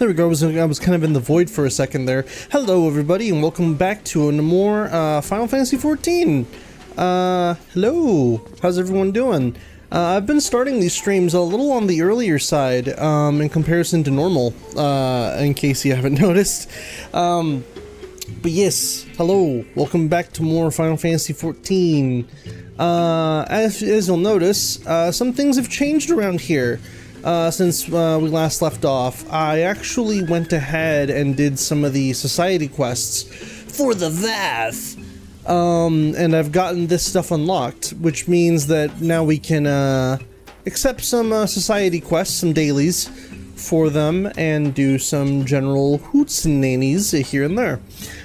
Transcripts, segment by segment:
There we go. I was kind of in the void for a second there. Hello, everybody, and welcome back to more Final Fantasy XIV. Hello. How's everyone doing? I've been starting these streams a little on the earlier side in comparison to normal, in case you haven't noticed. But yes, hello. Welcome back to more Final Fantasy XIV. As you'll notice, some things have changed around here. Since we last left off. I actually went ahead and did some of the society quests for the Vath. And I've gotten this stuff unlocked, which means that now we can accept some society quests, some dailies for them, and do some general hoots and nannies here and there.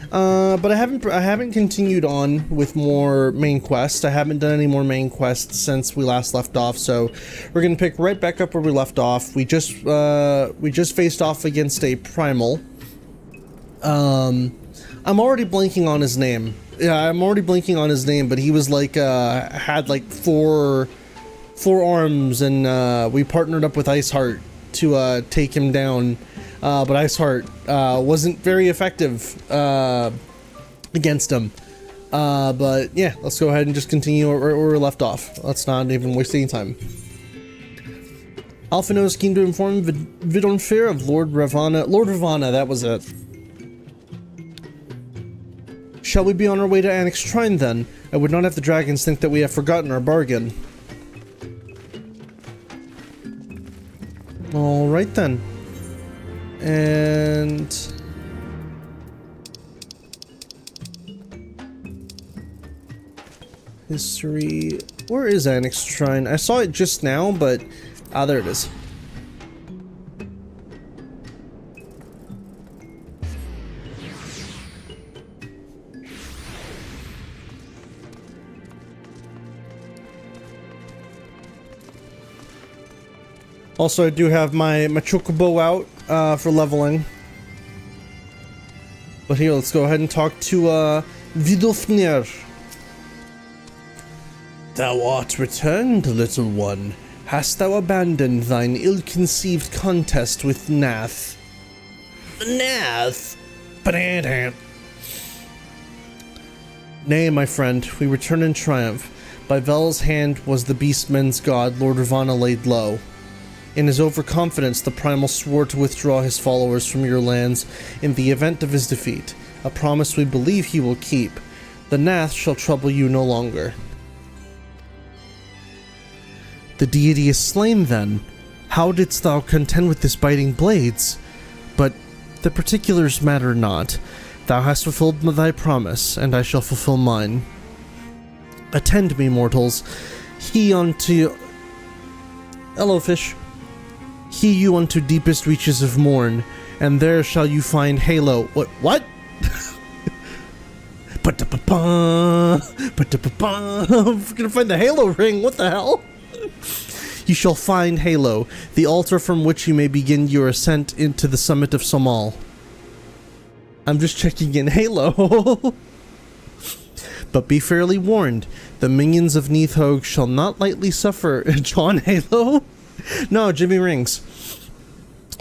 But I haven't continued on with more main quests. I haven't done any more main quests since we last left off, so we're gonna pick right back up where we left off. We just faced off against a primal. I'm already blanking on his name. Yeah, I'm already blanking on his name, but he was like had like four arms, and we partnered up with Iceheart to take him down. But Iceheart wasn't very effective against him. But yeah, let's go ahead and just continue where we left off. Let's not even waste any time. Alphino is keen to inform Vidonfair of Lord Ravana. Lord Ravana, that was it. Shall we be on our way to Annex Shrine then? I would not have the dragons think that we have forgotten our bargain. Alright then. And history. Where is Annex Shrine? I saw it just now, but there it is. Also, I do have my Chocobo out for leveling. But here, let's go ahead and talk to Vidofnir. Thou art returned, little one. Hast thou abandoned thine ill-conceived contest with Nath? Nath? Nay, my friend, we return in triumph. By Vel's hand was the beastman's god, Lord Ravana, laid low. In his overconfidence, the Primal swore to withdraw his followers from your lands in the event of his defeat, a promise we believe he will keep. The Nath shall trouble you no longer. The deity is slain then. How didst thou contend with this biting blades? But the particulars matter not. Thou hast fulfilled thy promise, and I shall fulfill mine. Attend me, mortals. He unto... Hello, fish. He you unto deepest reaches of morn, and there shall you find Halo. What? We're gonna find the Halo ring, what the hell? You shall find Halo, the altar from which you may begin your ascent into the summit of Somal. I'm just checking in Halo. But be fairly warned, the minions of Neathog shall not lightly suffer. John Halo? No, Jimmy Rings.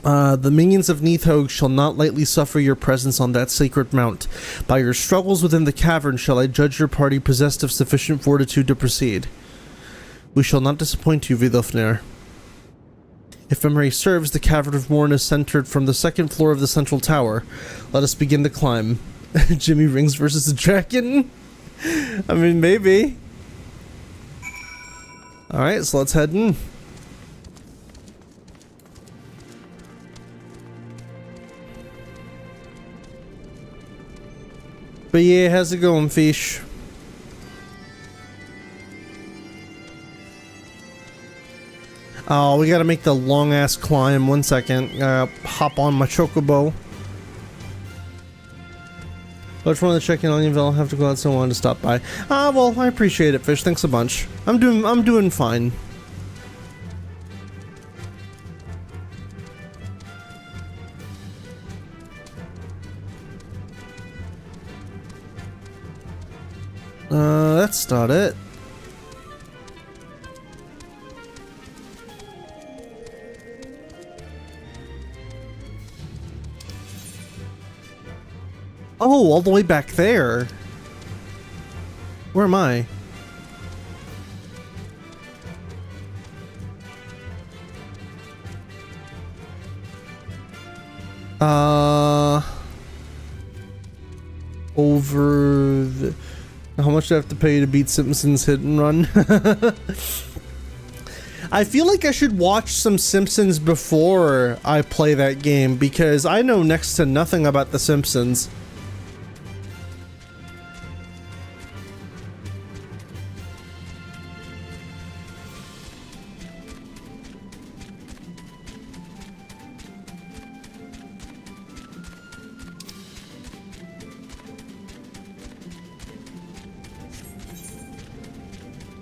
The minions of Neathog shall not lightly suffer your presence on that sacred mount. By your struggles within the cavern shall I judge your party possessed of sufficient fortitude to proceed. We shall not disappoint you, Vidofnir. If memory serves, the Cavern of Morn is centered from the second floor of the central tower. Let us begin the climb. Jimmy Rings versus the dragon? I mean, maybe. Alright, so let's head in. But yeah, how's it going, fish? Oh, we gotta make the long-ass climb. 1 second. Hop on my Chocobo. I just wanted to check in on you, Vel. Have to go out, so I wanted to stop by. Well, I appreciate it, fish. Thanks a bunch. I'm doing fine. That's not it. Oh, all the way back there. Where am I? Over the... How much do I have to pay to beat Simpsons Hit and Run? I feel like I should watch some Simpsons before I play that game, because I know next to nothing about the Simpsons.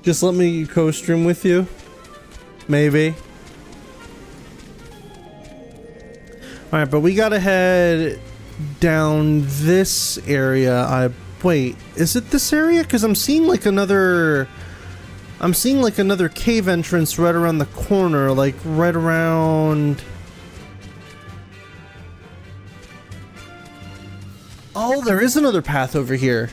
Just let me co-stream with you. Maybe. Alright, but we gotta head down this area. Wait, is it this area? Because I'm seeing like another... I'm seeing like another cave entrance right around the corner, like right around... Oh, there is another path over here.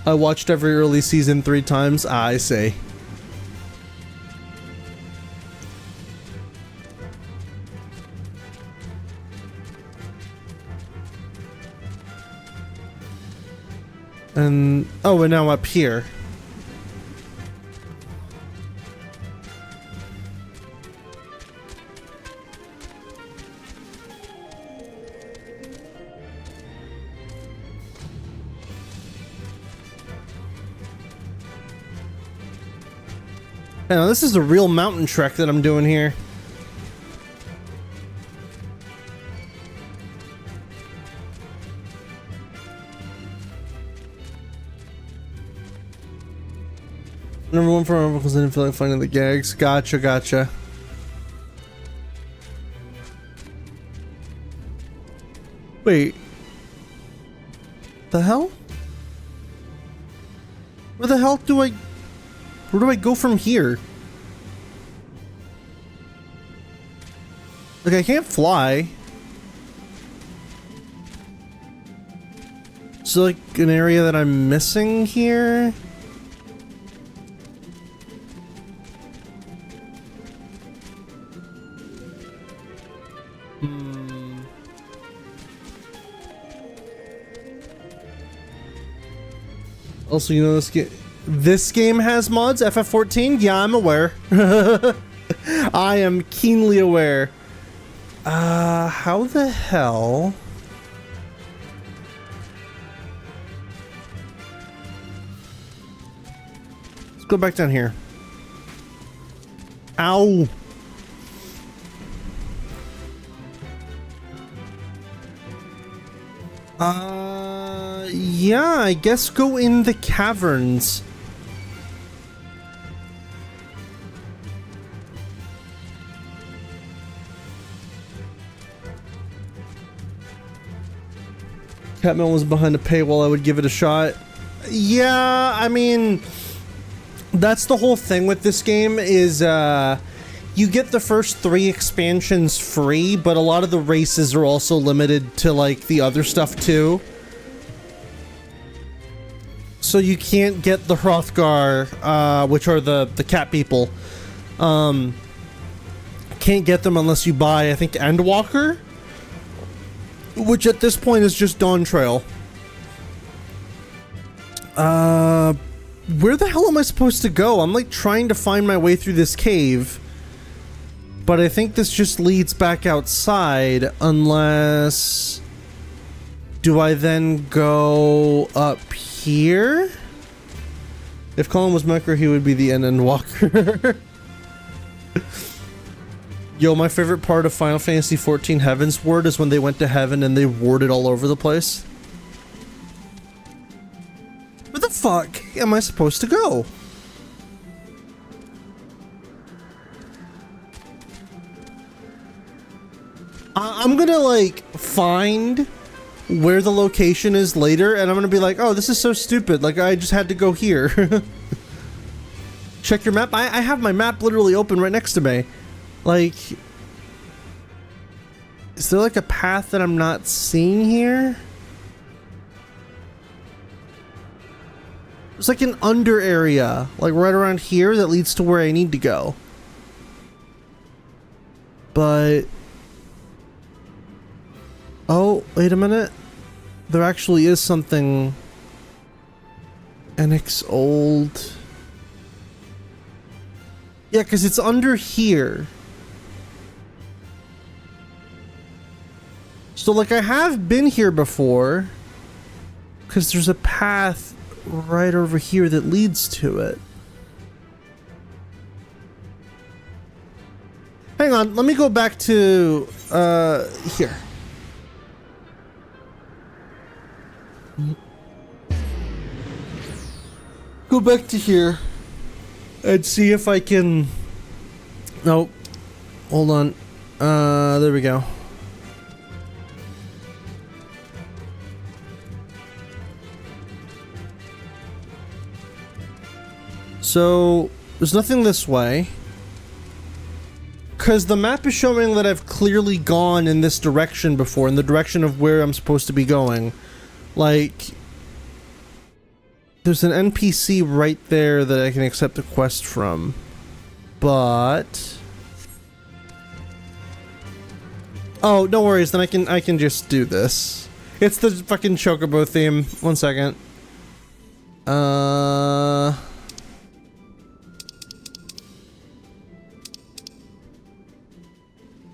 I watched every early season 3 times. I say. And oh, we're now up here. Now, this is a real mountain trek that I'm doing here. Number one for my because I didn't feel like finding the gags. Gotcha, gotcha. Wait. The hell? Where the hell do I... Where do I go from here? Like, I can't fly. Is there, like, an area that I'm missing here? Also, you know, this game has mods. FF14? Yeah, I'm aware. I am keenly aware. How the hell? Let's go back down here. Ow. Yeah, I guess go in the caverns. Catman was behind a paywall, I would give it a shot. Yeah, I mean, that's the whole thing with this game is, you get the first 3 expansions free, but a lot of the races are also limited to, like, the other stuff, too. So you can't get the Hrothgar, which are the cat people. Can't get them unless you buy, I think, Endwalker? Which at this point is just Dawn Trail. Where the hell am I supposed to go? I'm, like, trying to find my way through this cave. But I think this just leads back outside, unless... Do I then go up here? If Colin was Mecca, he would be the Endwalker. Yo, my favorite part of Final Fantasy XIV Heavensward is when they went to heaven and they warded all over the place. Where the fuck am I supposed to go? I'm gonna, like, find where the location is later, and I'm gonna be like, oh, this is so stupid. Like, I just had to go here. Check your map. I have my map literally open right next to me. Like, is there like a path that I'm not seeing here? There's like an under area, like right around here that leads to where I need to go. But... oh, wait a minute. There actually is something... NX old... yeah, because it's under here. So, like, I have been here before. Because there's a path right over here that leads to it. Hang on, let me go back to, here. Go back to here. And see if I can... nope. Hold on. There we go. So, there's nothing this way. Because the map is showing that I've clearly gone in this direction before, in the direction of where I'm supposed to be going. Like, there's an NPC right there that I can accept a quest from. But... oh, no worries, then I can just do this. It's the fucking Chocobo theme. 1 second.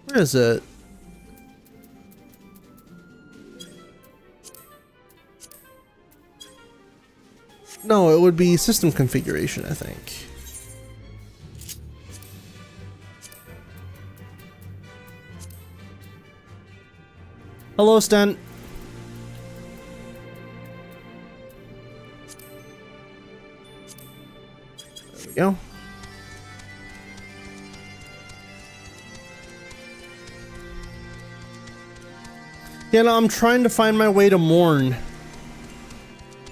Where is it? No, it would be system configuration, I think. Hello, Stan. There we go. Yeah, no, I'm trying to find my way to Morn.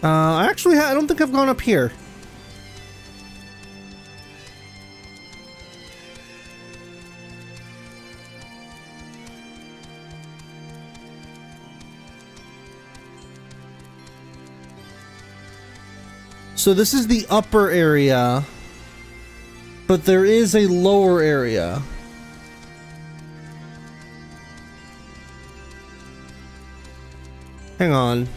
I don't think I've gone up here. So this is the upper area, but there is a lower area. Hang on.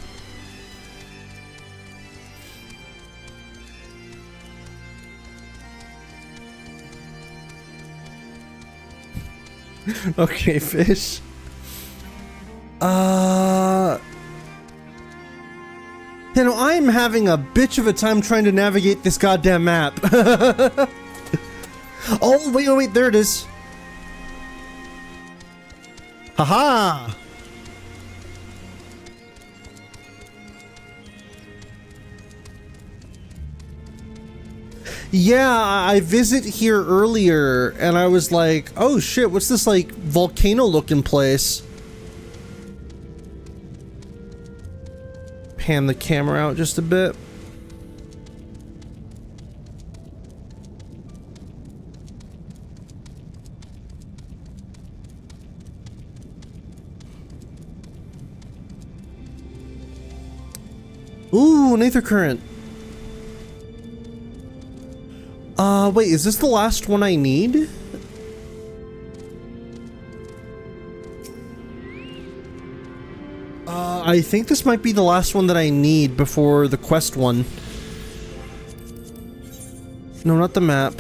Okay, fish. You know, I'm having a bitch of a time trying to navigate this goddamn map. Oh, wait, there it is. Haha! Yeah, I visit here earlier, and I was like, oh shit, what's this, like, volcano-looking place? Pan the camera out just a bit. Ooh, an aether current. Wait, is this the last one I need? I think this might be the last one that I need before the quest one. No, not the map.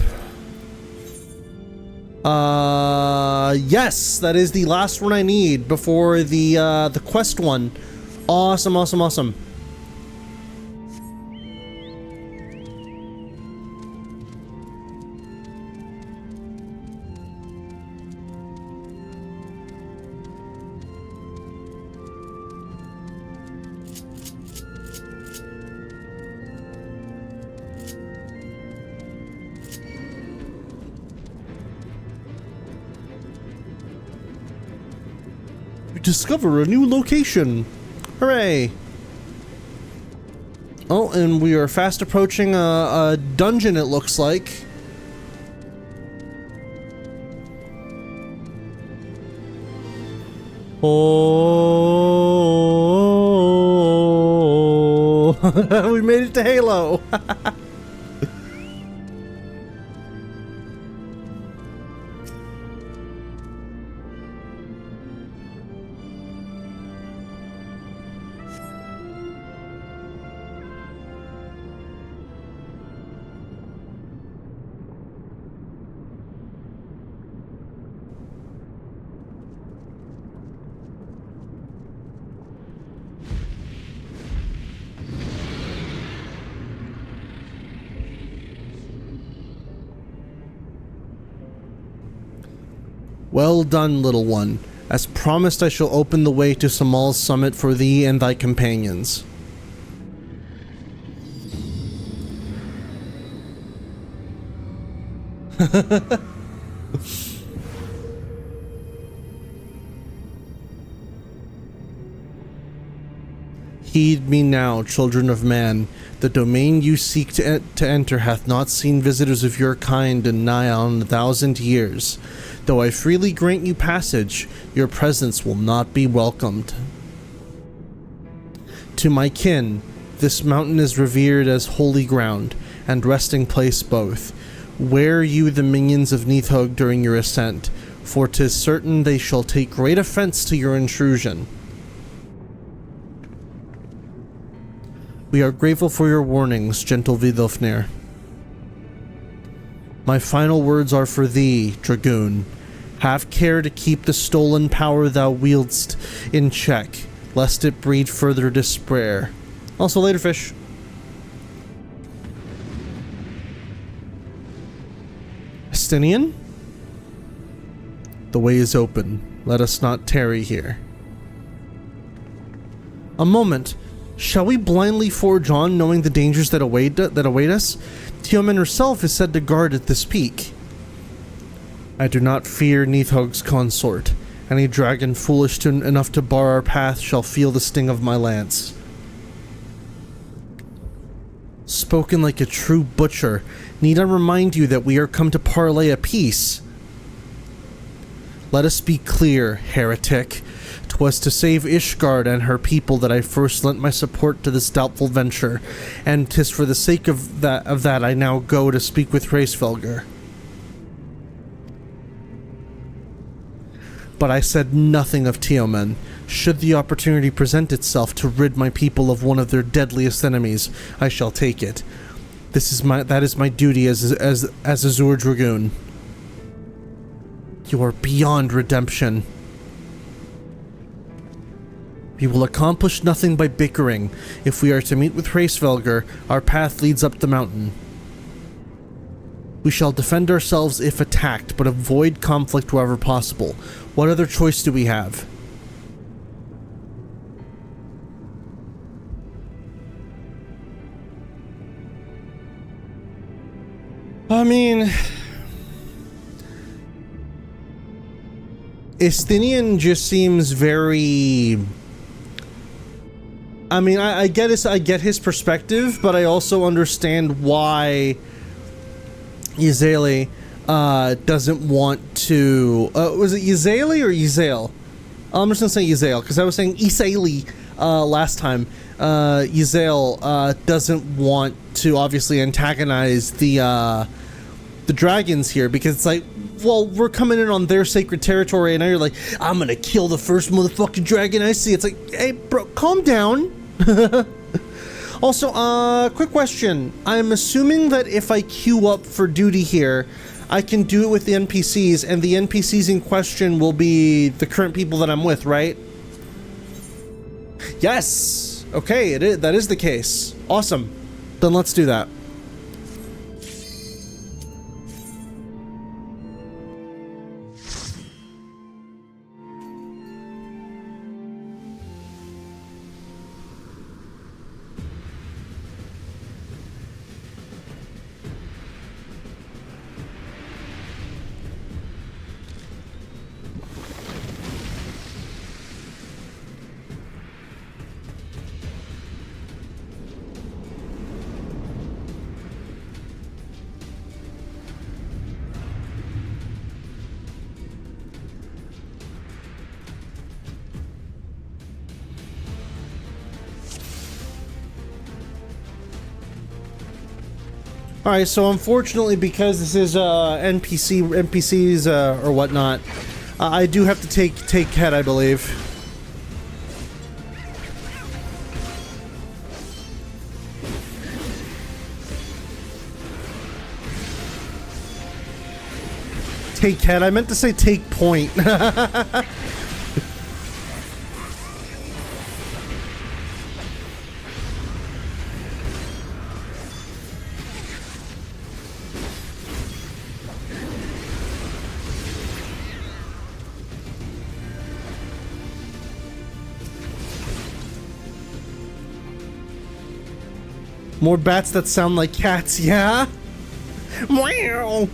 Yes, that is the last one I need before the quest one. Awesome, awesome, awesome. Discover a new location. Hooray! Oh, and we are fast approaching a dungeon, it looks like. Oh, we made it to Halo. Well done, little one. As promised, I shall open the way to Samal's summit for thee and thy companions. Heed me now, children of man. The domain you seek to enter hath not seen visitors of your kind in nigh on 1,000 years. Though I freely grant you passage, your presence will not be welcomed. To my kin, this mountain is revered as holy ground, and resting place both. Wear you the minions of Nidhogg during your ascent, for 'tis certain they shall take great offense to your intrusion. We are grateful for your warnings, gentle Vidofnir. My final words are for thee, Dragoon. Have care to keep the stolen power thou wieldst in check, lest it breed further despair. Also, later, fish. Estinian? The way is open. Let us not tarry here. A moment. Shall we blindly forge on, knowing the dangers that await us? Teoman herself is said to guard at this peak. I do not fear Nidhogg's consort. Any dragon foolish enough to bar our path shall feel the sting of my lance. Spoken like a true butcher, need I remind you that we are come to parley a peace? Let us be clear, heretic. 'Twas to save Ishgard and her people that I first lent my support to this doubtful venture, and 'tis for the sake of that I now go to speak with Hraesvelgr. But I said nothing of Teoman. Should the opportunity present itself to rid my people of one of their deadliest enemies, I shall take it. That is my duty as Azure Dragoon. You are beyond redemption. We will accomplish nothing by bickering. If we are to meet with Hraesvelgr, our path leads up the mountain. We shall defend ourselves if attacked, but avoid conflict wherever possible. What other choice do we have? I mean, Estinian just seems very... I mean, I get his perspective, but I also understand why Yseli doesn't want to... was it Yseli or Yzael? I'm just gonna say Yzael, because I was saying Yseli last time. Yzael doesn't want to obviously antagonize the dragons here, because it's like, well, we're coming in on their sacred territory, and now you're like, I'm gonna kill the first motherfucking dragon I see. It's like, hey, bro, calm down. Also, quick question. I'm assuming that if I queue up for duty here, I can do it with the NPCs, and the NPCs in question will be the current people that I'm with, right? Yes! Okay, that is the case. Awesome. Then let's do that. Alright, so unfortunately, because this is NPCs or whatnot, I do have to take head, I believe. Take head? I meant to say take point. More bats that sound like cats, yeah? Meow.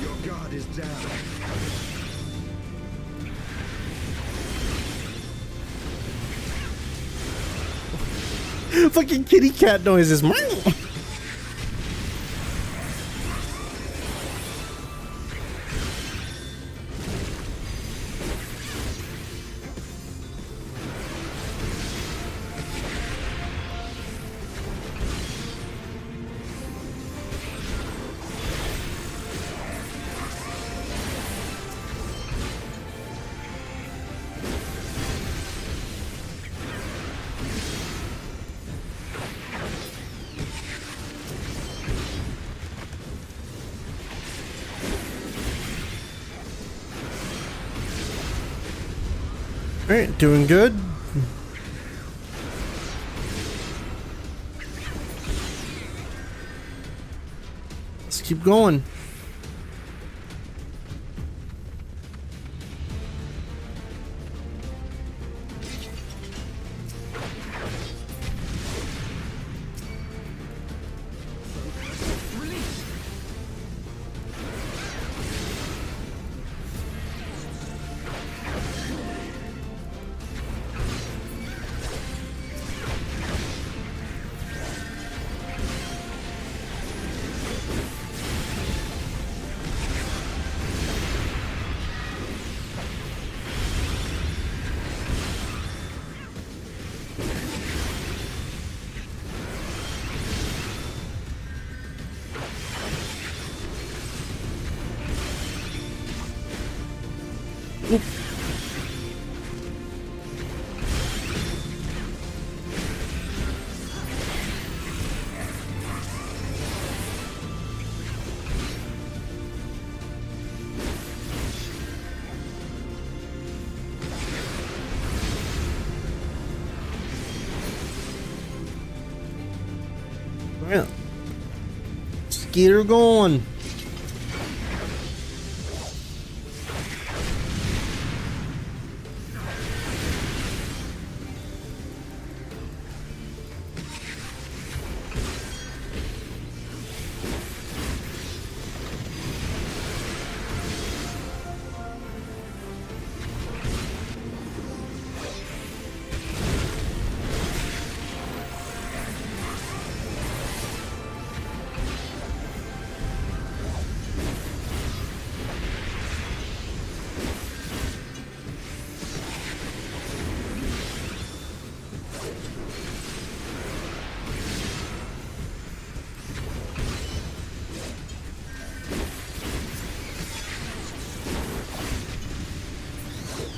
Your guard is down. Fucking kitty cat noises. Meow. Alright, doing good. Let's keep going. Oop. Well, let's get her going.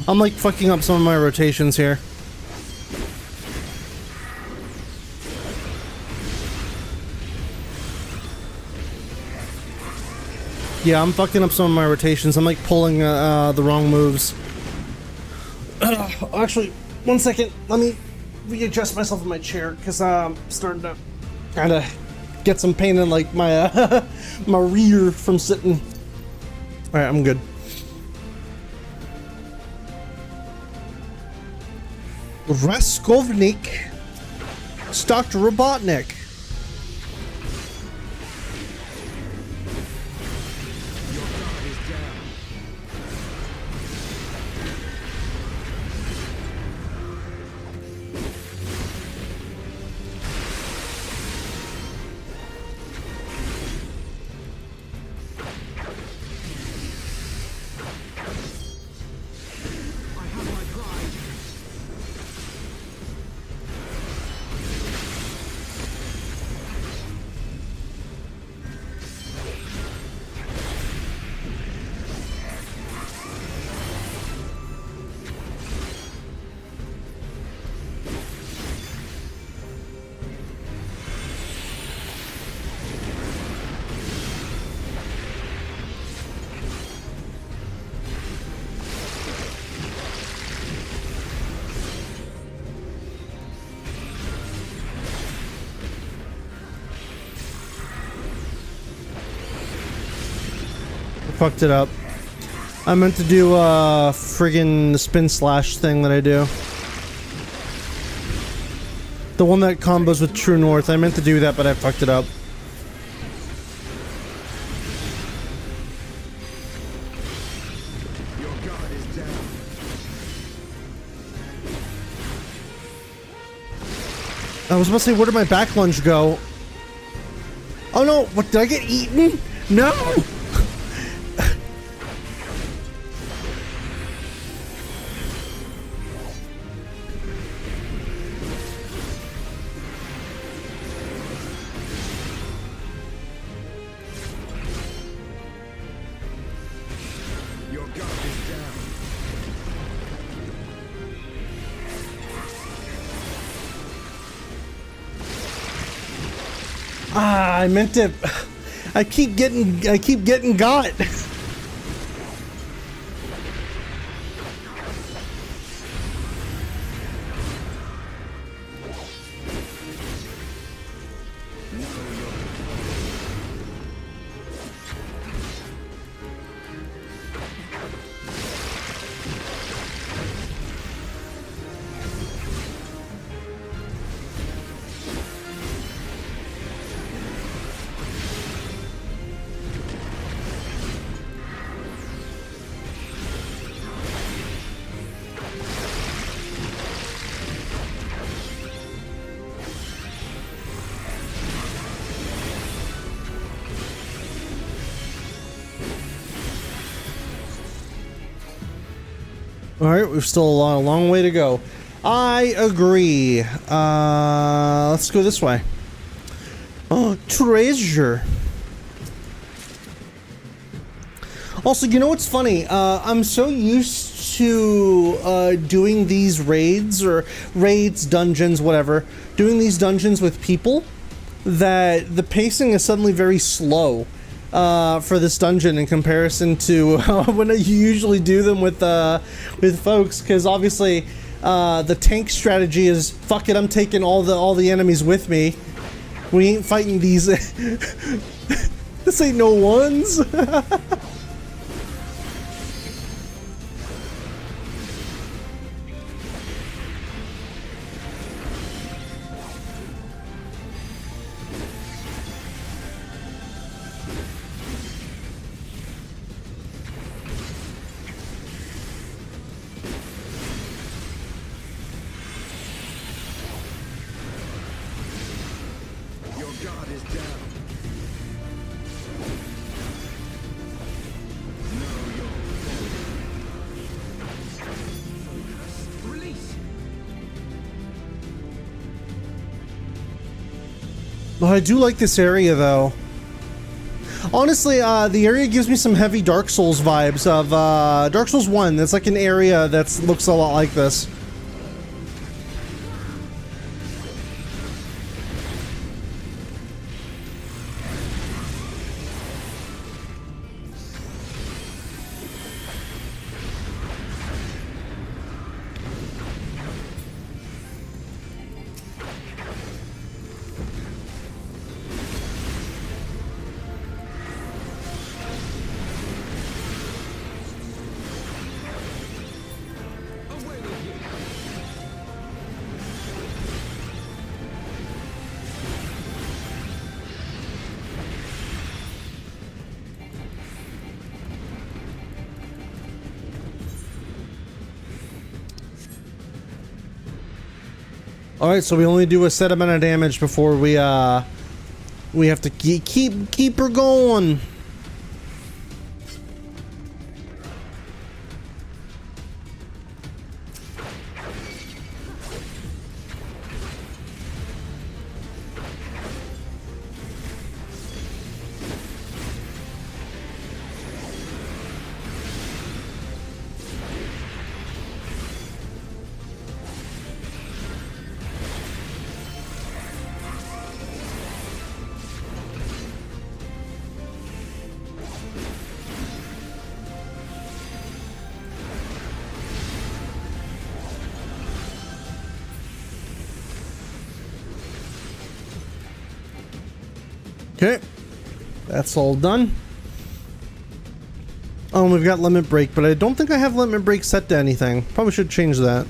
I'm like fucking up some of my rotations here. Yeah, I'm fucking up some of my rotations. I'm like pulling the wrong moves. Actually, one second. Let me readjust myself in my chair because I'm starting to kind of get some pain in like my my rear from sitting. All right, I'm good. Raskovnik, Dr. Robotnik. Your guard is down. fucked it up. I meant to do friggin' the spin slash thing that I do. The one that combos with True North. I meant to do that, but I fucked it up. Your god is down. I was about to say, where did my back lunge go? Oh no, what, did I get eaten? No! Your god is down. Ah, I meant to. I keep getting got. Alright, we've still a long way to go. I agree. Let's go this way. Oh, treasure. Also, you know what's funny? I'm so used to doing these raids, dungeons, whatever, doing these dungeons with people, that the pacing is suddenly very slow. For this dungeon in comparison to when you usually do them with folks, because obviously the tank strategy is fuck it, I'm taking all the enemies with me. We ain't fighting these. This ain't no ones. Your god is down. Know your foe. Release. Well, I do like this area though. Honestly, the area gives me some heavy Dark Souls vibes of Dark Souls 1. That's like an area that looks a lot like this. Alright, so we only do a set amount of damage before we have to keep her going. Okay, that's all done. Oh, we've got limit break, but I don't think I have limit break set to anything. Probably should change that.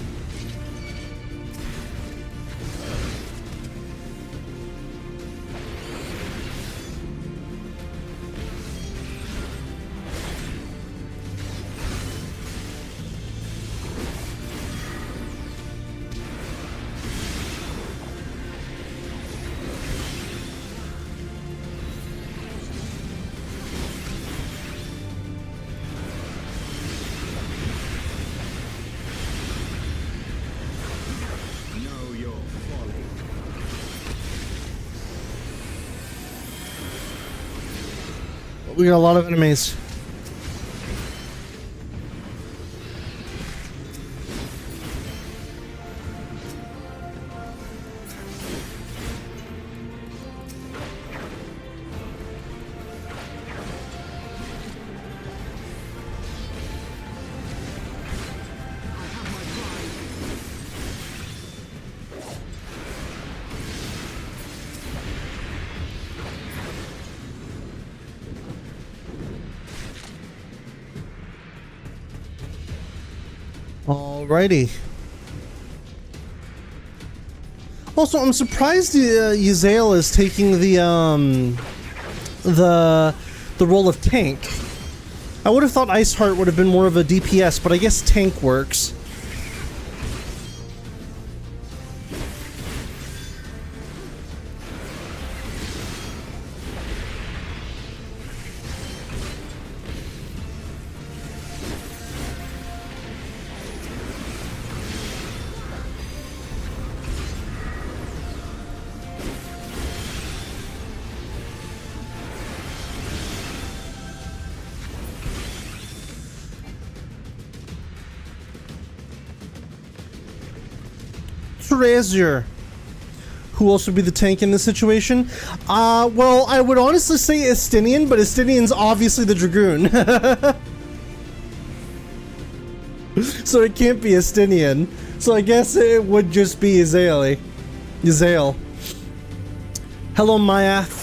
Know your folly. We got a lot of enemies. Alrighty. Also, I'm surprised Yazael is taking the role of tank. I would have thought Iceheart would have been more of a DPS, but I guess tank works. Treasure. Who else would be the tank in this situation? Well, I would honestly say Estinian, but Estinian's obviously the Dragoon. So it can't be Estinian. So I guess it would just be Yazael. Hello, Myath.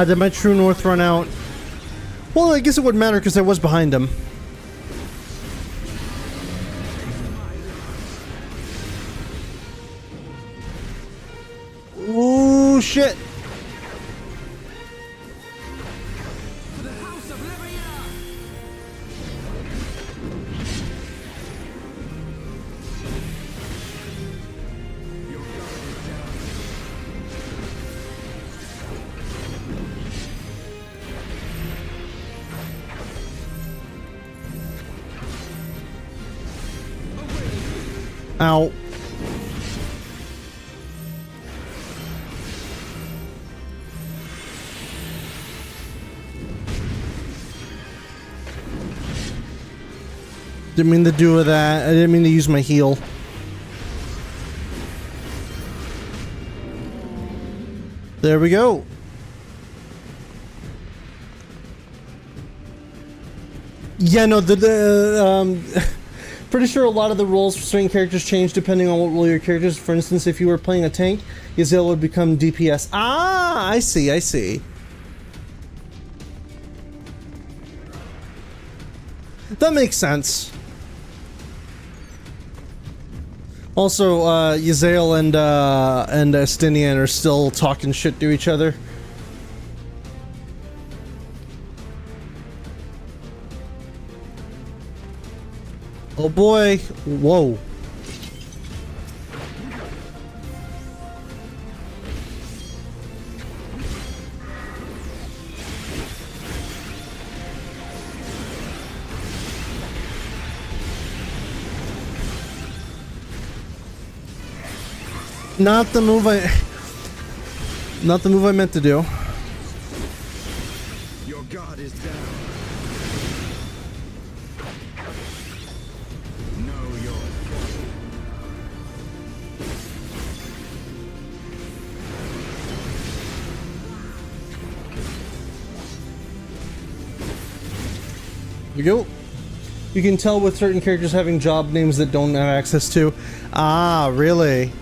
Did my True North run out? Well, I guess it wouldn't matter because I was behind him. Ooh, shit. For the House of Livia! Your guard is down. Ow. Didn't mean to do that. I didn't mean to use my heal. There we go. Yeah, no, pretty sure a lot of the roles for certain characters change depending on what role your character is. For instance, if you were playing a tank, Yazael would become DPS. Ah, I see, I see. That makes sense. Also, Yazael and Estinian are still talking shit to each other. Oh boy. Whoa. Not the move I meant to do. Your guard is down. Know your folly. Here we go. You can tell with certain characters having job names that don't have access to. Ah, really?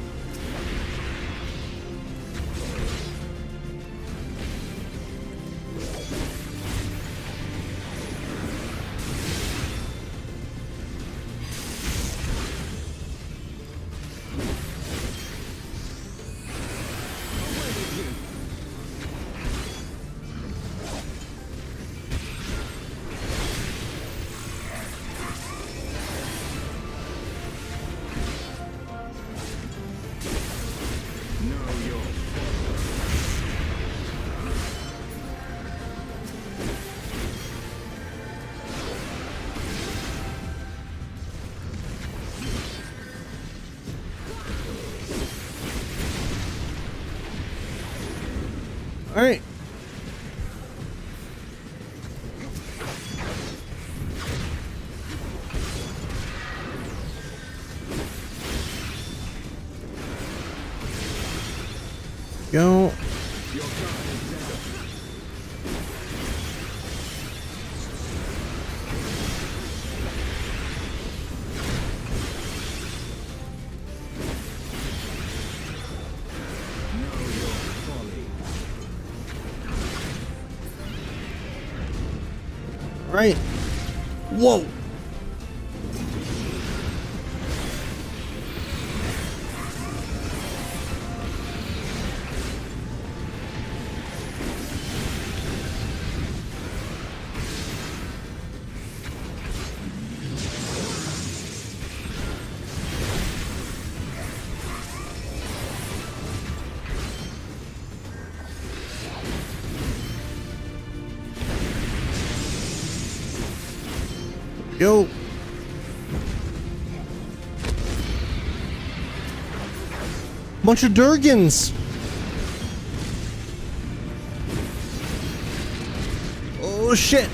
All right. Go. Right. Whoa. Go. Bunch of Durgans. Oh shit.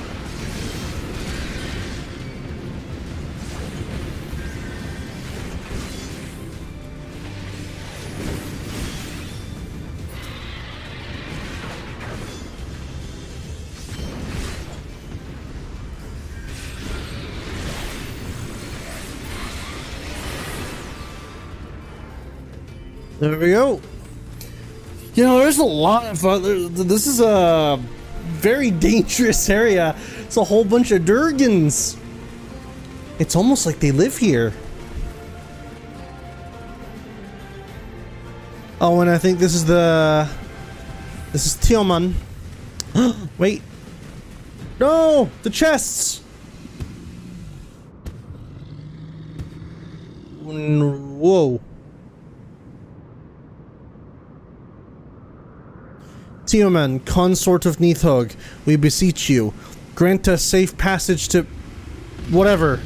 There we go. You know, there's a lot of this is a very dangerous area. It's a whole bunch of Durgans. It's almost like they live here. Oh, and I think this is Teoman. Wait. No, the chests. Whoa. Teoman, consort of Nithog, we beseech you, grant us safe passage to... whatever.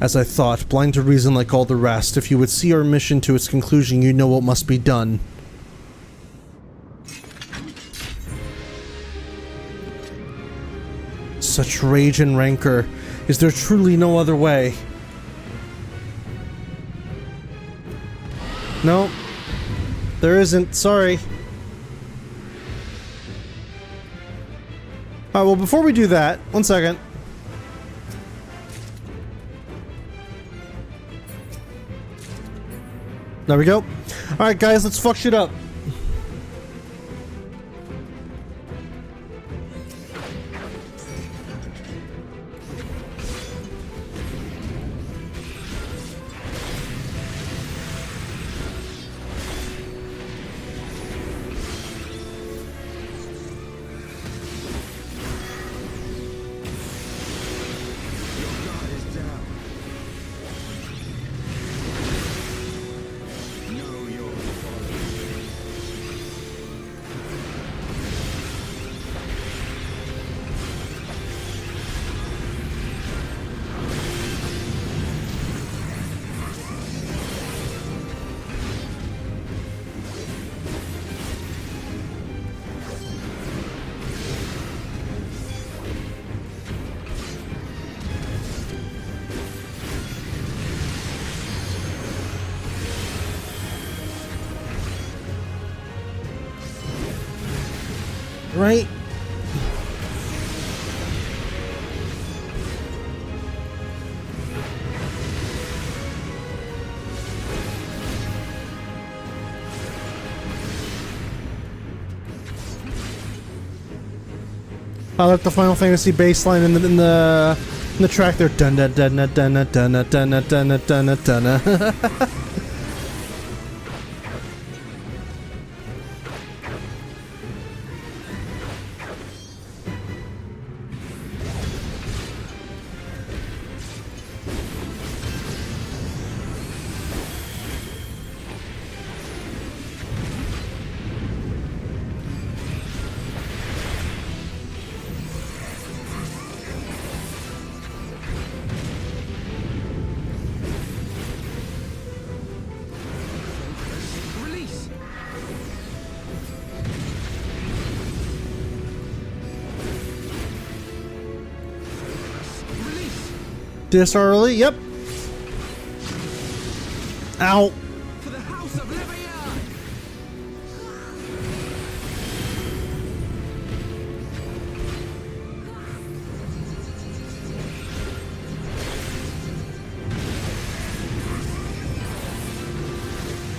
As I thought, blind to reason like all the rest, if you would see our mission to its conclusion, you know what must be done. Such rage and rancor. Is there truly no other way? No. There isn't, sorry. Alright, well, before we do that, one second. There we go. Alright, guys, let's fuck shit up. Right? I like the Final Fantasy bassline in the track there. Dun dun dun dun dun dun dun dun dun dun dun dun. Release. Release. Did I start early? Yep. Ow. For the House of Leviathan.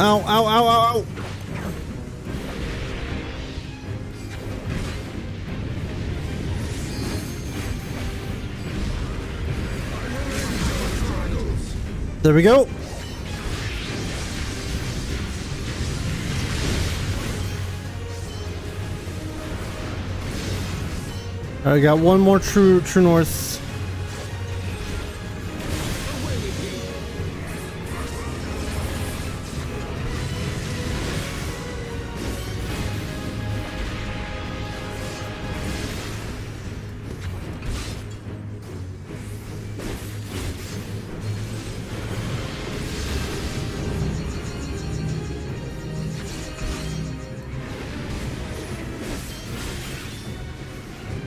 Ow, ow, ow, ow, ow. There we go. I got one more true north.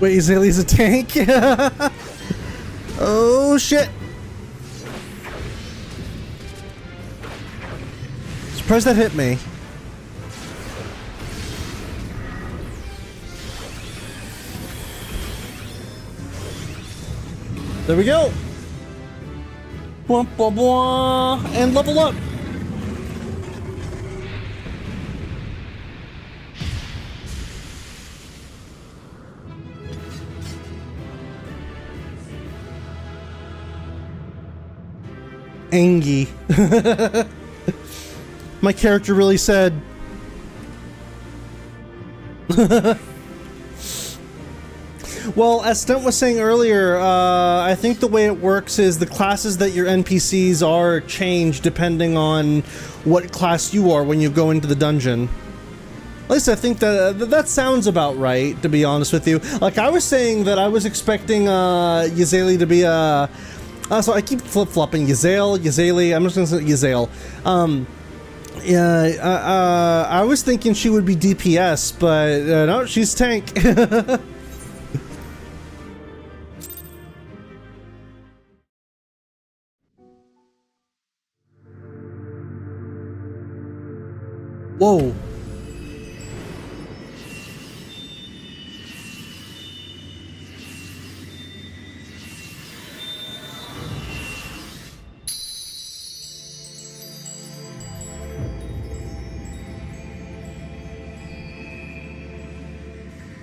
Wait, Azalea's a tank? Oh shit! Surprised that hit me. There we go! Blah, blah, blah, and level up! Angie. My character really said. Well, as Stunt was saying earlier, I think the way it works is the classes that your NPCs are change depending on what class you are when you go into the dungeon. At least I think that sounds about right, to be honest with you. Like, I was saying that I was expecting Yzalee to be a... so I keep flip-flopping. Yzalee, I'm just gonna say Yzalee. Yeah, I was thinking she would be DPS, but no, she's tank. Whoa.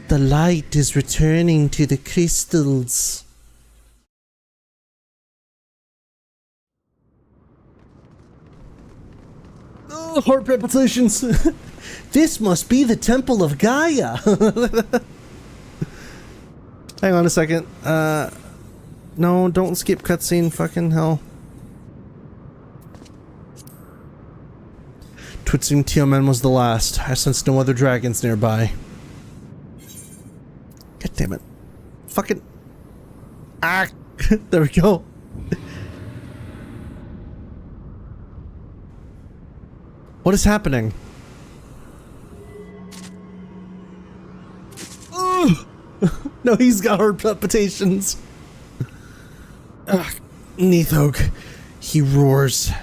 The light is returning to the crystals. Oh, heart palpitations. This must be the Temple of Gaia. Hang on a second. No, don't skip cutscene. Fucking hell. Twitzing Tioman was the last. I sensed no other dragons nearby. God damn it. Fucking... Ah! There we go. What is happening? Ugh. No, he's got heart palpitations. Ugh. Neathog. He roars.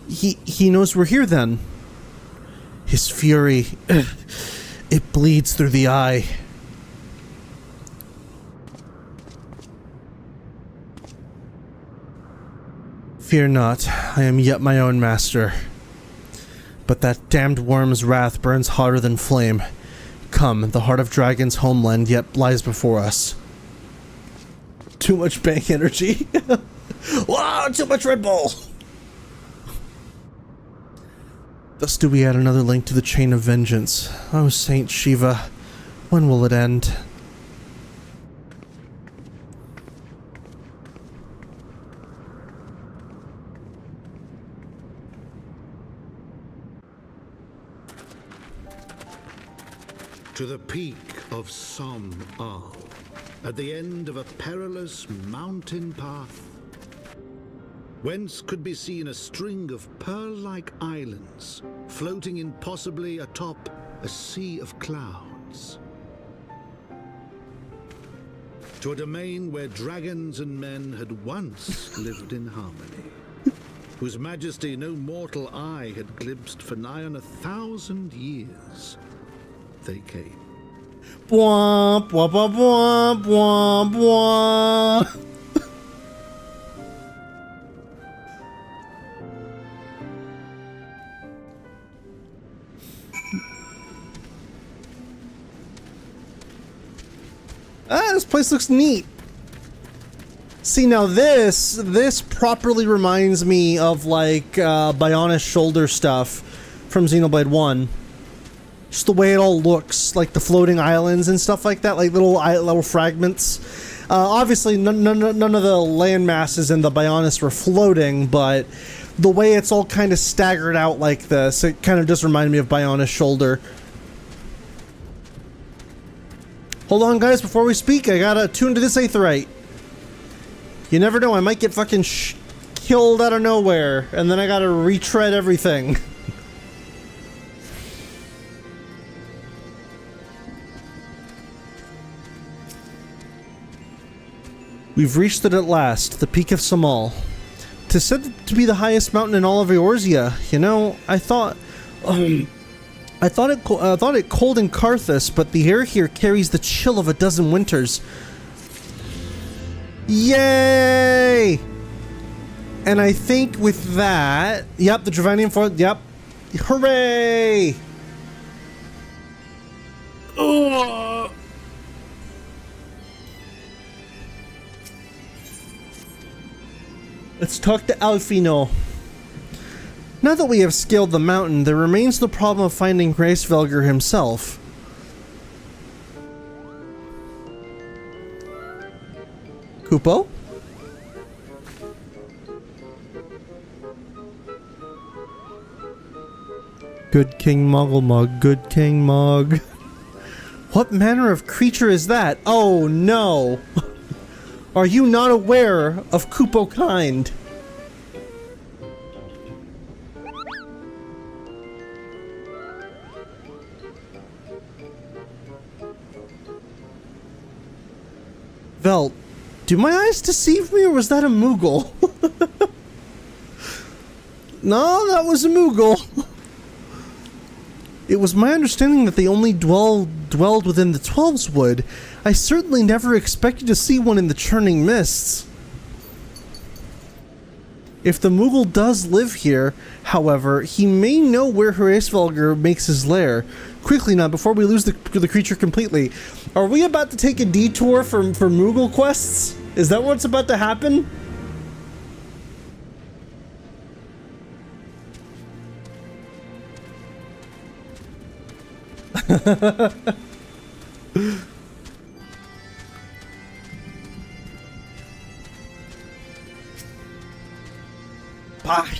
He knows we're here then. His fury... It bleeds through the eye. Fear not, I am yet my own master. But that damned worm's wrath burns hotter than flame. Come, the heart of Dragon's homeland yet lies before us. Too much bank energy. Wow, too much Red Bull! Thus do we add another link to the chain of vengeance. Oh, Saint Shiva, when will it end? To the peak of Som Al, at the end of a perilous mountain path, whence could be seen a string of pearl-like islands floating impossibly atop a sea of clouds. To a domain where dragons and men had once lived in harmony, whose majesty no mortal eye had glimpsed for nigh on 1,000 years. They came. Bwomp, bwomp, bwomp, bwomp, bwomp. This place looks neat. See, now this properly reminds me of like Bionis shoulder stuff from Xenoblade 1. Just the way it all looks, like the floating islands and stuff like that, like little fragments. Obviously, none of the land masses in the Bionis were floating, but the way it's all kind of staggered out like this, it kind of just reminded me of Bionis shoulder. Hold on, guys, before we speak, I gotta tune to this aetheryte. You never know, I might get fucking killed out of nowhere, and then I gotta retread everything. We've reached it at last, the peak of Samal. 'Tis said to be the highest mountain in all of Eorzea. You know, I thought it cold in Karthus, but the air here carries the chill of a dozen winters. Yay! And I think with that, yep, the Dravanian Forest, yep, hooray! Ugh. Let's talk to Alfino. Now that we have scaled the mountain, there remains the problem of finding Gracevelger himself. Kupo? Good King Mogglemug, good King Mog. What manner of creature is that? Oh no! Are you not aware of Kupo kind? Velt, do my eyes deceive me, or was that a Moogle? No, that was a Moogle. It was my understanding that they only dwelled within the 12's wood. I certainly never expected to see one in the churning mists. If the Moogle does live here, however, he may know where Gracevelger makes his lair. Quickly now, before we lose the creature completely. Are we about to take a detour for Moogle quests? Is that what's about to happen?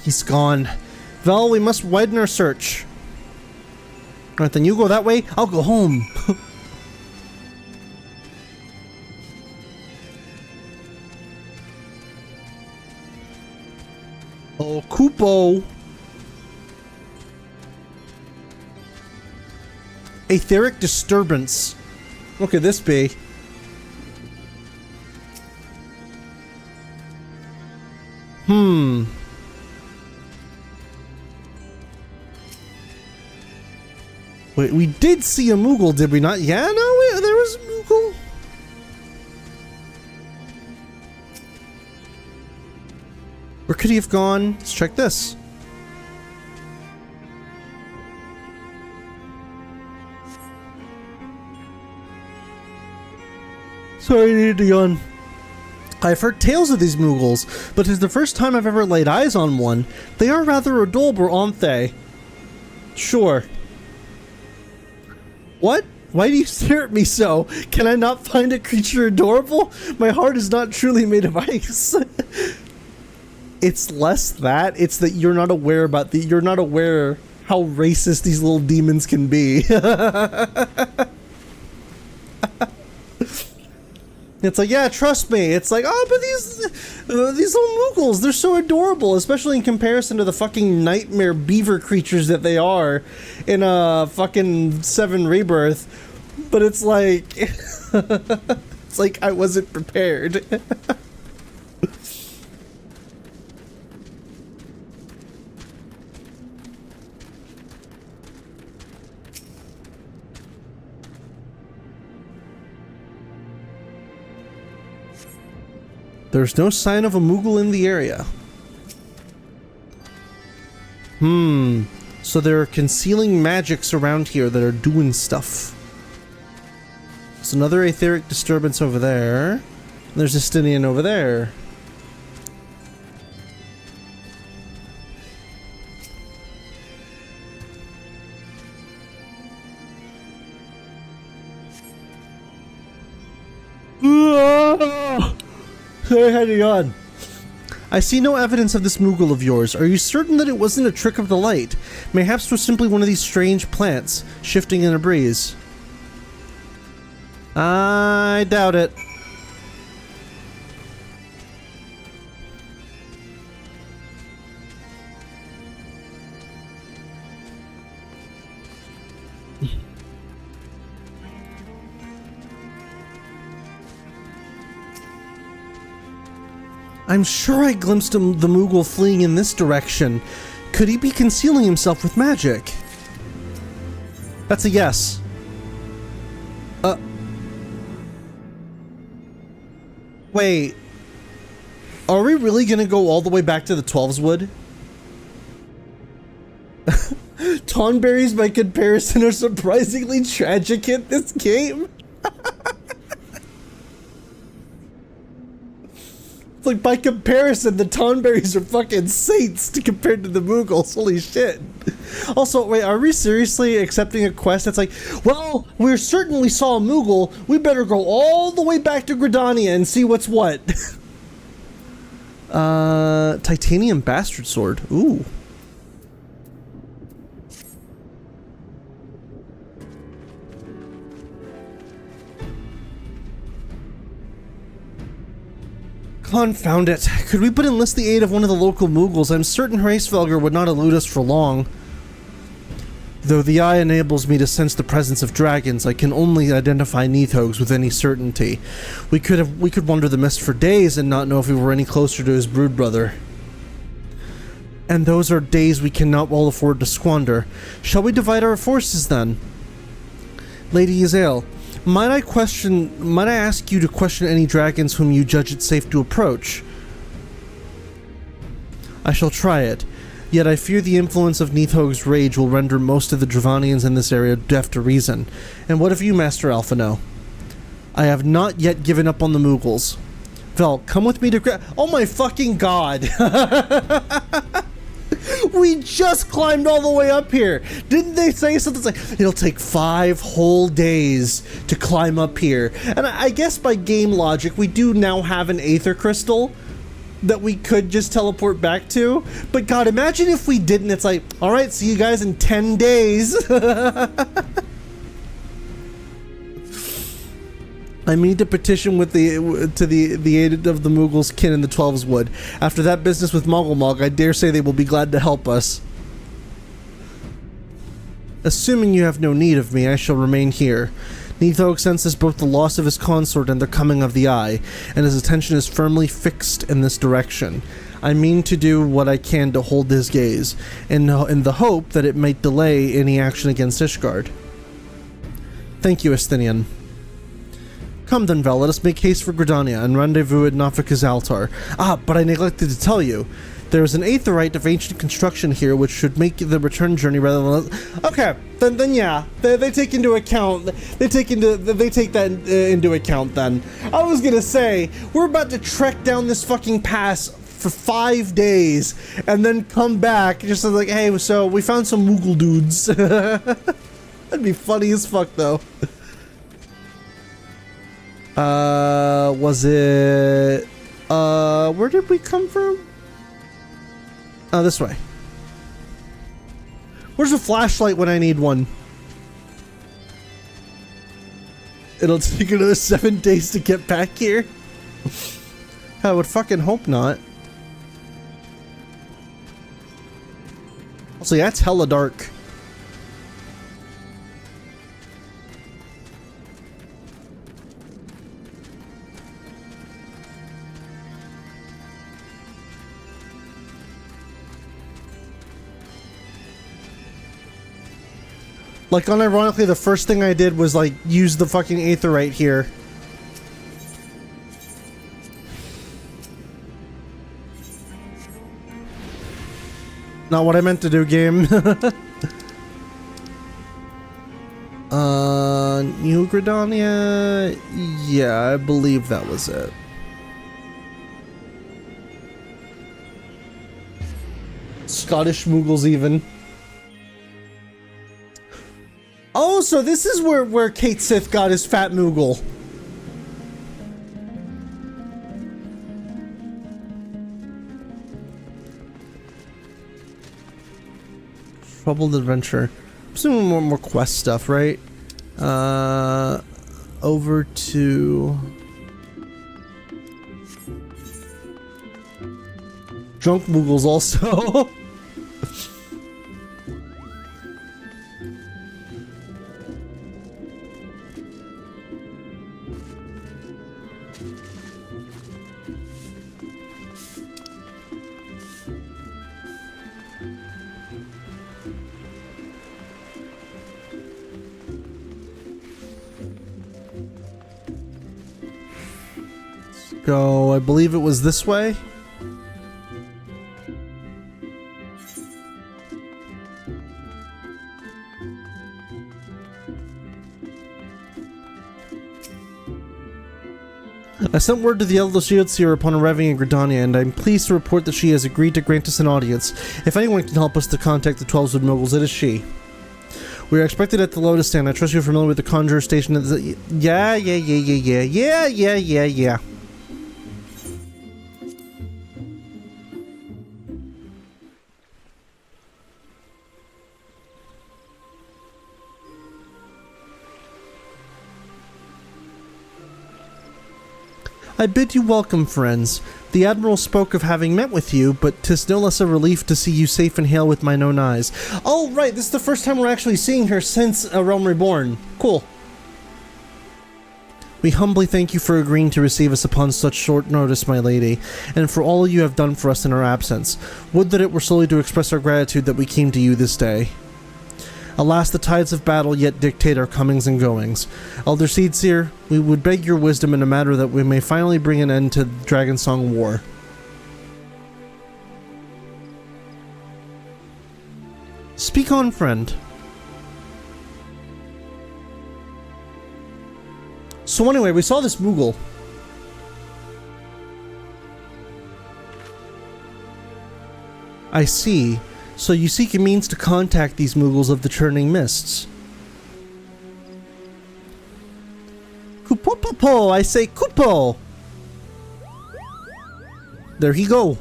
He's gone. Vel, we must widen our search. Alright, then you go that way, I'll go home. Oh, Kupo. Etheric disturbance. What could this be? Wait, we did see a Moogle, did we not? Yeah, no, there was a Moogle. Where could he have gone? Let's check this. Sorry, I needed to yawn. I've heard tales of these Moogles, but it's the first time I've ever laid eyes on one. They are rather adorable, aren't they? Sure. What? Why do you stare at me so? Can I not find a creature adorable? My heart is not truly made of ice. It's less that, it's that you're not aware how racist these little demons can be. It's like, yeah, trust me. It's like, oh, but these little Moogles, they're so adorable, especially in comparison to the fucking nightmare beaver creatures that they are in a fucking 7 Rebirth. But it's like, it's like I wasn't prepared. There's no sign of a Moogle in the area. So there are concealing magics around here that are doing stuff. There's another etheric disturbance over there. There's a Stinian over there. Sorry, hanging on. I see no evidence of this Moogle of yours. Are you certain that it wasn't a trick of the light? Mayhaps it was simply one of these strange plants, shifting in a breeze. I doubt it. I'm sure I glimpsed the Moogle fleeing in this direction. Could he be concealing himself with magic? That's a yes. Wait. Are we really gonna go all the way back to the 12's Tonberries, by comparison, are surprisingly tragic in this game. It's like, by comparison, the Tonberries are fucking saints compared to the Moogles. Holy shit. Also, wait, are we seriously accepting a quest that's like, well, we're certain we saw a Moogle, we better go all the way back to Gridania and see what's what. Titanium Bastard Sword. Ooh. Confound it. Could we but enlist the aid of one of the local Moogles? I'm certain Hraesvelgr would not elude us for long. Though the eye enables me to sense the presence of dragons, I can only identify Neathogs with any certainty. We could wander the mist for days and not know if we were any closer to his brood brother. And those are days we cannot well afford to squander. Shall we divide our forces then? Lady Yzael, might I ask you to question any dragons whom you judge it safe to approach? I shall try it, yet I fear the influence of Neathog's rage will render most of the Dravanians in this area deaf to reason. And what of you, Master Alphino? I have not yet given up on the Moogles. Vel, come with me to oh my fucking god! We just climbed all the way up here. Didn't they say something like, it'll take 5 whole days to climb up here? And I guess by game logic, we do now have an Aether Crystal that we could just teleport back to. But god, imagine if we didn't. It's like, alright, see you guys in 10 days. I need to petition with the aid of the Moogles' kin in the 12's Wood. After that business with Mogulmog, I dare say they will be glad to help us. Assuming you have no need of me, I shall remain here. Neathog senses both the loss of his consort and the coming of the Eye, and his attention is firmly fixed in this direction. I mean to do what I can to hold his gaze, in the hope that it might delay any action against Ishgard. Thank you, Esthinian. Come, Dunvel, let us make haste for Gridania and rendezvous at Nafika's altar. Ah, but I neglected to tell you. There is an aetherite of ancient construction here which should make the return journey rather than... Okay, then yeah, they take into account, they take that into account then. I was gonna say, we're about to trek down this fucking pass for 5 days and then come back just like, hey, so we found some Moogle dudes. That'd be funny as fuck though. Was it... where did we come from? Oh, this way. Where's a flashlight when I need one? It'll take another 7 days to get back here? I would fucking hope not. Also, yeah, it's hella dark. Like, unironically, the first thing I did was, like, use the fucking aetherite here. Not what I meant to do, game. New Gridania? Yeah, I believe that was it. Scottish Moogles, even. Oh, so this is where Kate Sith got his fat Moogle. Troubled Adventure. I'm assuming more quest stuff, right? Over to... Drunk Moogles also. Go, I believe it was this way. I sent word to the Elder Shieldseer upon arriving in Gridania, and I'm pleased to report that she has agreed to grant us an audience. If anyone can help us to contact the 12 Wood Moguls, it is she. We are expected at the Lotus Stand. I trust you're familiar with the Conjurer Station. Yeah. I bid you welcome, friends. The Admiral spoke of having met with you, but 'tis no less a relief to see you safe and hail with mine own eyes. Oh, right, this is the first time we're actually seeing her since A Realm Reborn. Cool. We humbly thank you for agreeing to receive us upon such short notice, my lady, and for all you have done for us in our absence. Would that it were solely to express our gratitude that we came to you this day. Alas, the tides of battle yet dictate our comings and goings. Elder Seedseer, we would beg your wisdom in a matter that we may finally bring an end to the Dragonsong War. Speak on, friend. So anyway, we saw this Moogle. I see. So you seek a means to contact these Moogles of the Churning Mists. Kupopopo, I say Kupo! There he go.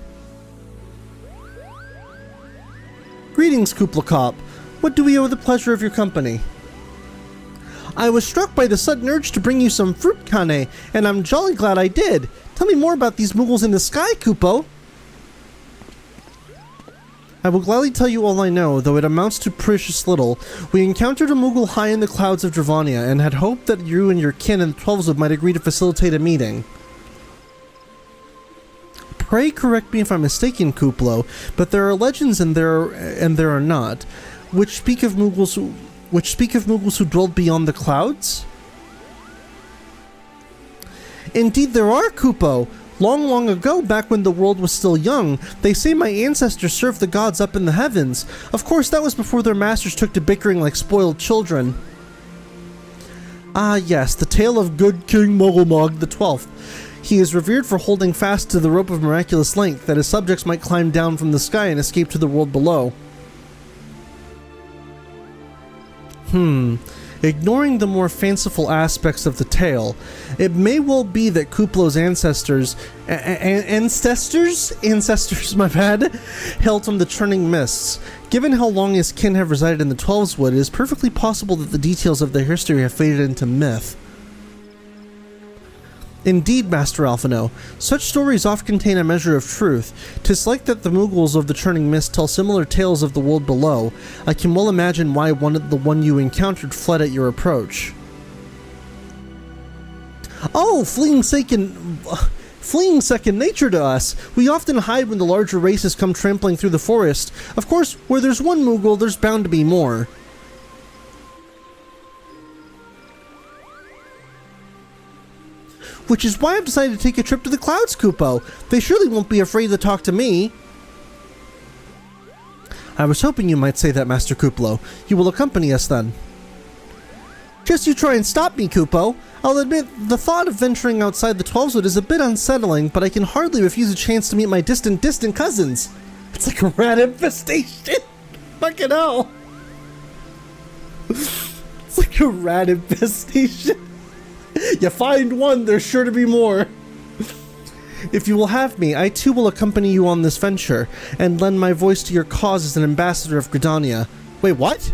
Greetings, Kuplakop. What do we owe the pleasure of your company? I was struck by the sudden urge to bring you some fruit cane, and I'm jolly glad I did. Tell me more about these Moogles in the sky, Kupo. I will gladly tell you all I know, though it amounts to precious little. We encountered a Moogle high in the clouds of Dravania, and had hoped that you and your kin and the Twelves might agree to facilitate a meeting. Pray correct me if I'm mistaken, Kuplo, but there are legends and there are not, which speak of Mughals who dwelled beyond the clouds? Indeed there are, Kupo. Long, long ago, back when the world was still young, they say my ancestors served the gods up in the heavens. Of course, that was before their masters took to bickering like spoiled children. Ah yes, the tale of good King Mogulmog the 12th. He is revered for holding fast to the rope of miraculous length that his subjects might climb down from the sky and escape to the world below. Ignoring the more fanciful aspects of the tale, it may well be that Kuplo's ancestors, my bad, hailed from the churning mists. Given how long his kin have resided in the Twelveswood, it is perfectly possible that the details of their history have faded into myth. Indeed, Master Alphino, such stories often contain a measure of truth. 'Tis like that the Mughals of the Churning Mist tell similar tales of the world below. I can well imagine why the one you encountered fled at your approach. Oh, fleeing second nature to us. We often hide when the larger races come trampling through the forest. Of course, where there's one Mughal, there's bound to be more. Which is why I've decided to take a trip to the clouds, Kupo. They surely won't be afraid to talk to me. I was hoping you might say that, Master Kuplo. You will accompany us then. Just you try and stop me, Kupo. I'll admit, the thought of venturing outside the Twelveswood is a bit unsettling, but I can hardly refuse a chance to meet my distant cousins. It's like a rat infestation. Fucking hell. It's like a rat infestation. You find one, there's sure to be more. If you will have me, I too will accompany you on this venture, and lend my voice to your cause as an ambassador of Gridania. Wait, what?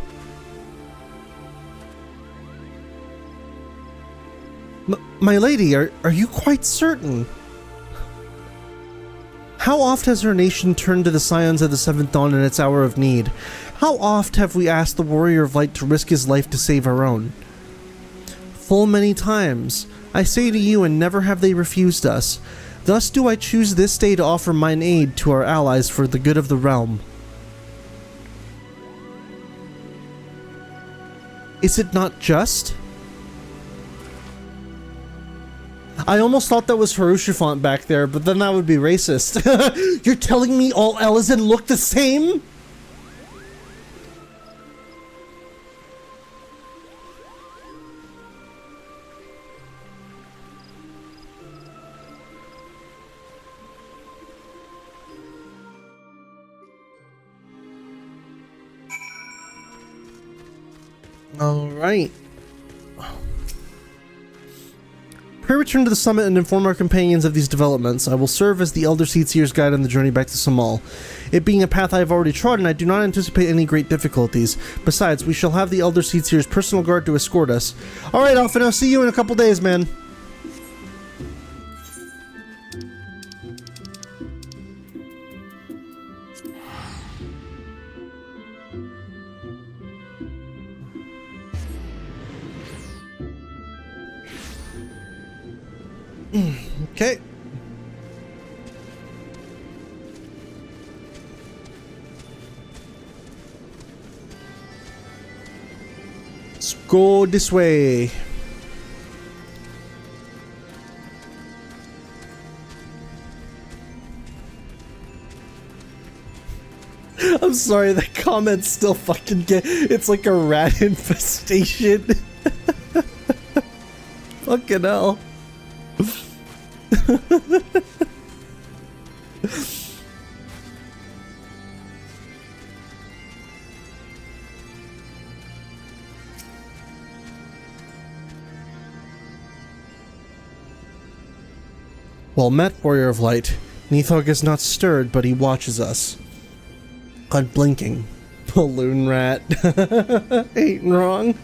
My lady, are you quite certain? How oft has her nation turned to the scions of the Seventh Dawn in its hour of need? How oft have we asked the Warrior of Light to risk his life to save our own? Full many times, I say to you, and never have they refused us. Thus do I choose this day to offer mine aid to our allies for the good of the realm. Is it not just? I almost thought that was Harushifant back there, but then that would be racist. You're telling me all Elezen look the same? Alright. Pray return to the summit and inform our companions of these developments. I will serve as the Elder Seatseer's guide on the journey back to Samal. It being a path I have already trodden, I do not anticipate any great difficulties. Besides, we shall have the Elder Seatseer's personal guard to escort us. Alright, Alpha, I'll see you in a couple days, man. Okay. Let's go this way. I'm sorry, the comments still fucking get. It's like a rat infestation. Fucking hell. Well met, Warrior of Light. Nithog is not stirred, but he watches us. Unblinking. Balloon rat. Ain't wrong.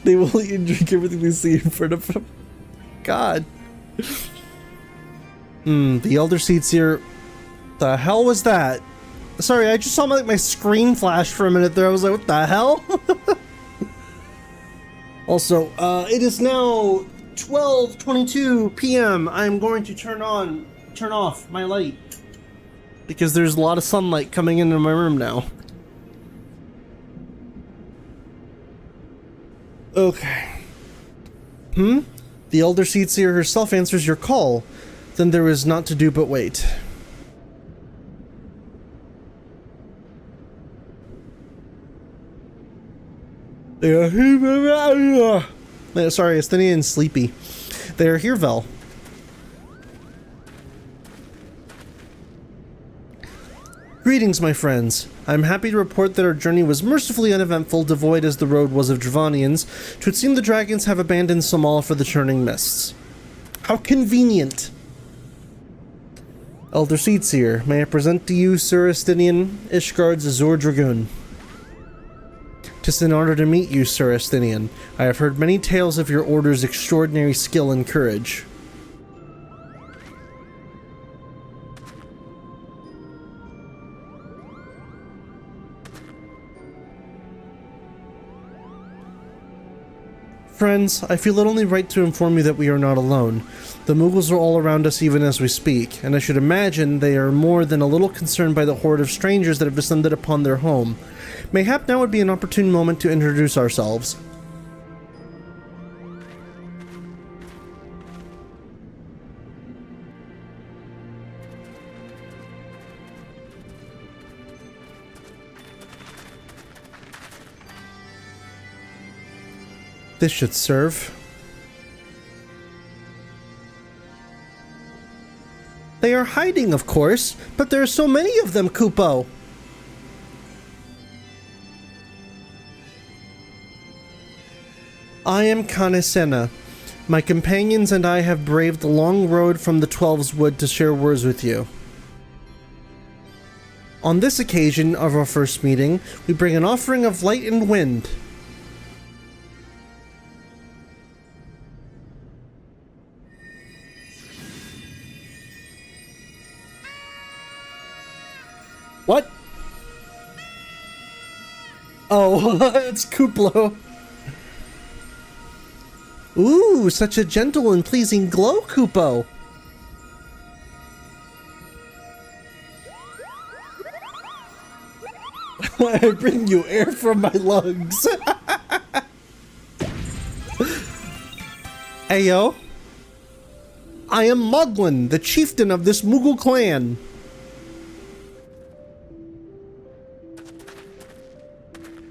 They will eat and drink everything they see in front of them. God. The Elder Seatseer. The hell was that? Sorry, I just saw my screen flash for a minute there. I was like, what the hell? Also, it is now 12:22 p.m. I'm going to turn on turn off my light. Because there's a lot of sunlight coming into my room now. Okay. The Elder Seatseer herself answers your call. Then there is naught to do but wait. Sorry, Estinian sleepy. They are here, Vel. Greetings, my friends. I'm happy to report that our journey was mercifully uneventful, devoid as the road was of Dravanians. 'Twould seem the dragons have abandoned Somal for the churning mists. How convenient! Elder Seatseer, may I present to you Sir Estinian, Ishgard's Azure Dragoon. 'Tis an honor to meet you, Sir Estinian. I have heard many tales of your order's extraordinary skill and courage. Friends, I feel it only right to inform you that we are not alone. The Mughals are all around us even as we speak, and I should imagine they are more than a little concerned by the horde of strangers that have descended upon their home. Mayhap now would be an opportune moment to introduce ourselves. This should serve. They are hiding, of course, but there are so many of them, Kupo. I am Kanesena. My companions and I have braved the long road from the Twelves Wood to share words with you. On this occasion of our first meeting, we bring an offering of light and wind. What? Oh, it's Kuplo. Ooh, such a gentle and pleasing glow, Kupo. I bring you air from my lungs. Ayo. I am Moglin, the chieftain of this Mughal clan.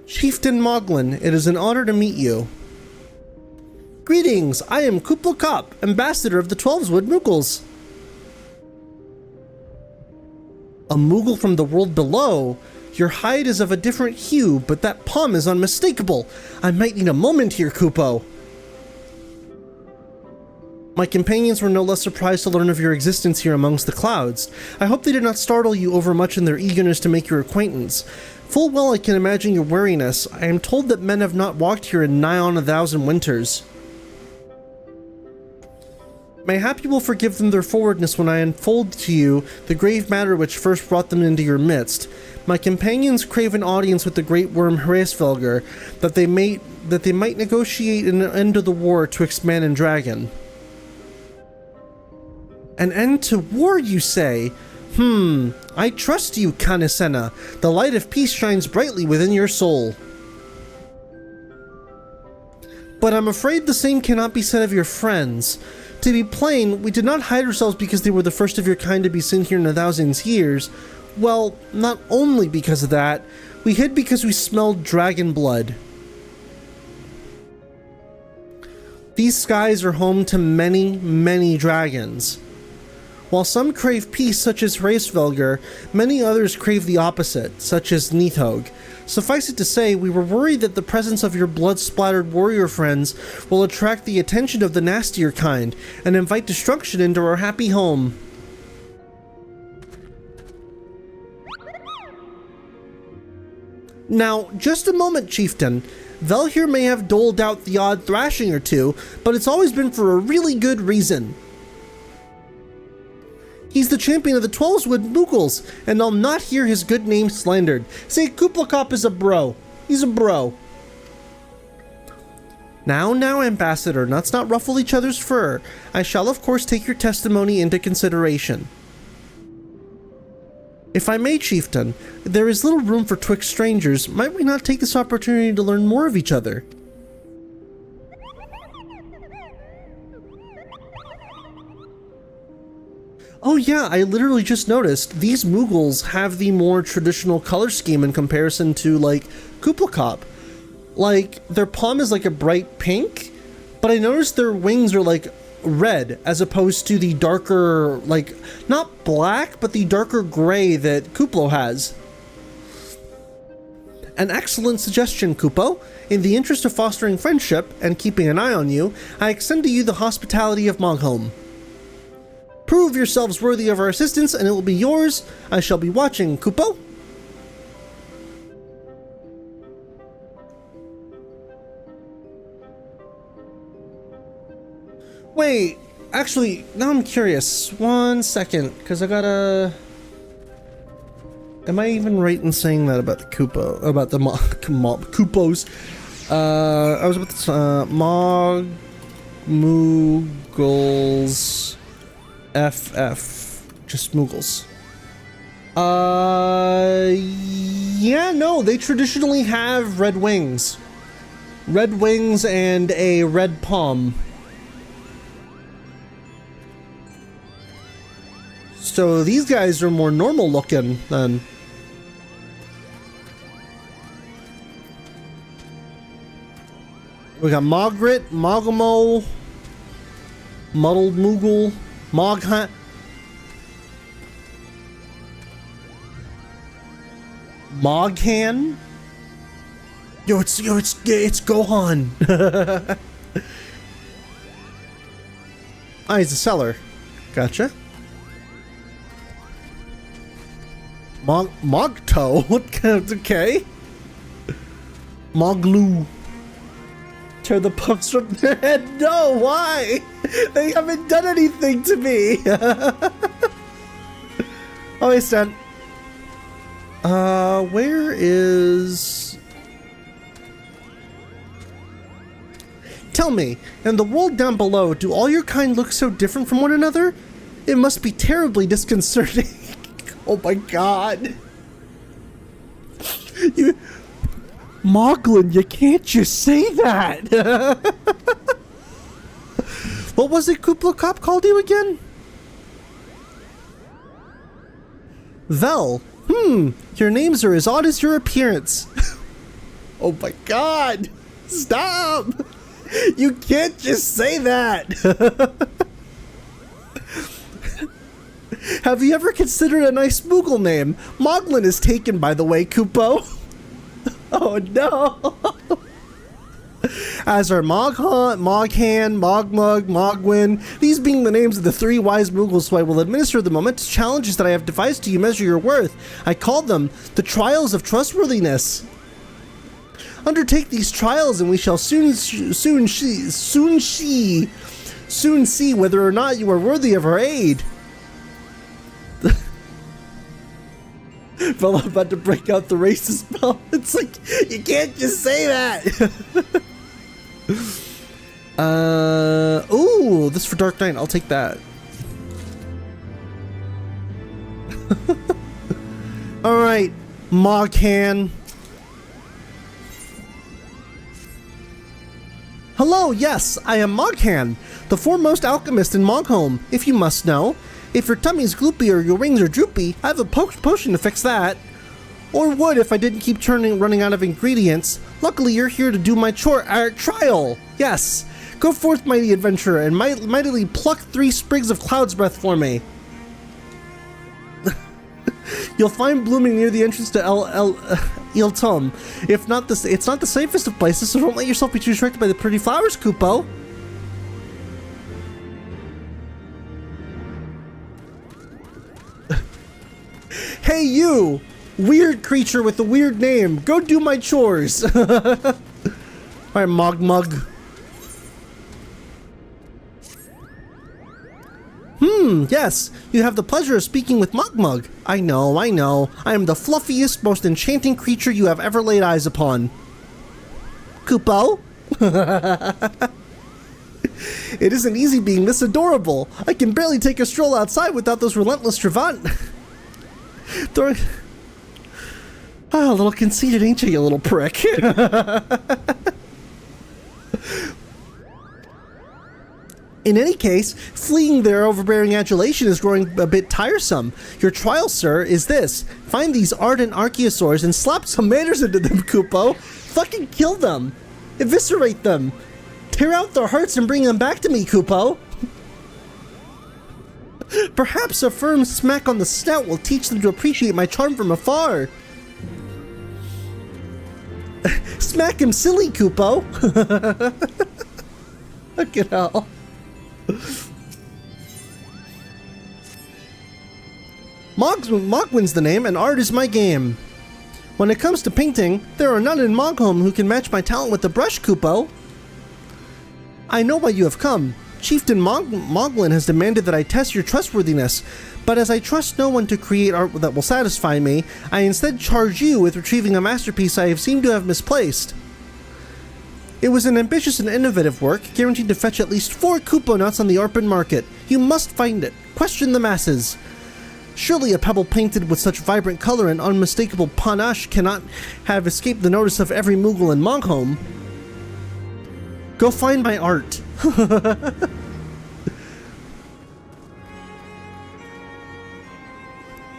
Chieftain Moglin, it is an honor to meet you. Greetings, I am Kuplo Kop, ambassador of the Twelveswood Mughals. A Mughal from the world below? Your hide is of a different hue, but that palm is unmistakable. I might need a moment here, Kupo. My companions were no less surprised to learn of your existence here amongst the clouds. I hope they did not startle you overmuch in their eagerness to make your acquaintance. Full well I can imagine your wariness. I am told that men have not walked here in nigh on 1,000 winters. Mayhap you will forgive them their forwardness when I unfold to you the grave matter which first brought them into your midst. My companions crave an audience with the great worm Hraesvelgr, that they might negotiate an end to the war twixt man and dragon. An end to war, you say? I trust you, Kanesena. The light of peace shines brightly within your soul. But I'm afraid the same cannot be said of your friends. To be plain, we did not hide ourselves because they were the first of your kind to be seen here in 1,000 years. Well, not only because of that, we hid because we smelled dragon blood. These skies are home to many, many dragons. While some crave peace, such as Hraesvelgr, many others crave the opposite, such as Nidhogg. Suffice it to say, we were worried that the presence of your blood-splattered warrior friends will attract the attention of the nastier kind, and invite destruction into our happy home. Now, just a moment, Chieftain. Vel here may have doled out the odd thrashing or two, but it's always been for a really good reason. He's the champion of the Twelveswood Mughals, and I'll not hear his good name slandered. Say Kuplo Kop is a bro. He's a bro. Now, Ambassador, let's not ruffle each other's fur. I shall of course take your testimony into consideration. If I may, Chieftain, there is little room for twixt strangers. Might we not take this opportunity to learn more of each other? Oh yeah, I literally just noticed these Moogles have the more traditional color scheme in comparison to, like, Kuplacop. Like, their palm is like a bright pink, but I noticed their wings are like red as opposed to the darker, like, not black, but the darker gray that Kuplo has. An excellent suggestion, Kupo. In the interest of fostering friendship and keeping an eye on you, I extend to you the hospitality of Mogholm. Prove yourselves worthy of our assistance, and it will be yours. I shall be watching, Kupo. Wait, actually, now I'm curious. 1 second, because I gotta... Am I even right in saying that about the Kupo? About the Kupos? I was about to Moogles... FF, just Moogles. Yeah, no, they traditionally have red wings. Red wings and a red palm. So these guys are more normal looking then. We got Mogrit, Mogamo, Muddled Moogle, Moghunt. Moghan? It's Gohan. Ah, he's a seller. Gotcha. Mogto? What kind of, okay. Moglu. Tear the pups from their head. No, why? They haven't done anything to me. Oh, hey, Stan. Where is... Tell me, in the world down below, do all your kind look so different from one another? It must be terribly disconcerting. Oh my god. You... Moglin, you can't just say that! What was it Kuplacop called you again? Vel. Your names are as odd as your appearance. Oh my god! Stop! You can't just say that! Have you ever considered a nice Moogle name? Moglin is taken, by the way, Kupo. Oh no! As are Moghunt, Moghan, Mogmug, Mogwin, these being the names of the 3 wise Moogles who I will administer the momentous challenges that I have devised to you measure your worth. I call them the trials of trustworthiness. Undertake these trials and we shall soon see whether or not you are worthy of our aid. Fella about to break out the racist spell. It's like, you can't just say that. Ooh, this is for Dark Knight. I'll take that. Alright, Moghan. Hello, yes, I am Moghan, the foremost alchemist in Mogholm, if you must know. If your tummy's gloopy or your wings are droopy, I have a potion to fix that. Or would if I didn't keep running out of ingredients. Luckily, you're here to do my trial. Yes. Go forth, mighty adventurer, and mightily pluck 3 sprigs of cloud's breath for me. You'll find blooming near the entrance to Iltum. If not, it's not the safest of places, so don't let yourself be too distracted by the pretty flowers, Kupo. Hey you! Weird creature with a weird name. Go do my chores. Alright, Mogmug. Yes. You have the pleasure of speaking with Mogmug. I know. I am the fluffiest, most enchanting creature you have ever laid eyes upon. Kupo? It isn't easy being this adorable. I can barely take a stroll outside without those relentless Travant. Throwing... Ah, a little conceited, ain't you little prick? In any case, fleeing their overbearing adulation is growing a bit tiresome. Your trial, sir, is this. Find these ardent archaeosaurs and slap some manners into them, Kupo. Fucking kill them. Eviscerate them. Tear out their hearts and bring them back to me, Kupo. Perhaps a firm smack on the snout will teach them to appreciate my charm from afar. Smack him silly, Kupo. Fucking hell. Mogwin's the name, and art is my game. When it comes to painting, there are none in Mogholm who can match my talent with the brush, Kupo. I know why you have come. Chieftain Moglin has demanded that I test your trustworthiness, but as I trust no one to create art that will satisfy me, I instead charge you with retrieving a masterpiece I have seemed to have misplaced. It was an ambitious and innovative work, guaranteed to fetch at least 4 Kupo nuts on the Arpan market. You must find it. Question the masses. Surely a pebble painted with such vibrant color and unmistakable panache cannot have escaped the notice of every Mughal in Mogholm. Go find my art.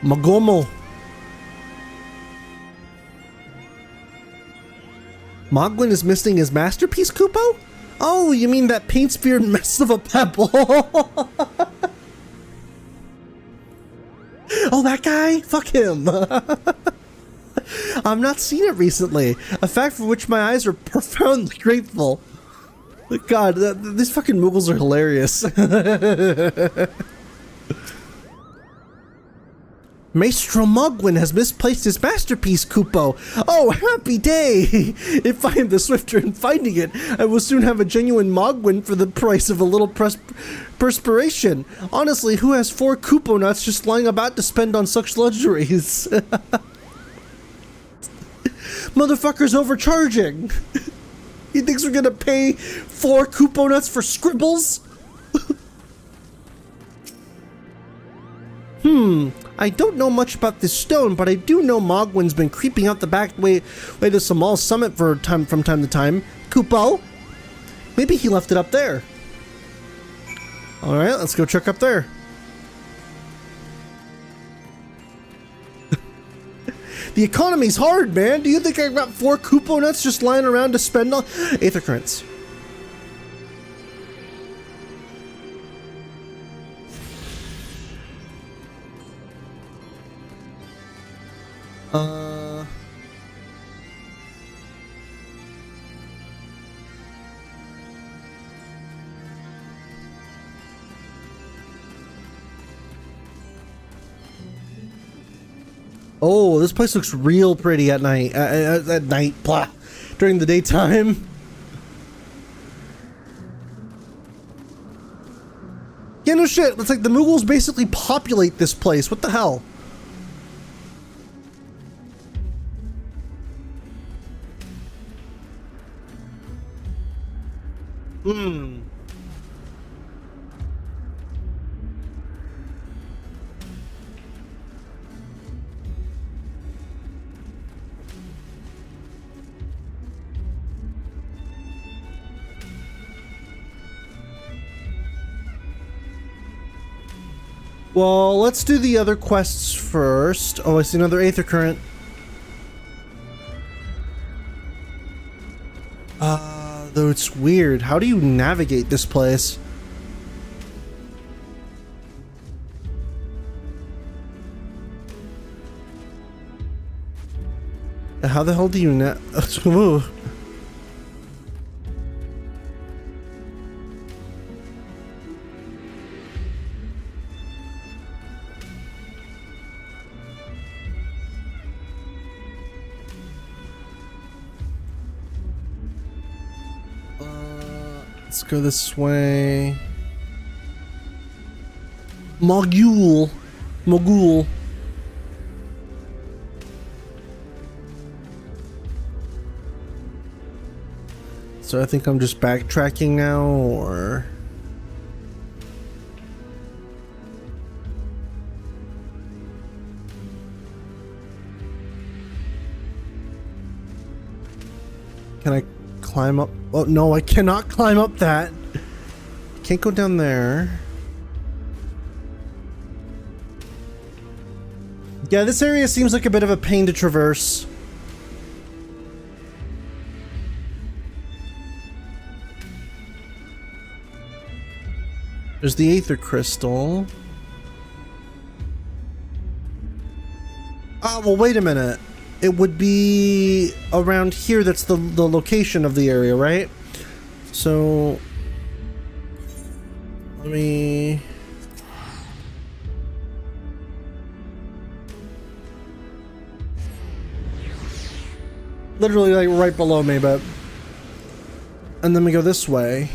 Magomo. Mogwin is missing his masterpiece, Kupo? Oh, you mean that paint-speared mess of a pebble? Oh, that guy? Fuck him. I've not seen it recently, a fact for which my eyes are profoundly grateful. God, these fucking Mughals are hilarious. Maestro Mogwin has misplaced his masterpiece, Kupo. Oh, happy day! If I am the swifter in finding it, I will soon have a genuine Mogwin for the price of a little perspiration. Honestly, who has 4 Kupo nuts just lying about to spend on such luxuries? Motherfucker's overcharging. He thinks we're gonna pay 4 Kupo nuts for scribbles? I don't know much about this stone, but I do know Mogwin's been creeping out the back way to Samal's summit from time to time. Kupo? Maybe he left it up there. Alright, let's go check up there. The economy's hard, man. Do you think I've got 4 Kupo nuts just lying around to spend on Aether Currents? Oh, this place looks real pretty at night. At night, blah. During the daytime. Yeah, no shit. It's like the Mughals basically populate this place. What the hell? Well, let's do the other quests first. Oh, I see another Aether Current. Though it's weird. How do you navigate this place? How the hell do you Let's go this way. Mogul. So I think I'm just backtracking now, or... Can I climb up? Oh, no, I cannot climb up that. Can't go down there. Yeah, this area seems like a bit of a pain to traverse. There's the Aether Crystal. Oh, well, wait a minute. It would be around here. That's the location of the area, right? So let me... Literally like right below me, but... And then we go this way.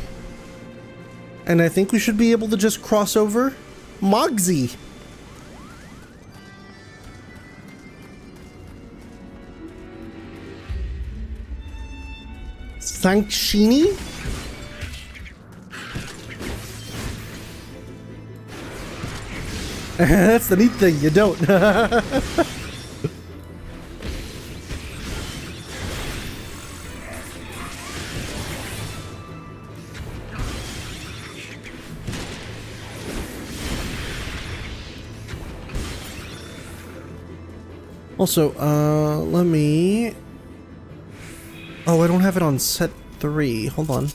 And I think we should be able to just cross over. Mogsy! Sankshini? That's the neat thing, you don't. Also, let me... Oh, I don't have it on set 3. Hold on.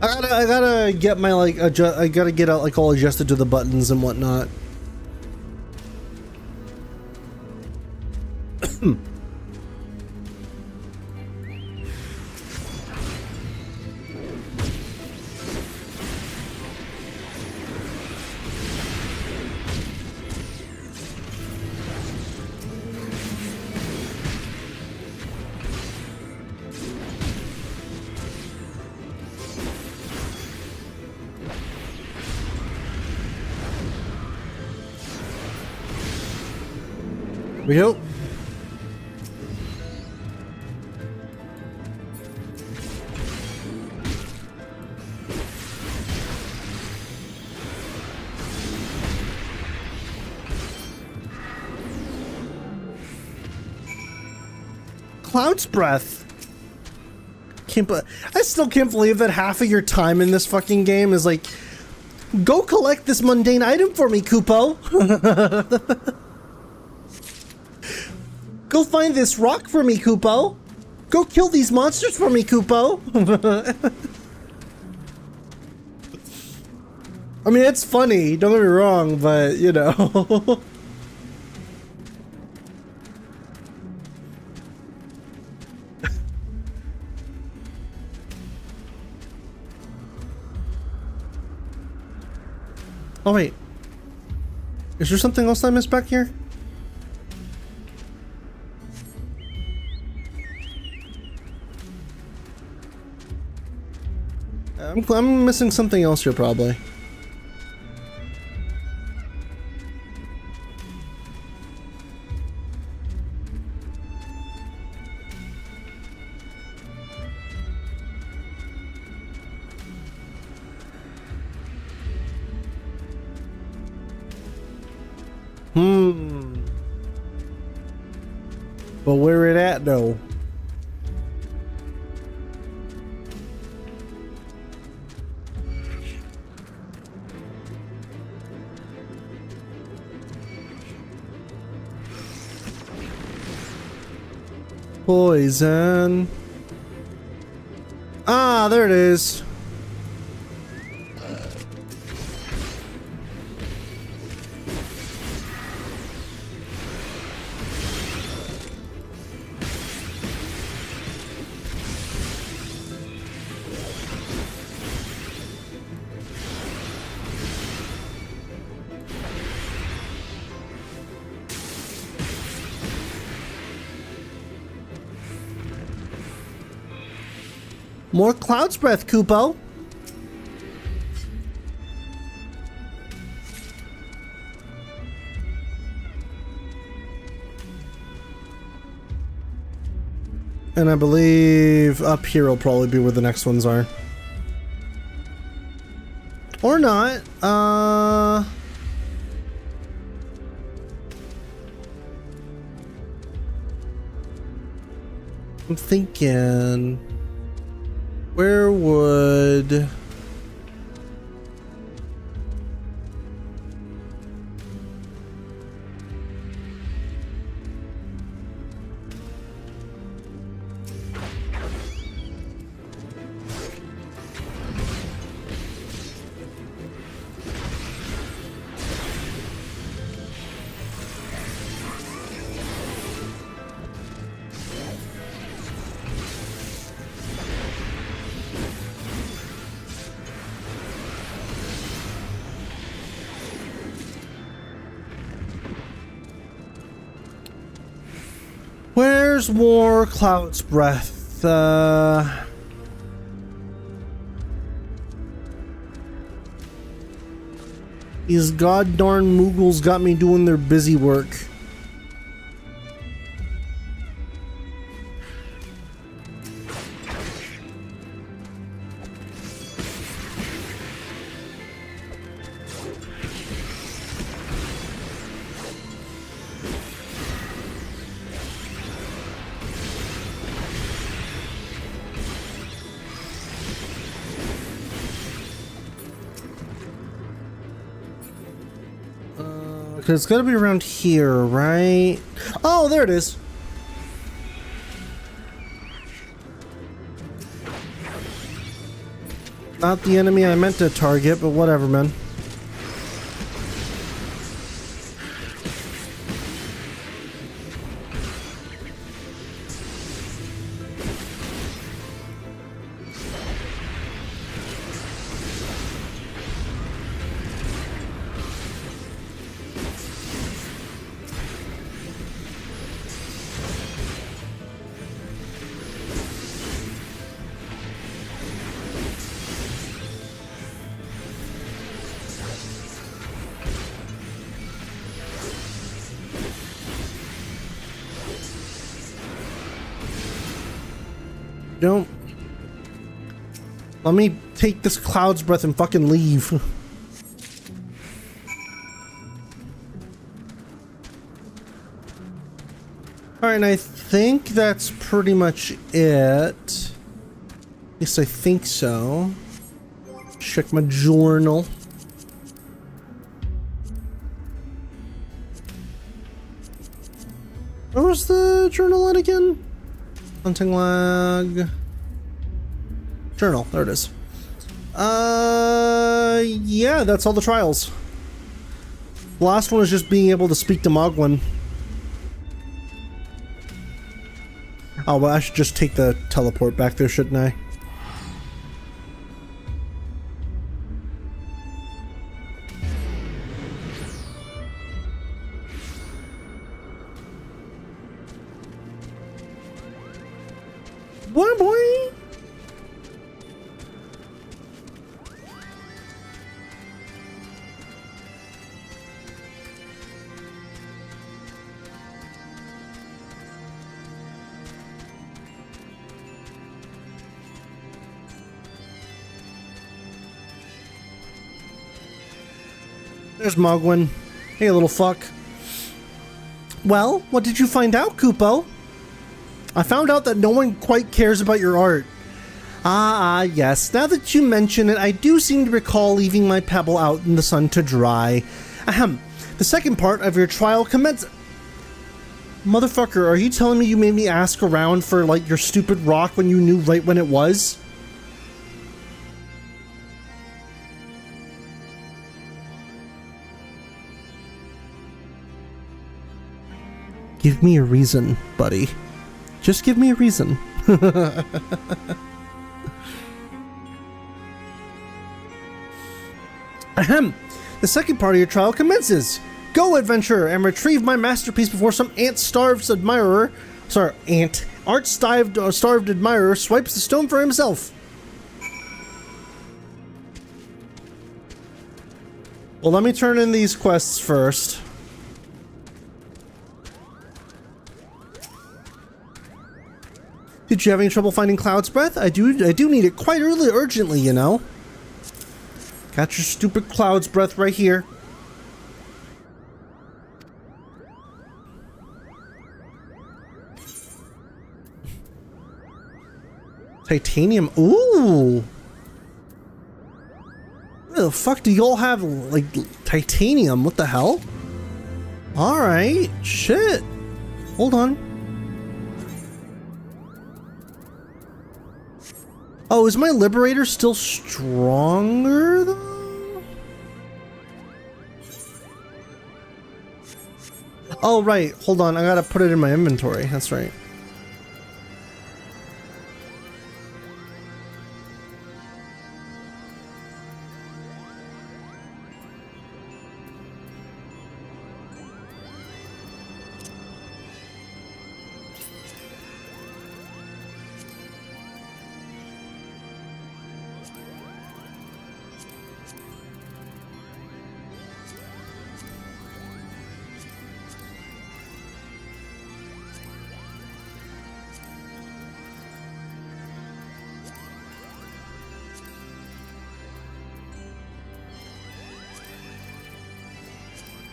I gotta get my like adjust. I gotta get out like all adjusted to the buttons and whatnot. We go. Cloud's Breath. I still can't believe that half of your time in this fucking game is like, go collect this mundane item for me, Kupo. Go find this rock for me, Kupo. Go kill these monsters for me, Kupo. I mean, it's funny, don't get me wrong, but, you know. Oh, wait. Is there something else I missed back here? I'm missing something else here, probably. But where it at, though? Poison. Ah, there it is. More Cloud's Breath, Kupo. And I believe up here will probably be where the next ones are. Or not. I'm thinking, where would... Where's more Cloud's Breath? These goddarn Moogles got me doing their busy work. It's gotta be around here, right? Oh, there it is. Not the enemy I meant to target, but whatever, man. Don't. Let me take this Cloud's Breath and fucking leave. Alright, and I think that's pretty much it. At least I think so. Check my journal. Where was the journal at again? Hunting lag. Journal, there it is. Yeah, that's all the trials. The last one is just being able to speak to Mogwin. Oh, well, I should just take the teleport back there, shouldn't I? Boy, boy. There's Mogwin. Hey, little fuck. Well, what did you find out, Kupo? I found out that no one quite cares about your art. Yes. Now that you mention it, I do seem to recall leaving my pebble out in the sun to dry. Ahem. The second part of your trial commences. Motherfucker, are you telling me you made me ask around for, like, your stupid rock when you knew right when it was? Give me a reason, buddy. Just give me a reason. Ahem. The second part of your trial commences. Go, adventurer, and retrieve my masterpiece before some art-starved admirer swipes the stone for himself. Well, let me turn in these quests first. Did you have any trouble finding Cloud's Breath? I do need it quite urgently, you know. Got your stupid Cloud's Breath right here. Titanium. Ooh. What the fuck do y'all have, like, titanium? What the hell? Alright. Shit. Hold on. Oh, is my Liberator still stronger, though? Oh, right. Hold on. I gotta put it in my inventory. That's right.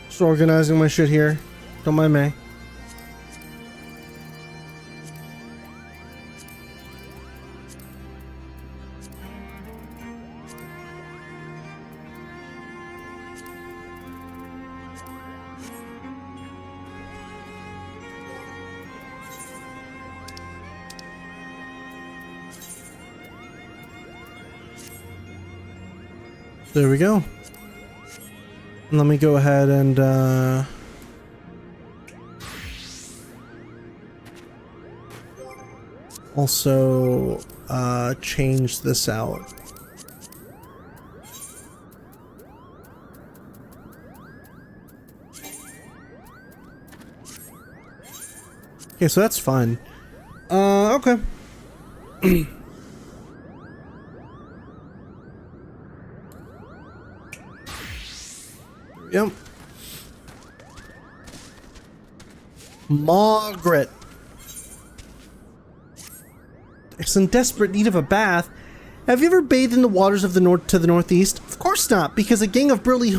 Just organizing my shit here. Don't mind me. There we go. Let me go ahead and also change this out. Okay, so that's fine. Okay. Yep. Margaret. It's in desperate need of a bath. Have you ever bathed in the waters of the north to the northeast? Of course not, because a gang of burly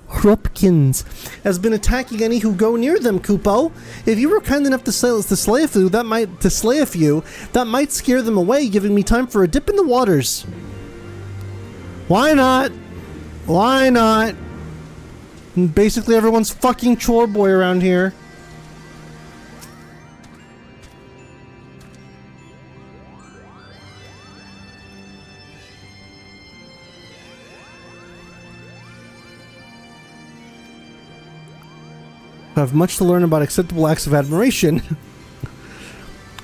Hropkins has been attacking any who go near them, Kupo. If you were kind enough to slay a few, that might scare them away, giving me time for a dip in the waters. Why not? Why not? Basically everyone's fucking chore boy around here. I have much to learn about acceptable acts of admiration.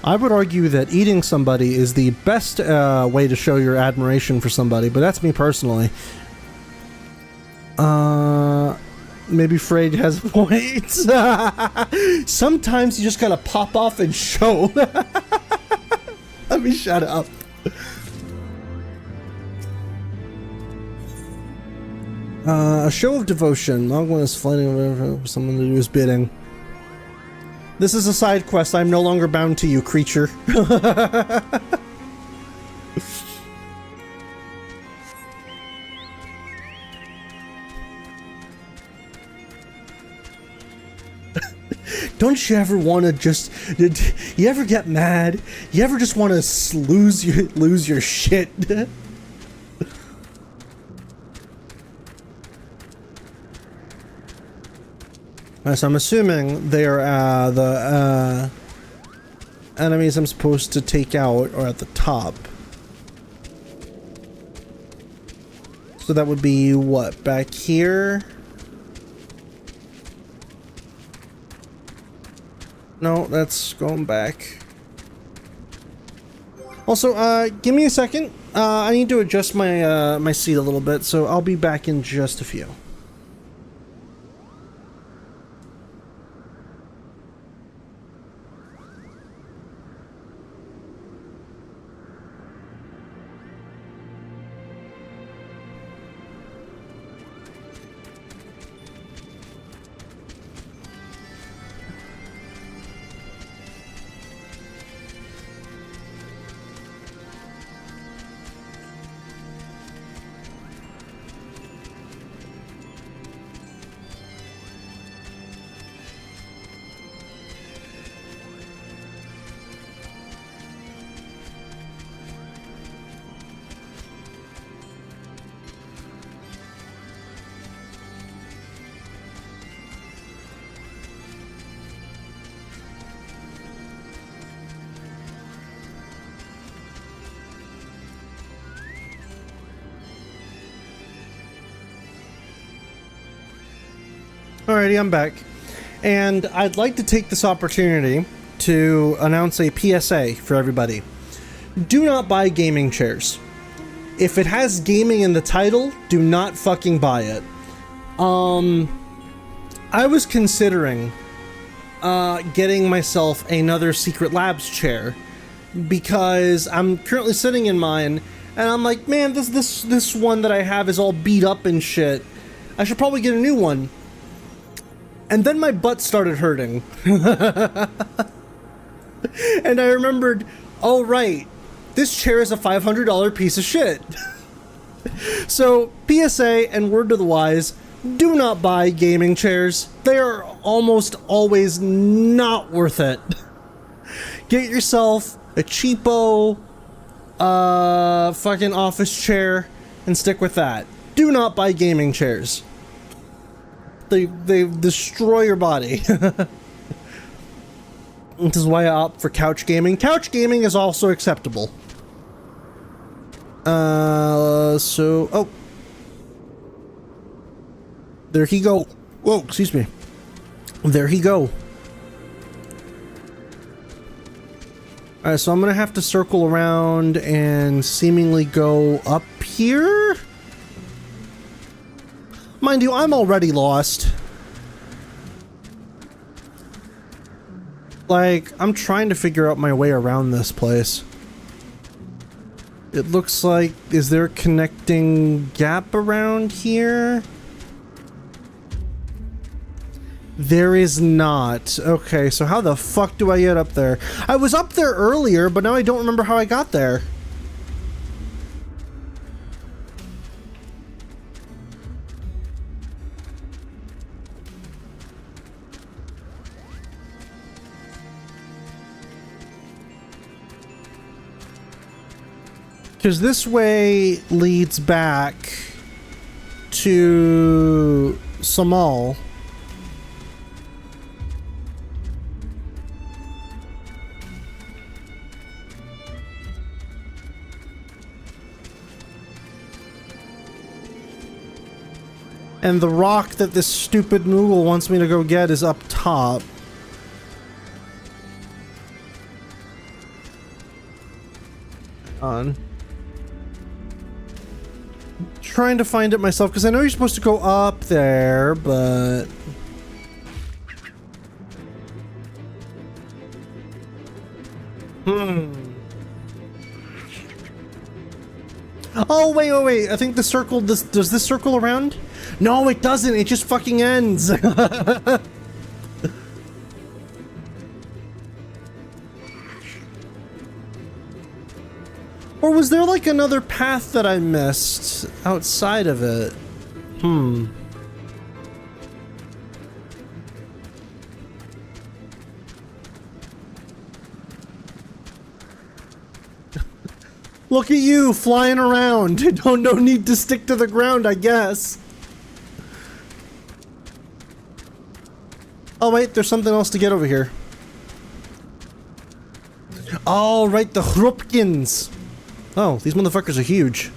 I would argue that eating somebody is the best way to show your admiration for somebody, but that's me personally. Maybe Frey has a point. Sometimes you just gotta pop off and show. Let me shut up. A show of devotion. Mogwin is fighting over someone to do his bidding. This is a side quest. I'm no longer bound to you, creature. Don't you ever want to just... You ever get mad? You ever just want to lose your shit? So I'm assuming they're the enemies I'm supposed to take out are at the top. So that would be what? Back here? No, that's going back. Also, give me a second. I need to adjust my my seat a little bit, so I'll be back in just a few. Alrighty, I'm back. And I'd like to take this opportunity to announce a PSA for everybody. Do not buy gaming chairs. If it has gaming in the title, do not fucking buy it. I was considering getting myself another Secret Labs chair because I'm currently sitting in mine and I'm like, man, this one that I have is all beat up and shit. I should probably get a new one. And then my butt started hurting. And I remembered, oh right, this chair is a $500 piece of shit. So, PSA and word to the wise, do not buy gaming chairs. They are almost always not worth it. Get yourself a cheapo fucking office chair and stick with that. Do not buy gaming chairs. They destroy your body. This is why I opt for couch gaming. Couch gaming is also acceptable. Oh. There he go. Whoa, excuse me. There he go. Alright, so I'm gonna have to circle around and seemingly go up here? Mind you, I'm already lost. Like, I'm trying to figure out my way around this place. It looks like, is there a connecting gap around here? There is not. Okay, so how the fuck do I get up there? I was up there earlier, but now I don't remember how I got there. Because this way leads back to Samal. And the rock that this stupid Moogle wants me to go get is up top. On. Trying to find it myself because I know you're supposed to go up there, but oh wait, I think the circle does this circle around? No, it doesn't. It just fucking ends. Or was there like another path that I missed outside of it? Look at you flying around. No need to stick to the ground, I guess. Oh wait, there's something else to get over here. Oh right, the Hrupkins. Oh, these motherfuckers are huge.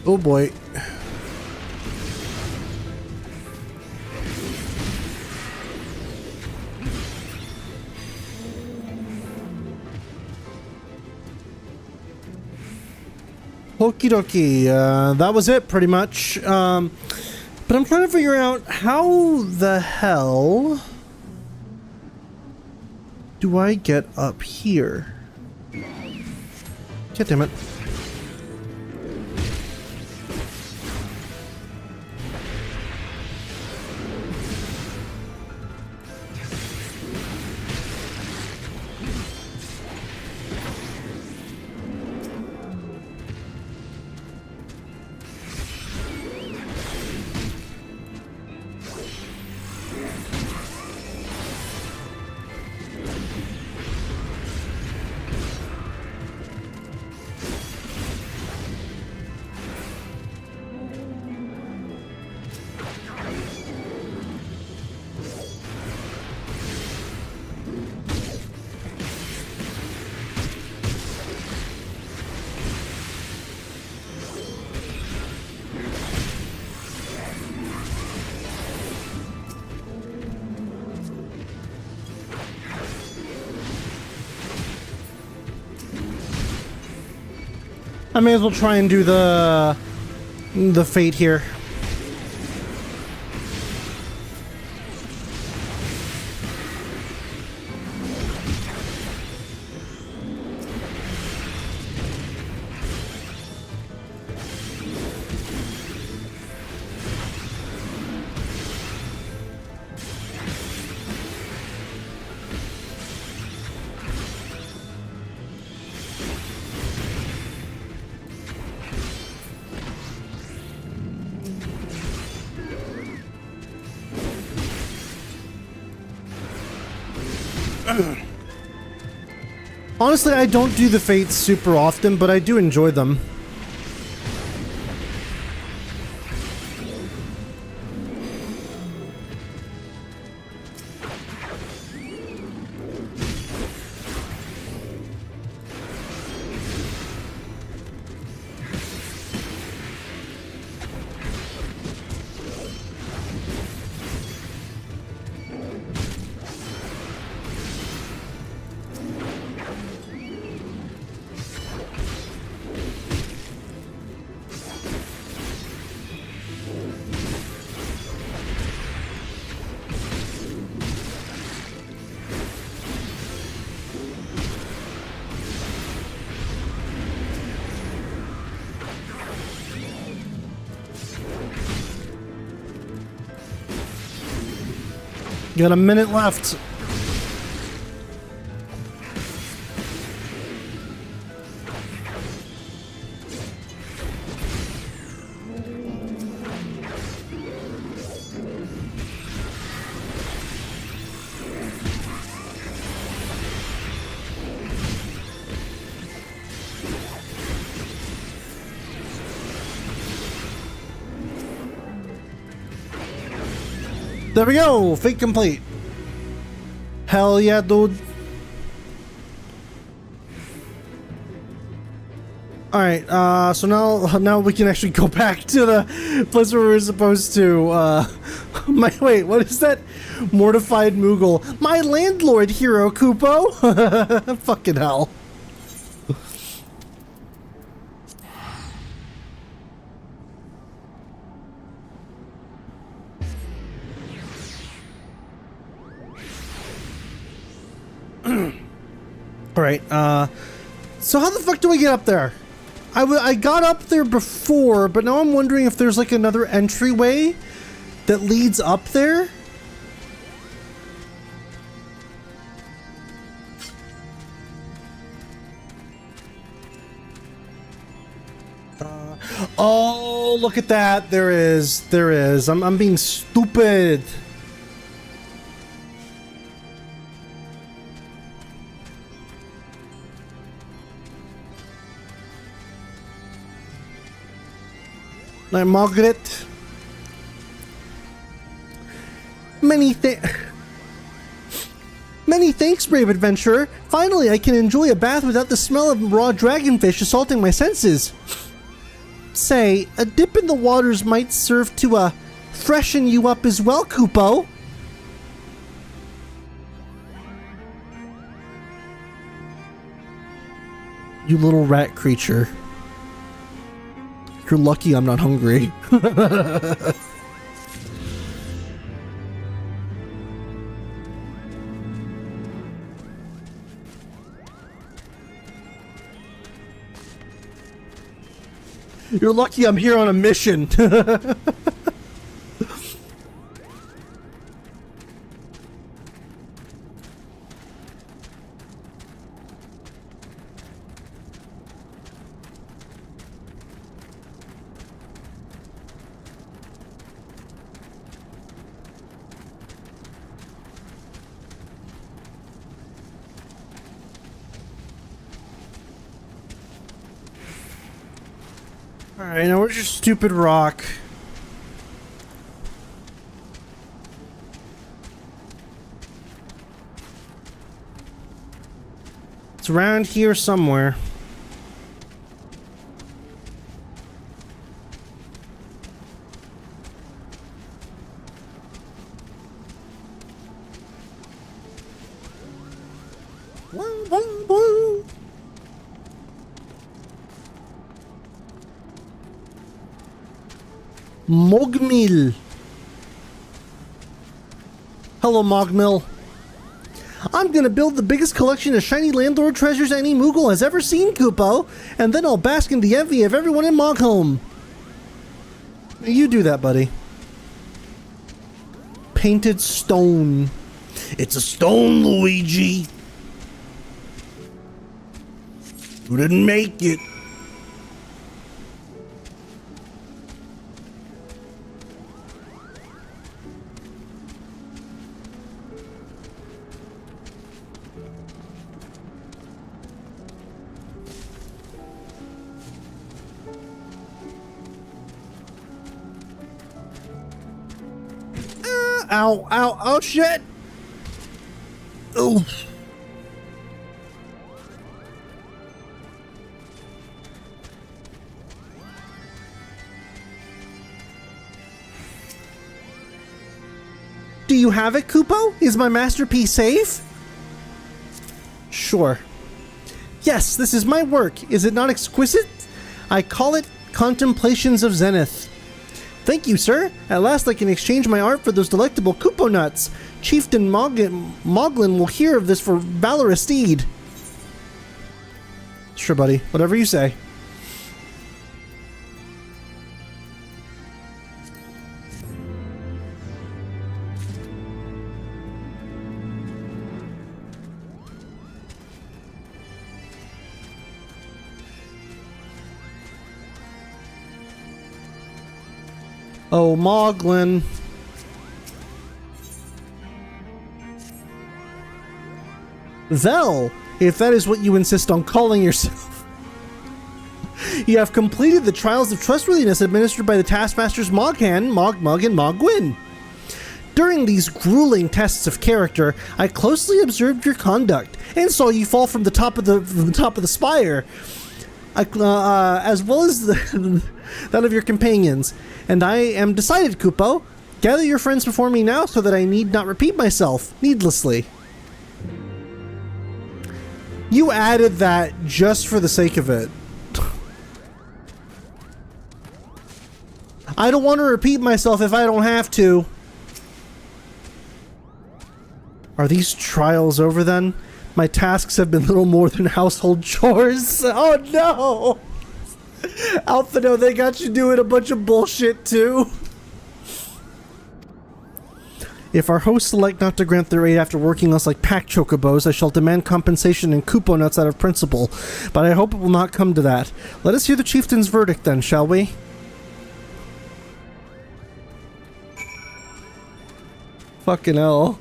Oh boy. Okie dokie, that was it pretty much. But I'm trying to figure out how the hell do I get up here? God damn it. I may as well try and do the fate here. Honestly, I don't do the fates super often, but I do enjoy them. Got a minute left. There we go! Fate complete. Hell yeah, dude. Alright, so now we can actually go back to the place where we were supposed to, wait, what is that? Mortified Moogle. My landlord, Hero Kupo! Fucking hell. Alright, so how the fuck do I get up there? I got up there before, but now I'm wondering if there's like another entryway that leads up there? Oh, look at that. There is. I'm being stupid. Like Margaret. Many thanks, brave adventurer. Finally, I can enjoy a bath without the smell of raw dragonfish assaulting my senses. Say, a dip in the waters might serve to, freshen you up as well, Kupo. You little rat creature. You're lucky I'm not hungry. You're lucky I'm here on a mission. Alright, now where's your stupid rock? It's around here somewhere. Woo, woo, woo. Mogmil. Hello, Mogmil. I'm gonna build the biggest collection of shiny landlord treasures any Moogle has ever seen, Kupo, and then I'll bask in the envy of everyone in Mogholm. You do that, buddy. Painted stone. It's a stone, Luigi. You didn't make it. Ow, ow, oh shit! Oh. Do you have it, Kupo? Is my masterpiece safe? Sure. Yes, this is my work. Is it not exquisite? I call it Contemplations of Zenith. Thank you, sir. At last I can exchange my art for those delectable Kupo nuts. Chieftain Moglin will hear of this for valorous deed. Sure, buddy. Whatever you say. Oh, Moglin. Vel, if that is what you insist on calling yourself. You have completed the trials of trustworthiness administered by the taskmasters Moghan, Mogmug, and Mogwin. During these grueling tests of character, I closely observed your conduct and saw you fall from the top of the spire, as well as that of your companions. And I am decided, Kupo. Gather your friends before me now so that I need not repeat myself needlessly. You added that just for the sake of it. I don't want to repeat myself if I don't have to. Are these trials over then? My tasks have been little more than household chores. Oh no! Alphino, they got you doing a bunch of bullshit too. If our hosts select not to grant their aid after working us like pack chocobos, I shall demand compensation in Kupo nuts out of principle. But I hope it will not come to that. Let us hear the chieftain's verdict then, shall we? Fucking hell.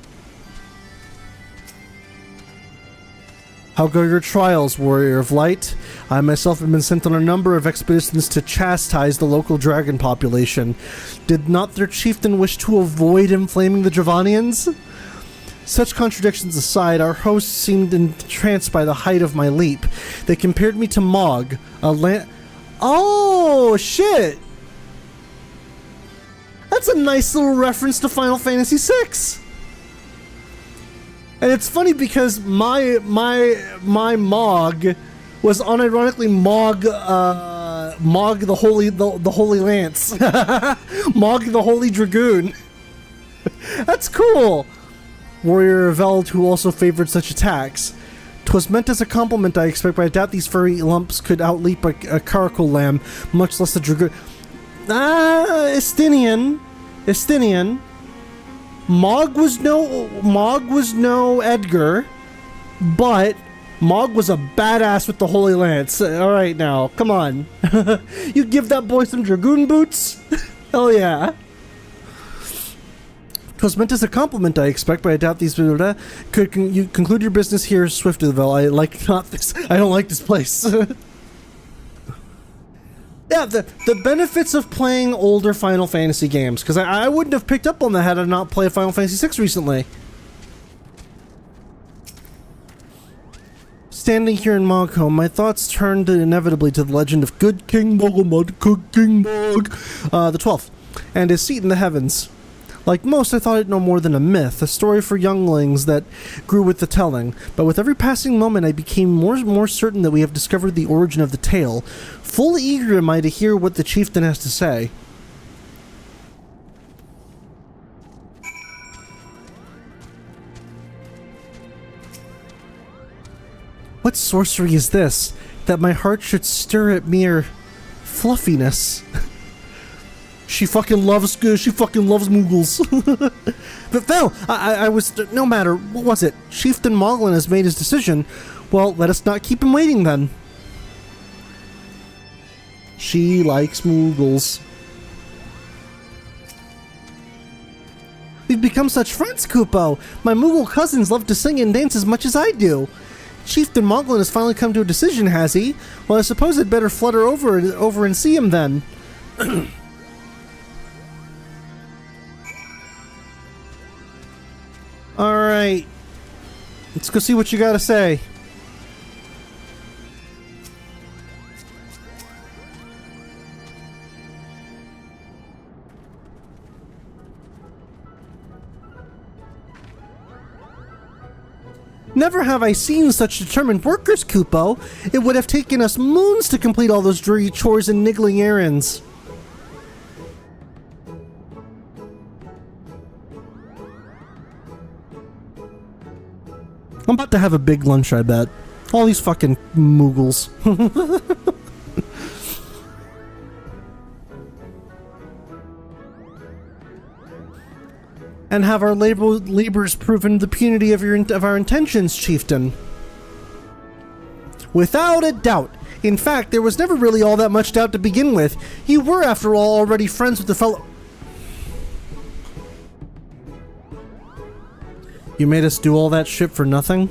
How go your trials, warrior of light? I myself have been sent on a number of expeditions to chastise the local dragon population. Did not their chieftain wish to avoid inflaming the Dravanians? Such contradictions aside, our hosts seemed entranced by the height of my leap. They compared me to Mog, a Oh, shit! That's a nice little reference to Final Fantasy VI! And it's funny because my Mog was unironically Mog the Holy Lance. Mog the Holy Dragoon. That's cool! Warrior Veld, who also favored such attacks. 'Twas meant as a compliment, I expect, but I doubt these furry lumps could outleap a caracal lamb, much less a dragoon. Estinian. Mog was no Edgar, but Mog was a badass with the Holy Lance. Alright now, come on. You give that boy some dragoon boots? Hell yeah. 'Twas meant as a compliment, I expect, but I doubt these could you conclude your business here, Swiftville. I don't like this place. Yeah, the benefits of playing older Final Fantasy games, because I wouldn't have picked up on that had I not played Final Fantasy VI recently. Standing here in Mogholm, my thoughts turned inevitably to the legend of Good King Mogulmud, Good King Mog, the 12th, and his seat in the heavens. Like most, I thought it no more than a myth, a story for younglings that grew with the telling, but with every passing moment I became more certain that we have discovered the origin of the tale. Full eager am I to hear what the chieftain has to say. What sorcery is this, that my heart should stir at mere fluffiness? She fucking loves Moogles. But Val, I was, no matter, what was it? Chieftain Moglin has made his decision. Well, let us not keep him waiting then. She likes Moogles. We've become such friends, Kupo. My Moogle cousins love to sing and dance as much as I do. Chieftain Moglin has finally come to a decision, has he? Well, I suppose I'd better flutter over and see him then. Alright. Let's go see what you gotta say. Never have I seen such determined workers, Kupo. It would have taken us moons to complete all those dreary chores and niggling errands. I'm about to have a big lunch, I bet. All these fucking Moogles. And have our labors proven the punity of our intentions, chieftain? Without a doubt. In fact, there was never really all that much doubt to begin with. You were, after all, already friends with the fellow... You made us do all that shit for nothing?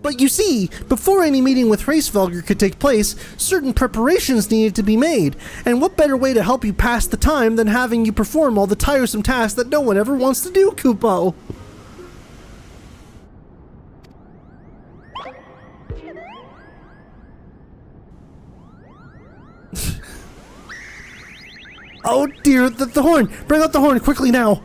But you see, before any meeting with Hraesvelgr could take place, certain preparations needed to be made, and what better way to help you pass the time than having you perform all the tiresome tasks that no one ever wants to do, Kupo? Oh dear, the horn! Bring out the horn quickly now!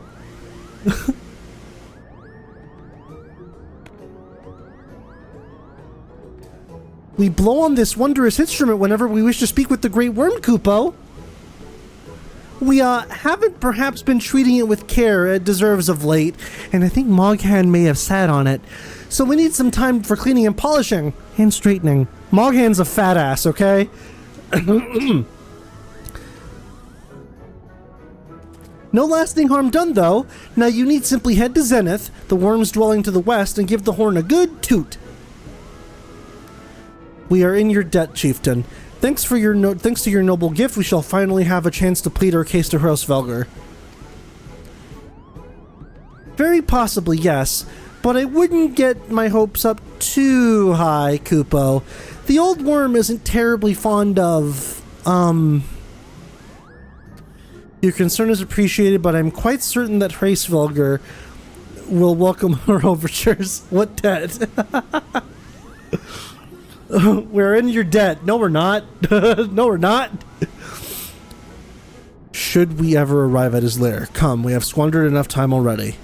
We blow on this wondrous instrument whenever we wish to speak with the Great Worm, Kupo. We, haven't perhaps been treating it with care it deserves of late, and I think Moghan may have sat on it. So we need some time for cleaning and polishing. And straightening. Moghan's a fat ass, okay? No lasting harm done, though. Now you need simply head to Zenith, the worm's dwelling to the west, and give the horn a good toot. We are in your debt, chieftain. Thanks to your noble gift, we shall finally have a chance to plead our case to Hraesvelgr. Very possibly, yes, but I wouldn't get my hopes up too high, Kupo. The old worm isn't terribly fond of, Your concern is appreciated, but I'm quite certain that Hraesvelgr will welcome our overtures. What debt? We're in your debt. No, we're not. No, we're not. Should we ever arrive at his lair? Come, we have squandered enough time already.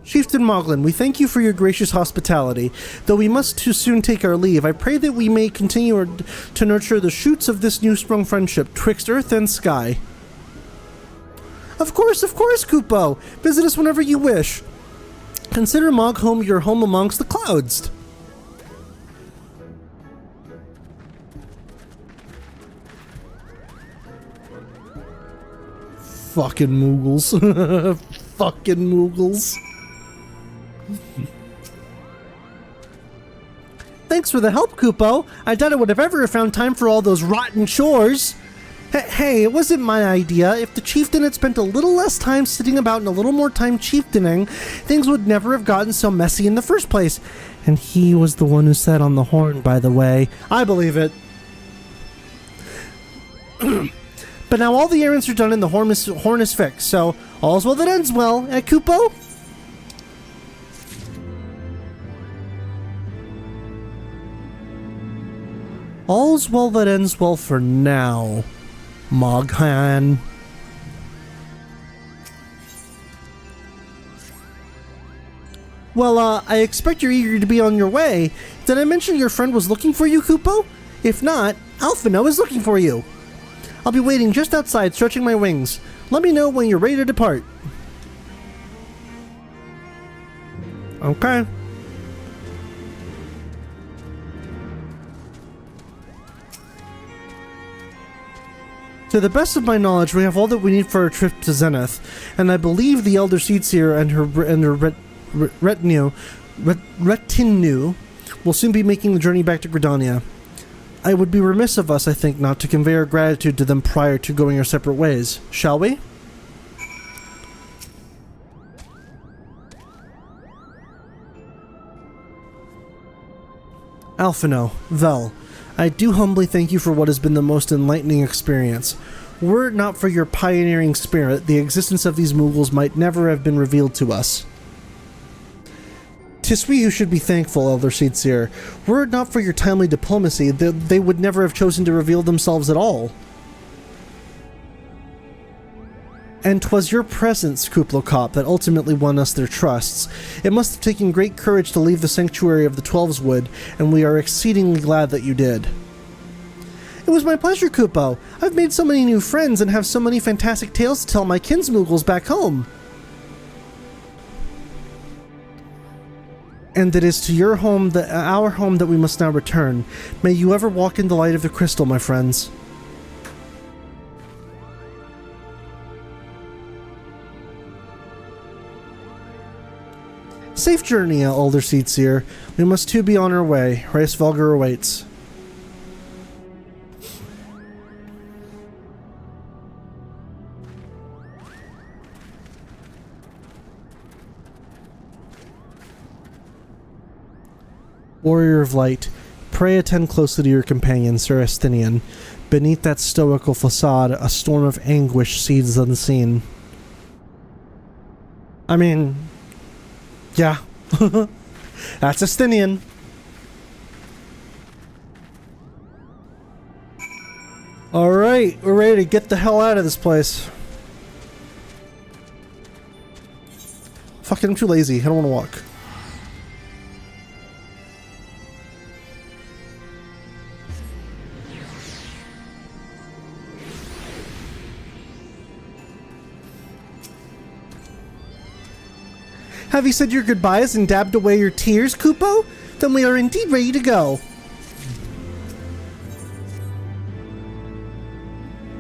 Chieftain Moglin, we thank you for your gracious hospitality. Though we must too soon take our leave, I pray that we may continue to nurture the shoots of this new-sprung friendship twixt earth and sky. Of course, Kupo! Visit us whenever you wish. Consider Moghome your home amongst the clouds. Fucking Moogles. Fucking Moogles. Thanks for the help, Kupo. I doubt I would have ever found time for all those rotten chores. Hey, it wasn't my idea. If the chieftain had spent a little less time sitting about and a little more time chieftaining, things would never have gotten so messy in the first place. And he was the one who sat on the horn, by the way. I believe it. But now all the errands are done and the horn is fixed, so all's well that ends well, Kupo? All's well that ends well for now, Moghan. Well, I expect you're eager to be on your way. Did I mention your friend was looking for you, Kupo? If not, Alphino is looking for you. I'll be waiting just outside, stretching my wings. Let me know when you're ready to depart. Okay. To the best of my knowledge, we have all that we need for our trip to Zenith, and I believe the Elder Seedseer and her retinue will soon be making the journey back to Gridania. I would be remiss of us, I think, not to convey our gratitude to them prior to going our separate ways. Shall we? Alphino, Vel, I do humbly thank you for what has been the most enlightening experience. Were it not for your pioneering spirit, the existence of these Moogles might never have been revealed to us. 'Tis we who should be thankful, Elder Seedseer. Were it not for your timely diplomacy, they would never have chosen to reveal themselves at all. And 'twas your presence, Kuplokop, that ultimately won us their trusts. It must have taken great courage to leave the sanctuary of the Twelveswood, and we are exceedingly glad that you did. It was my pleasure, Kupo. I've made so many new friends and have so many fantastic tales to tell my kinsmoogles back home. And it is to your home, our home, that we must now return. May you ever walk in the light of the crystal, my friends. Safe journey, Elder Seedseer. We must too be on our way. Race Vulgar awaits. Warrior of Light, pray attend closely to your companion, Sir Estinian. Beneath that stoical facade, a storm of anguish seethes unseen. I mean, yeah. That's Estinian. Alright, we're ready to get the hell out of this place. Fucking, I'm too lazy. I don't want to walk. Have you said your goodbyes and dabbed away your tears, Kupo? Then we are indeed ready to go.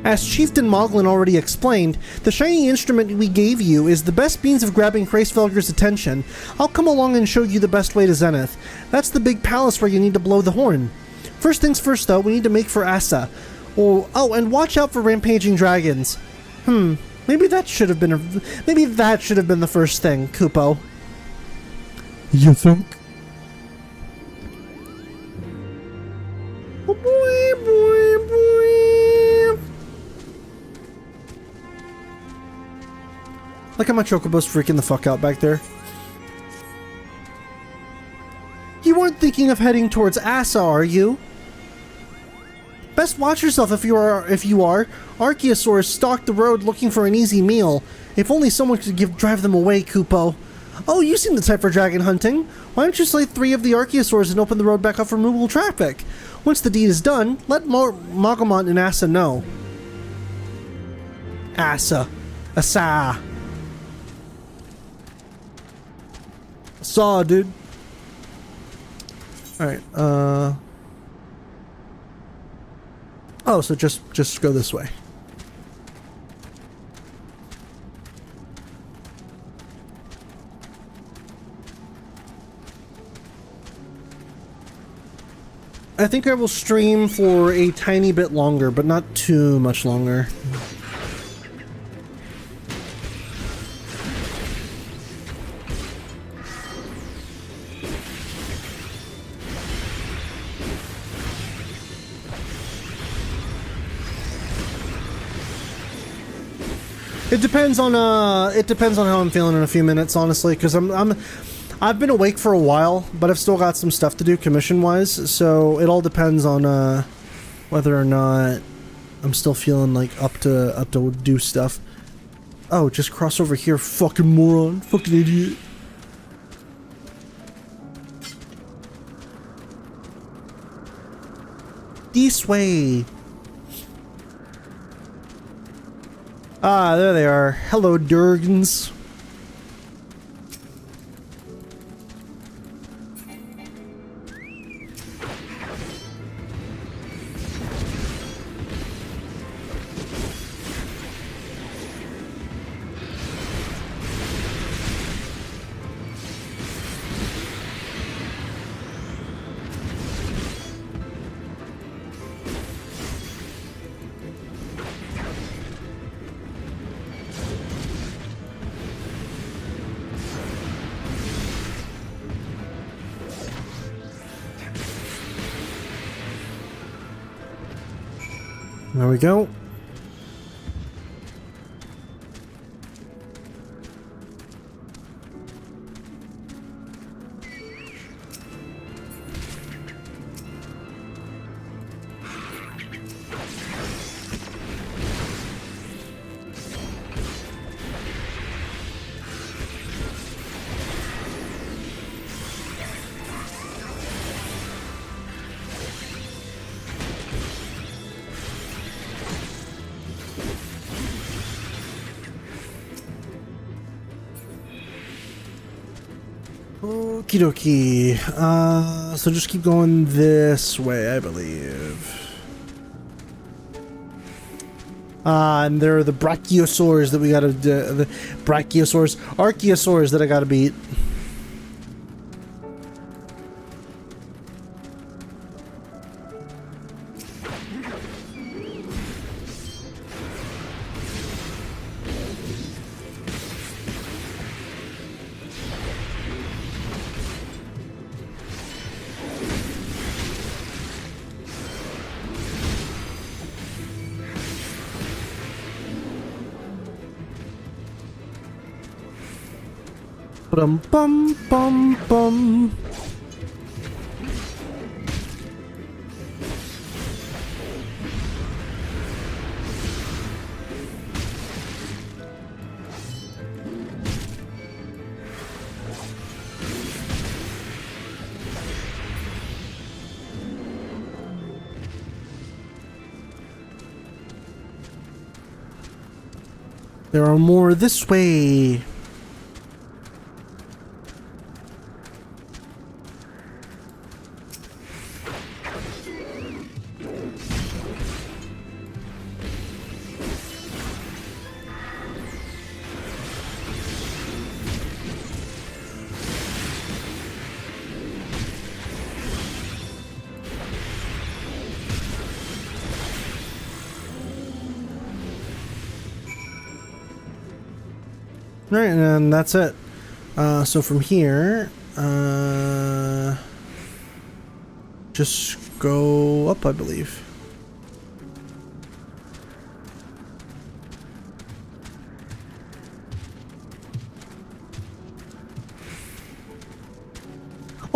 As Chieftain Moglin already explained, the shiny instrument we gave you is the best means of grabbing Hraesvelgur's attention. I'll come along and show you the best way to Zenith. That's the big palace where you need to blow the horn. First things first, though, we need to make for Asa. Oh, and watch out for rampaging dragons. Maybe that should have been the first thing, Kupo. You think? Look at my chocobos freaking the fuck out back there. You weren't thinking of heading towards Asa, are you? Best watch yourself if you are. Archaeosaurs stalk the road looking for an easy meal. If only someone could drive them away, Kupo. Oh, you seem the type for dragon hunting. Why don't you slay 3 of the Archaeosaurs and open the road back up for movable traffic? Once the deed is done, let Magomont and Asa know. Asa. Asa. Asa, dude. Alright, oh, so just go this way. I think I will stream for a tiny bit longer, but not too much longer. It depends on how I'm feeling in a few minutes, honestly, because I've been awake for a while, but I've still got some stuff to do commission-wise, so it all depends on whether or not I'm still feeling like up to do stuff. Oh, just cross over here, fucking moron, fucking idiot. This way. Ah, there they are. Hello, Durgans. There we go. Okie dokie. So just keep going this way, I believe. And there are the brachiosaurs that we gotta the archaeosaurs that I gotta beat. Bum bum bum bum. There are more this way. Alright, and that's it. So from here, just go up, I believe.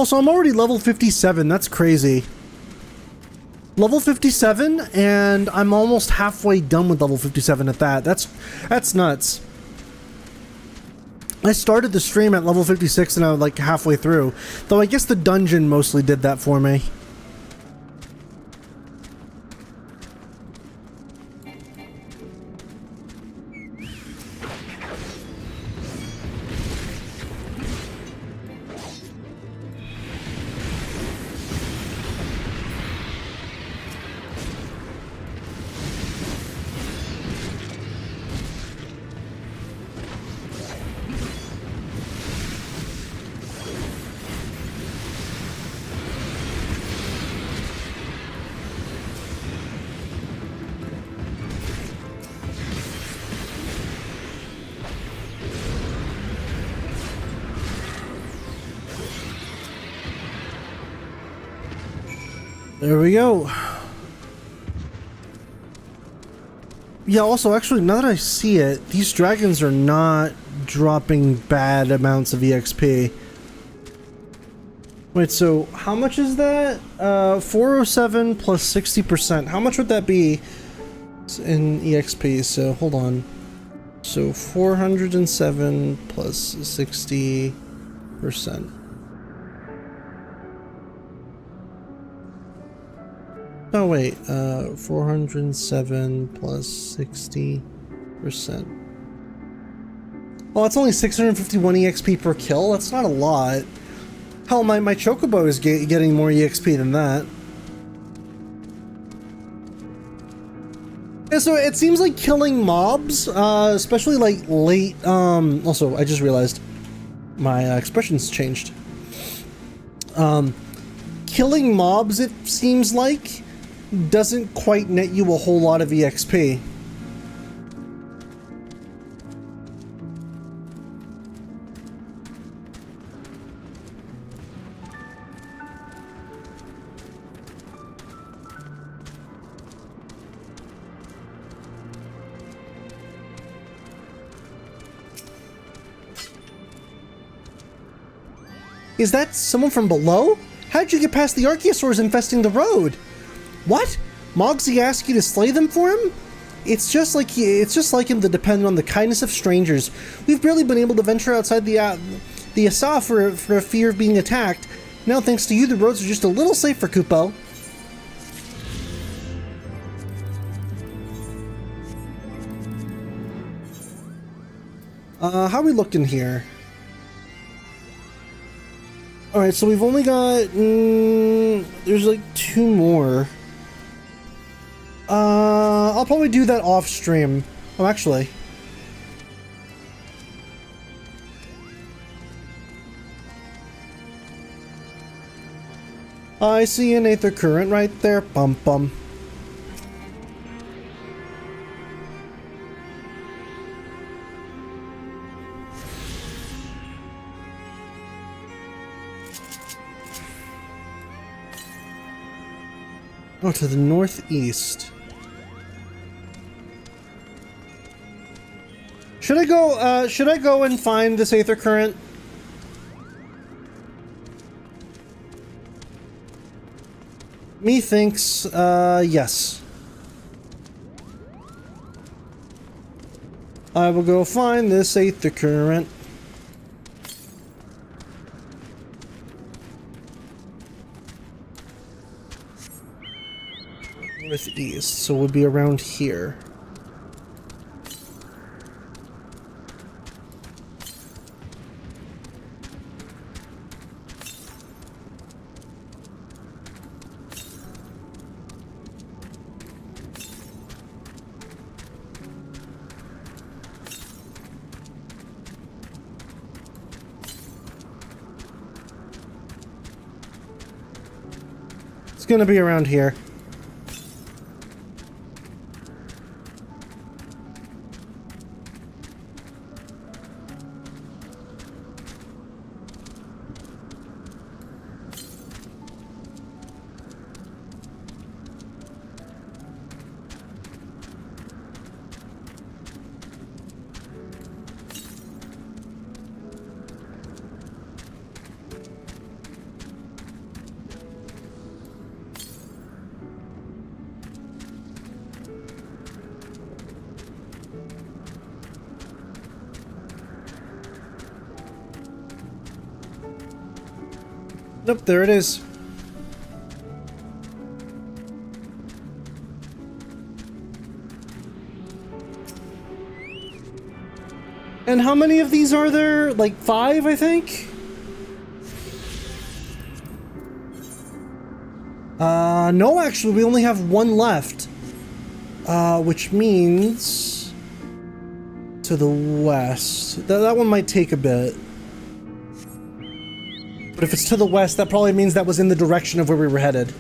Also, I'm already level 57. That's crazy. Level 57, and I'm almost halfway done with level 57 at that. That's nuts. I started the stream at level 56 and I was like halfway through. Though I guess the dungeon mostly did that for me. There we go. Yeah, also, actually, now that I see it, these dragons are not dropping bad amounts of EXP. Wait, so how much is that? 407 plus 60%. How much would that be in EXP? So, hold on. So, 407 plus 60%. Oh wait, 407 plus 60%. Oh, it's only 651 EXP per kill? That's not a lot. Hell, my chocobo is getting more EXP than that. Yeah, so it seems like killing mobs, especially like late, also, I just realized my expressions changed. Killing mobs, it seems like, doesn't quite net you a whole lot of EXP. Is that someone from below? How'd you get past the Archaeosaurs infesting the road? What? Mogsy asked you to slay them for him? It's just like him to depend on the kindness of strangers. We've barely been able to venture outside the Asa for fear of being attacked. Now, thanks to you, the roads are just a little safer, Kupo. How are we looking here? Alright, so we've only got... there's like 2 more. I'll probably do that off stream. Oh, actually. I see an Aether Current right there. Bum bum. Oh, to the northeast. Should I go and find this Aether Current? Methinks, yes. I will go find this Aether Current. Northeast, so we'll be around here. It's gonna be around here. Nope, there it is. And how many of these are there? Like 5, I think? No, actually, we only have 1 left. Which means... to the west. That one might take a bit. But if it's to the west, that probably means that was in the direction of where we were headed.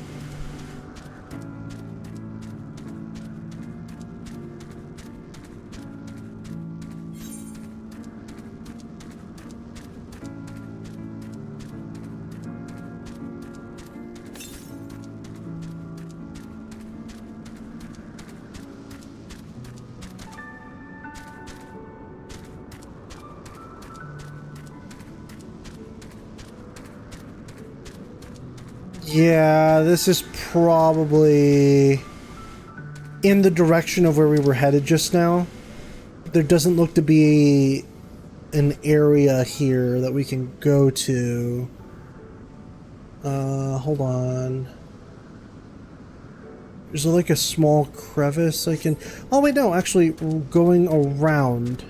Yeah, this is probably in the direction of where we were headed just now. There doesn't look to be an area here that we can go to. Hold on. There's like a small crevice I can... Oh wait, no, actually going around.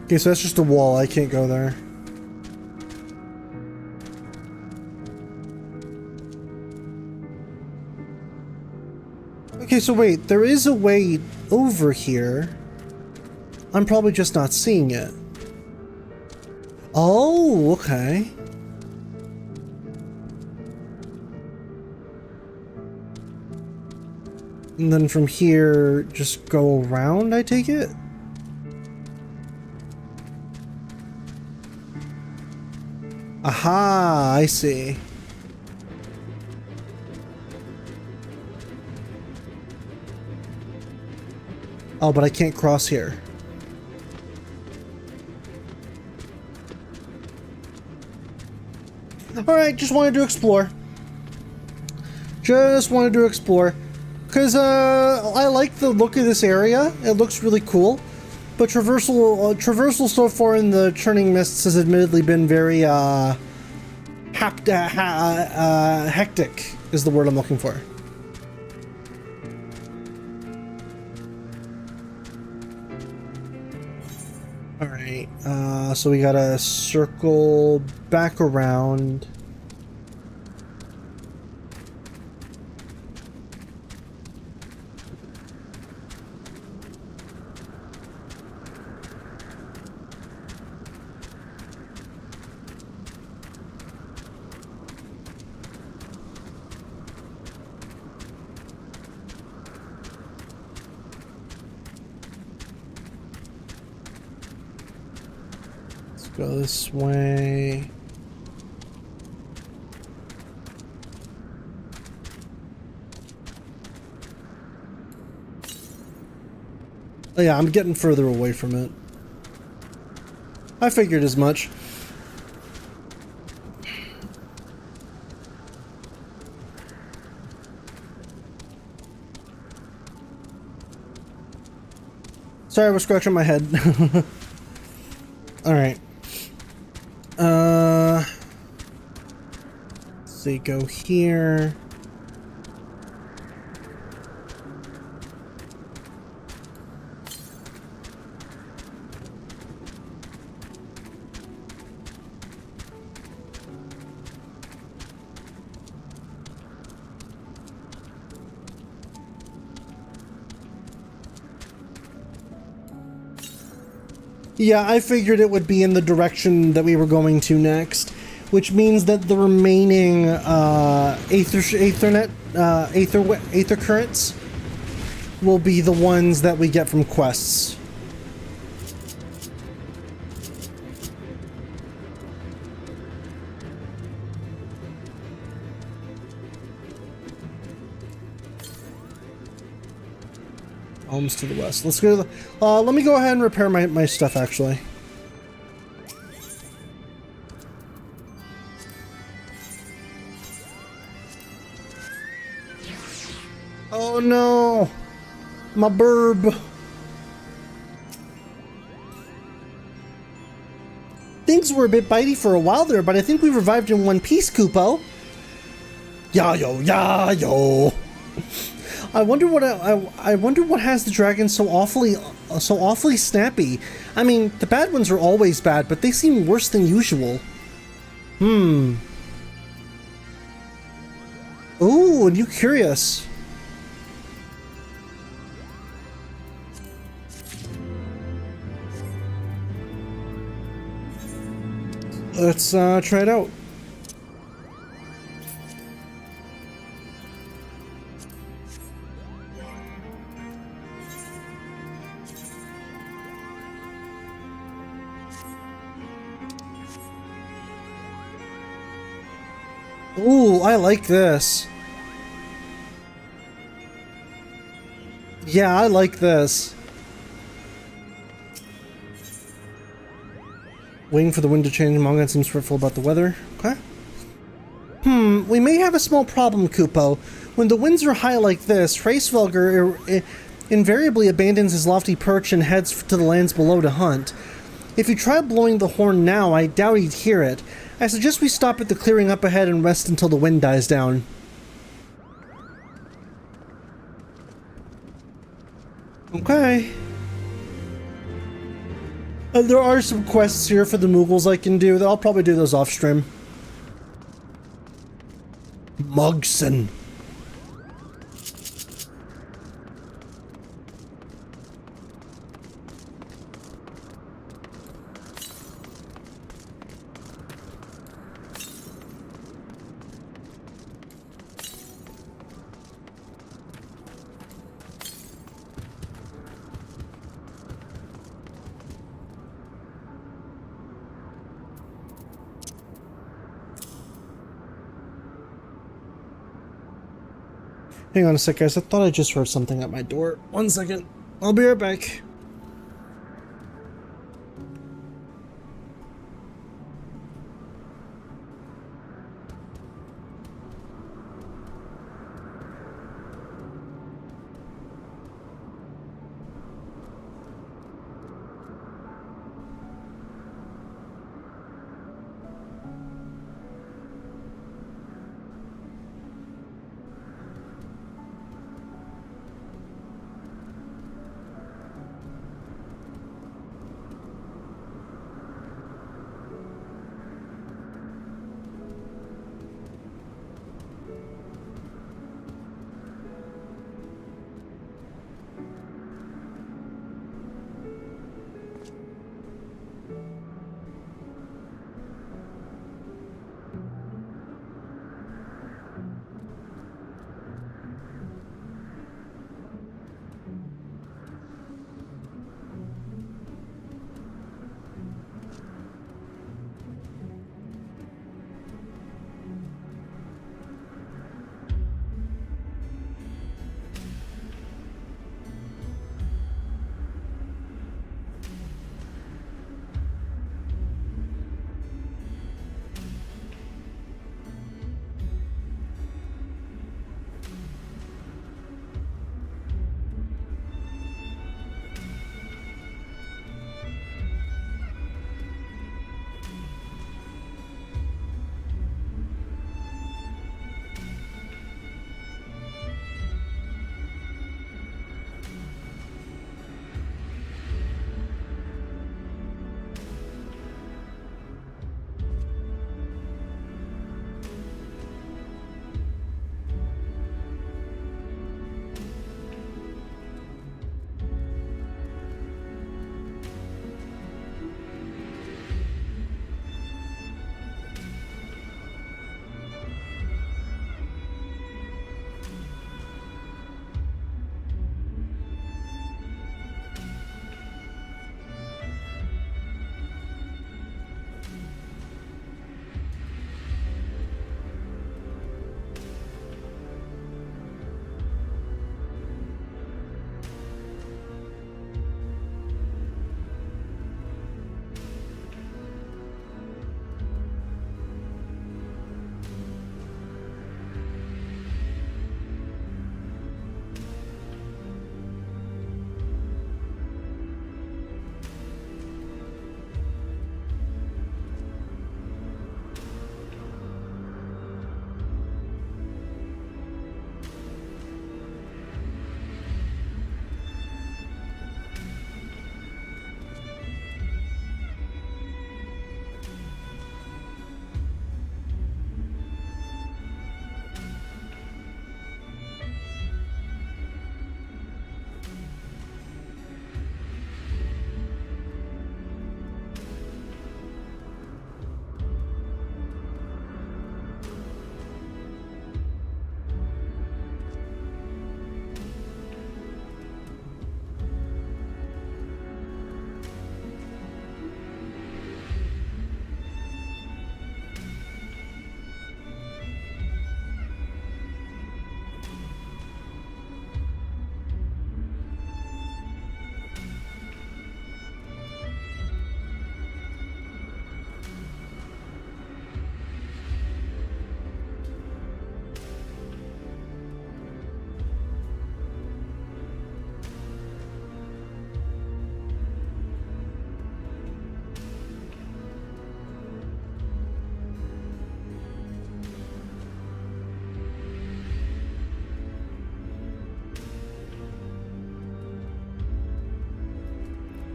Okay, so that's just a wall. I can't go there. Okay, so wait. There is a way over here. I'm probably just not seeing it. Oh, okay. And then from here, just go around, I take it? Aha, I see. Oh, but I can't cross here. Alright, just wanted to explore. Just wanted to explore. Because, I like the look of this area. It looks really cool. But traversal so far in the Churning Mists has admittedly been very, hectic is the word I'm looking for. Alright, so we gotta circle back around. Go this way. Oh yeah, I'm getting further away from it. I figured as much. Sorry, I was scratching my head. Alright. They go here. Yeah, I figured it would be in the direction that we were going to next, which means that the remaining Aether currents will be the ones that we get from quests. Homes to the west. Let's go to the... let me go ahead and repair my stuff, actually. Oh no! My burb! Things were a bit bitey for a while there, but I think we revived in one piece, Kupo. Yayo, yayo! I wonder what I wonder what has the dragon so awfully snappy. I mean, the bad ones are always bad, but they seem worse than usual. Ooh, a new curious. Let's try it out. Ooh, I like this. Yeah, I like this. Waiting for the wind to change. Mongan seems fretful about the weather. Okay. We may have a small problem, Kupo. When the winds are high like this, Hraesvelgr invariably abandons his lofty perch and heads to the lands below to hunt. If you try blowing the horn now, I doubt he'd hear it. I suggest we stop at the clearing up ahead and rest until the wind dies down. Okay. There are some quests here for the Moogles I can do. I'll probably do those off stream. Mugson. Hang on a sec, guys. I thought I just heard something at my door. 1 second. I'll be right back.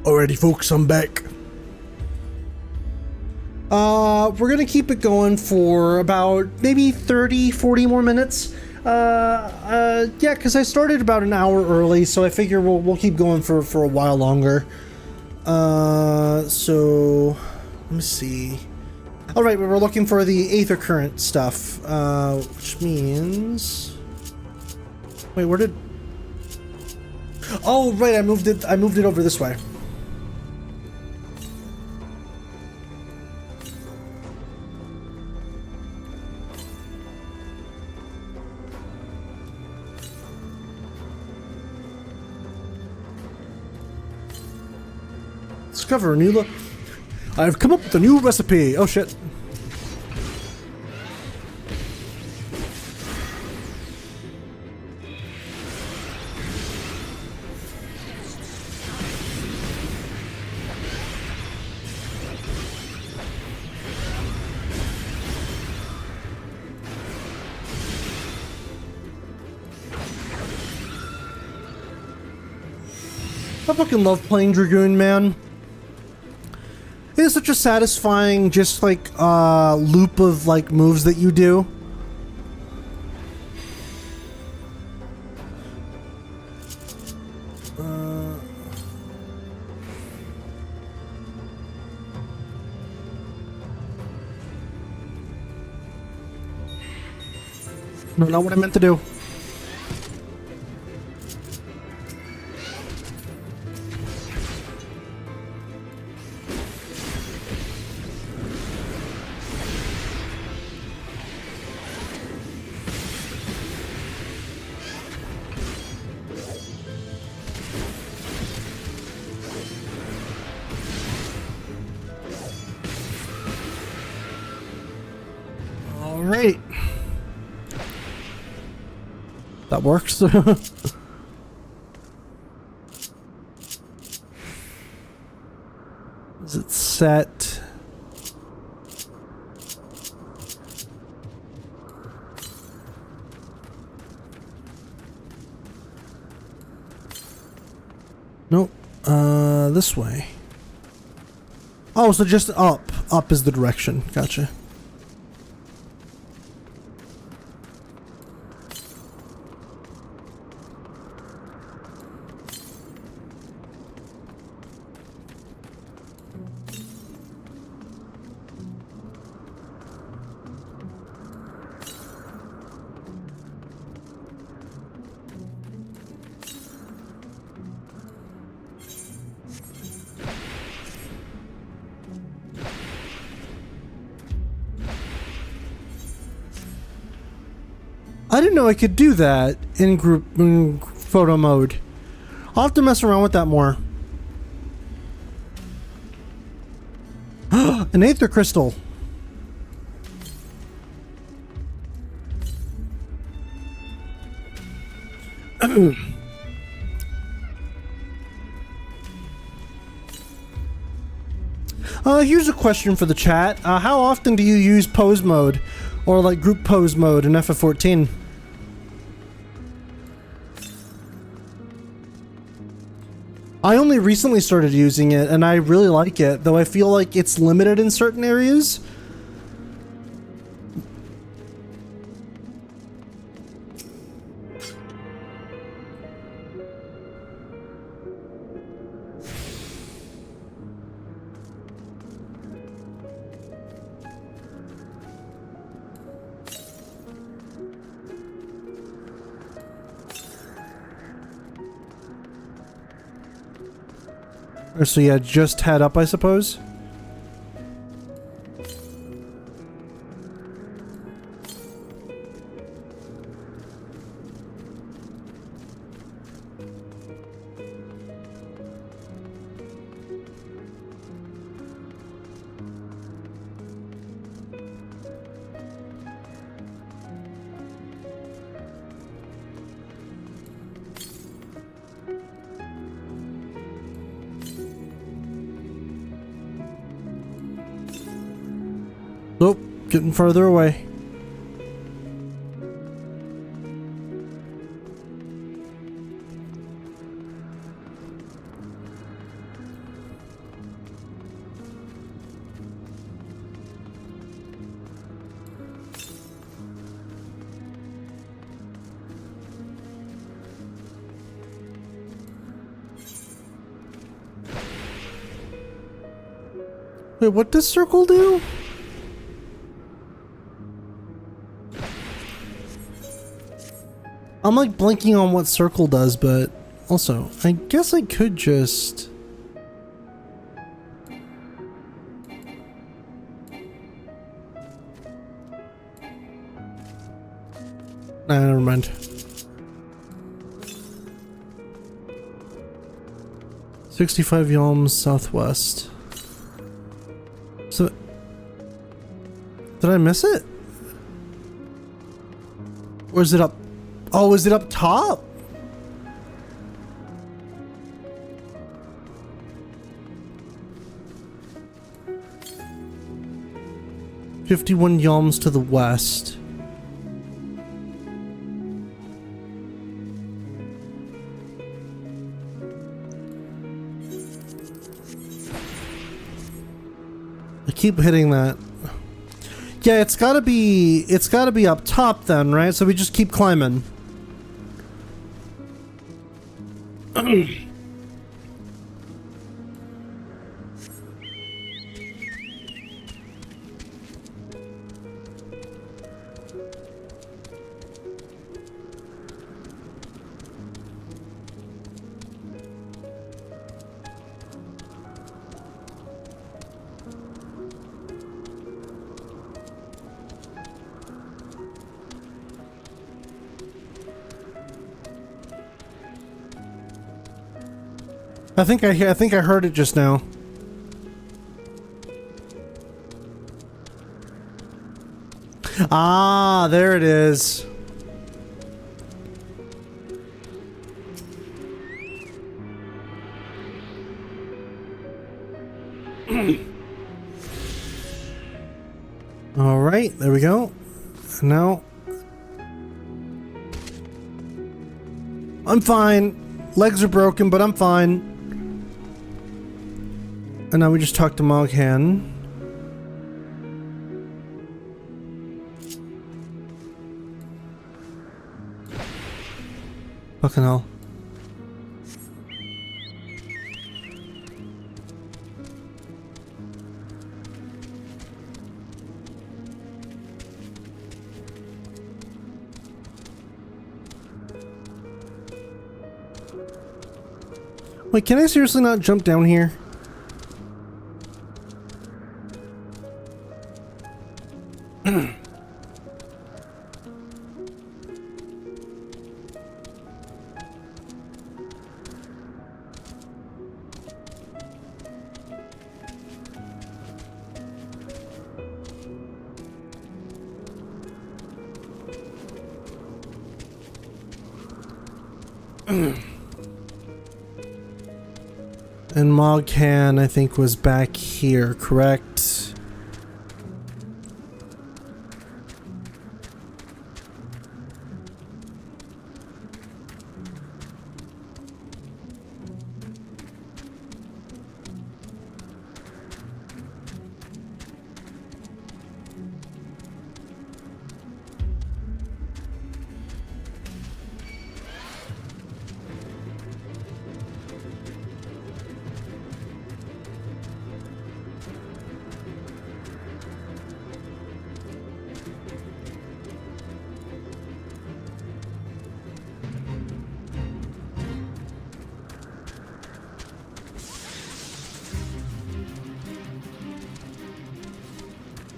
Alrighty, folks, I'm back. We're gonna keep it going for about maybe 30, 40 more minutes. Yeah, because I started about an hour early, so I figure we'll keep going for a while longer. So let me see. All right, we're looking for the Aether Current stuff, which means. Wait, where did? Oh, right, I moved it over this way. Discover a new I've come up with a new recipe. Oh shit. I fucking love playing Dragoon, man. It is such a satisfying, just like, loop of, like, moves that you do. No, not what I meant to do. Alright. That works. Is it set? Nope. This way. Oh, so just up. Up is the direction. Gotcha. I didn't know I could do that in photo mode. I'll have to mess around with that more. An Aether Crystal. Here's a question for the chat. How often do you use pose mode? Or like group pose mode in FF14? I only recently started using it, and I really like it, though I feel like it's limited in certain areas. So yeah, just head up, I suppose. Nope, getting further away. Wait, what does circle do? I'm like blanking on what circle does, but also, I guess I could just... Nah, never mind. $65 yalms southwest. So, did I miss it? Or is it up? Oh, is it up top? $51 yalms to the west. I keep hitting that. Yeah, it's gotta be up top then, right? So we just keep climbing. I think I heard it just now. Ah, there it is. All right, there we go. Now I'm fine. Legs are broken, but I'm fine. And now we just talk to Moghan. Fucking hell. Wait, can I seriously not jump down here? And Moghan, I think, was back here, correct?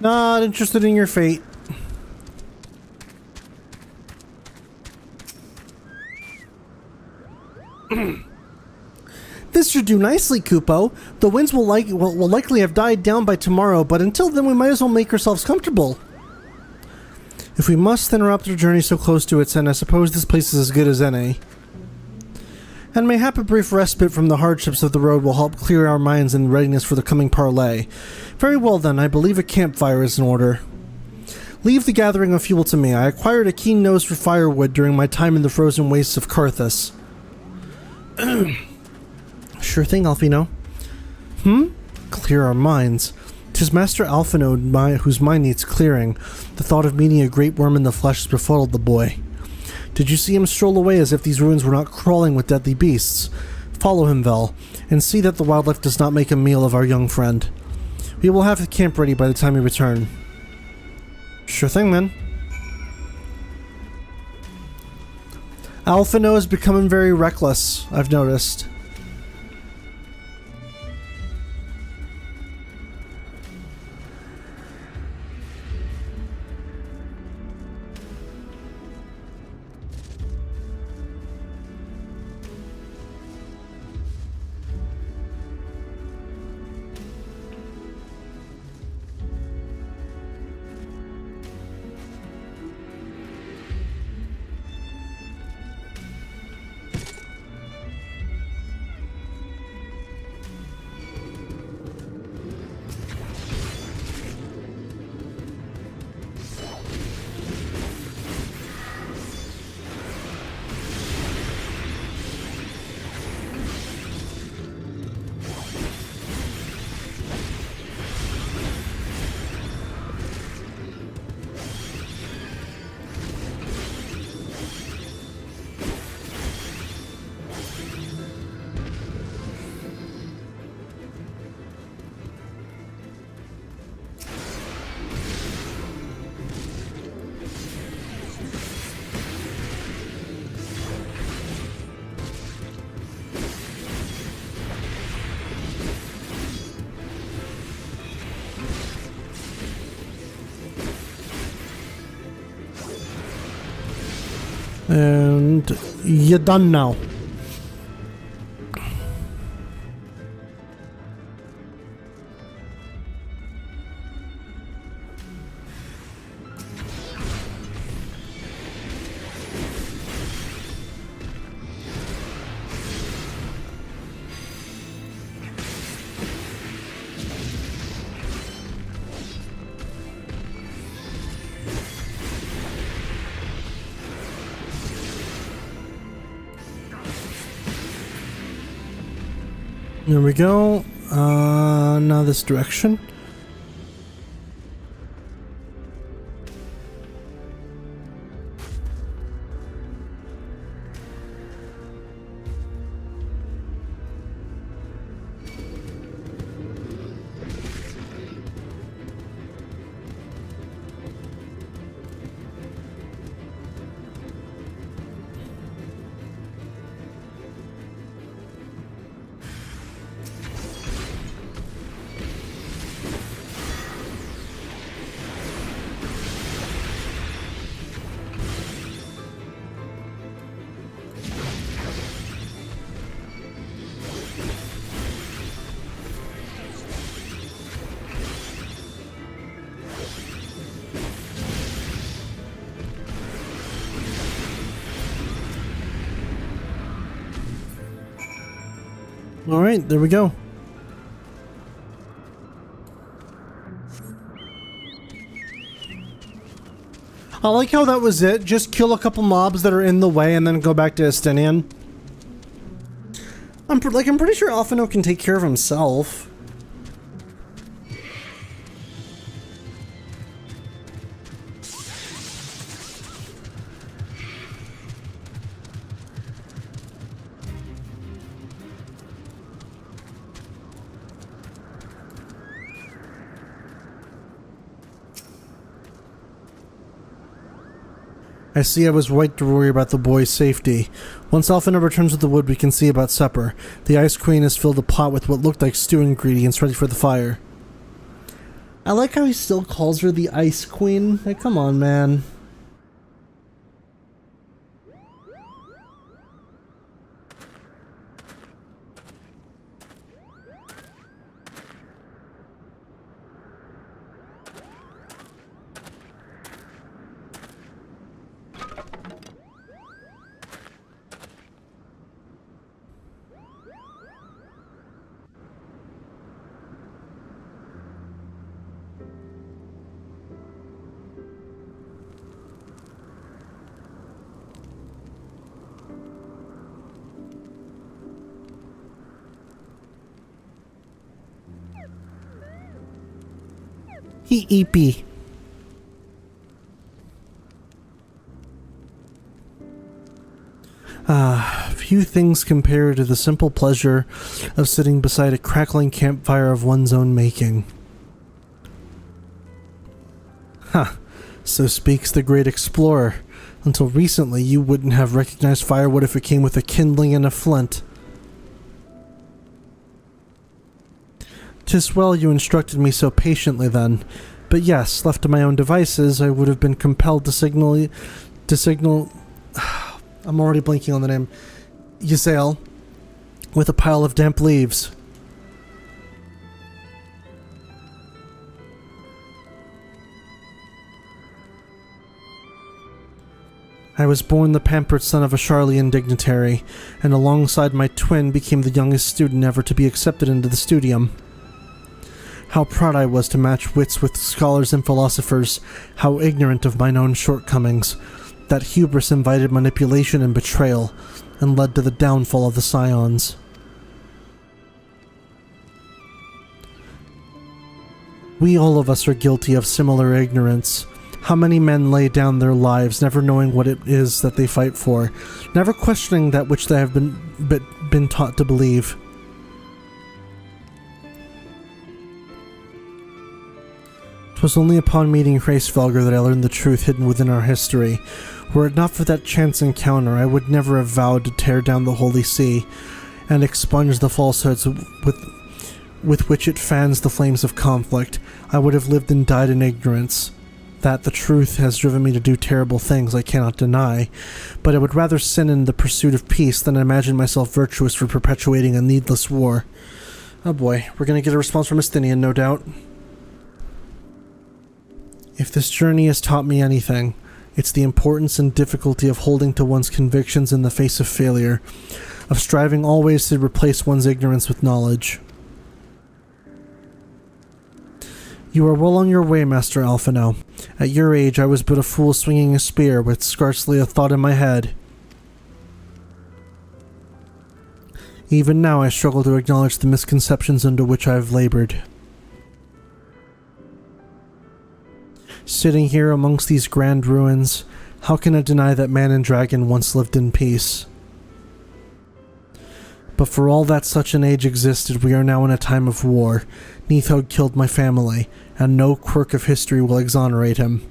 Not interested in your fate. This should do nicely, Kupo. The winds will likely have died down by tomorrow, but until then we might as well make ourselves comfortable. If we must interrupt our journey so close to its end, I suppose this place is as good as any. And mayhap a brief respite from the hardships of the road will help clear our minds in readiness for the coming parley. Very well then, I believe a campfire is in order. Leave the gathering of fuel to me. I acquired a keen nose for firewood during my time in the frozen wastes of Karthus. Sure thing, Alfino. Clear our minds. 'Tis Master Alfino whose mind needs clearing. The thought of meeting a great worm in the flesh has befuddled the boy. Did you see him stroll away as if these ruins were not crawling with deadly beasts? Follow him, Vel, and see that the wildlife does not make a meal of our young friend. We will have the camp ready by the time you return. Sure thing, man. Alphino is becoming very reckless, I've noticed. And you're done now. There we go. Now this direction. Alright, there we go. I like how that was it. Just kill a couple mobs that are in the way and then go back to Estinian. I'm pretty sure Alphino can take care of himself. I see I was right to worry about the boy's safety. Once Alphino returns with the wood, we can see about supper. The Ice Queen has filled the pot with what looked like stew ingredients ready for the fire. I like how he still calls her the Ice Queen. Like, come on, man. He-eepy. Few things compare to the simple pleasure of sitting beside a crackling campfire of one's own making. Ha! So speaks the great explorer. Until recently, you wouldn't have recognized firewood if it came with a kindling and a flint. 'Tis well you instructed me so patiently then. But yes, left to my own devices, I would have been compelled to signal... I'm already blinking on the name. Ysael, with a pile of damp leaves. I was born the pampered son of a Charlian dignitary, and alongside my twin became the youngest student ever to be accepted into the studium. How proud I was to match wits with scholars and philosophers, how ignorant of mine own shortcomings. That hubris invited manipulation and betrayal, and led to the downfall of the Scions. We all of us are guilty of similar ignorance. How many men lay down their lives, never knowing what it is that they fight for, never questioning that which they have been taught to believe. 'Twas only upon meeting Hraesvelgr that I learned the truth hidden within our history. Were it not for that chance encounter, I would never have vowed to tear down the Holy See, and expunge the falsehoods with which it fans the flames of conflict. I would have lived and died in ignorance. That the truth has driven me to do terrible things I cannot deny, but I would rather sin in the pursuit of peace than imagine myself virtuous for perpetuating a needless war. Oh boy, we're gonna get a response from Estinian, no doubt. If this journey has taught me anything, it's the importance and difficulty of holding to one's convictions in the face of failure, of striving always to replace one's ignorance with knowledge. You are well on your way, Master Alphino. At your age, I was but a fool swinging a spear with scarcely a thought in my head. Even now I struggle to acknowledge the misconceptions under which I have labored. Sitting here amongst these grand ruins, how can I deny that man and dragon once lived in peace? But for all that such an age existed, we are now in a time of war. Nidhogg killed my family, and no quirk of history will exonerate him.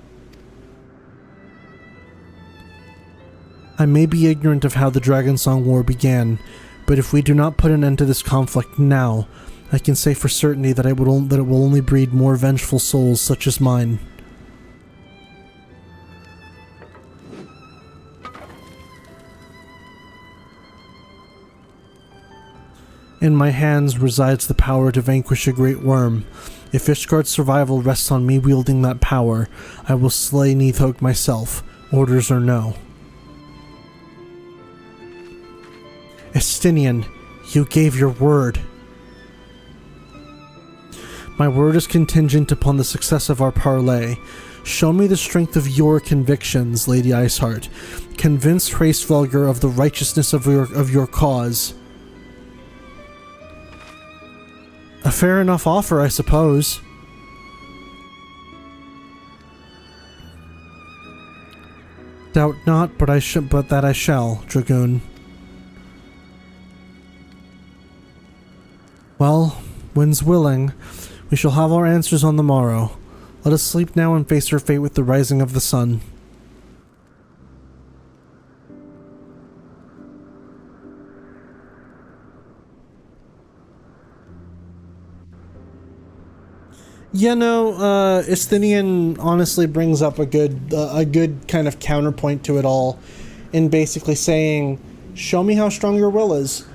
I may be ignorant of how the Dragonsong War began, but if we do not put an end to this conflict now, I can say for certainty that it will only breed more vengeful souls such as mine. In my hands resides the power to vanquish a great worm. If Ishgard's survival rests on me wielding that power, I will slay Nidhogg myself, orders or no. Estinian, you gave your word. My word is contingent upon the success of our parley. Show me the strength of your convictions, Lady Iceheart. Convince Hraesvelgr of the righteousness of your cause. A fair enough offer, I suppose. Doubt not, but that I shall, Dragoon. Well, when's willing, we shall have our answers on the morrow. Let us sleep now and face our fate with the rising of the sun. You know, Estinian honestly brings up a good kind of counterpoint to it all, in basically saying, show me how strong your will is.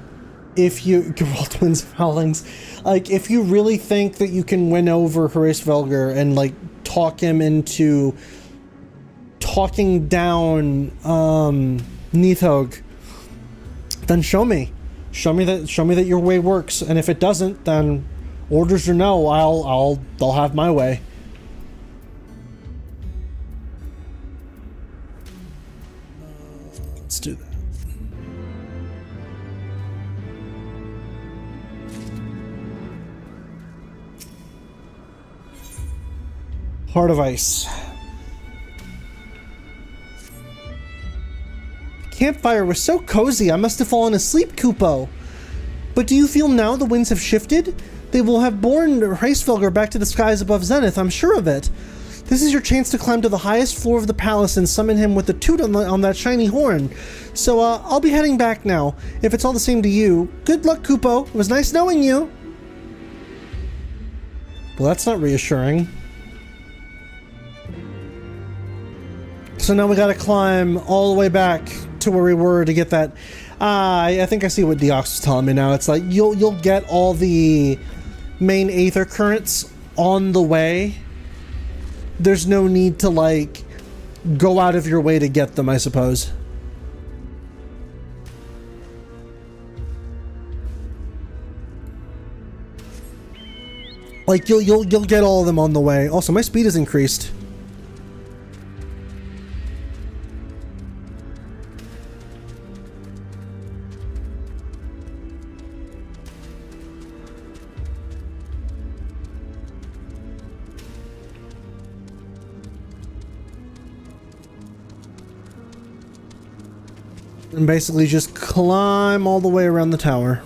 If you, Geralt Winds of Howlings, like, if you really think that you can win over Hraesvelgr and, like, talk him into talking down, Nidhogg, then show me that your way works, and if it doesn't, then orders or no, I'll have my way. Let's do that. Heart of Ice. The campfire was so cozy, I must have fallen asleep, Kupo. But do you feel now the winds have shifted? They will have borne Hraesvelgr back to the skies above Zenith, I'm sure of it. This is your chance to climb to the highest floor of the palace and summon him with the toot on that shiny horn. So, I'll be heading back now. If it's all the same to you, good luck, Kupo. It was nice knowing you. Well, that's not reassuring. So now we gotta climb all the way back to where we were to get that. I think I see what Deox was telling me now. It's like you'll get all the main aether currents on the way. There's no need to like go out of your way to get them, I suppose. Like you'll get all of them on the way. Also, my speed is increased. And basically just climb all the way around the tower.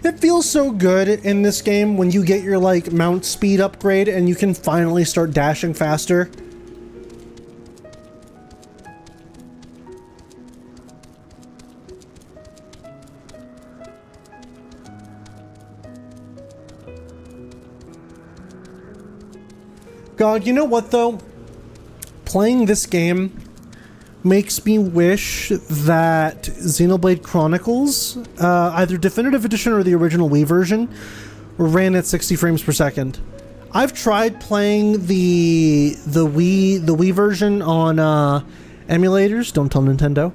It feels so good in this game when you get your like mount speed upgrade and you can finally start dashing faster. God, you know what though? Playing this game makes me wish that Xenoblade Chronicles, either Definitive Edition or the original Wii version, ran at 60 frames per second. I've tried playing the Wii version on emulators, don't tell Nintendo,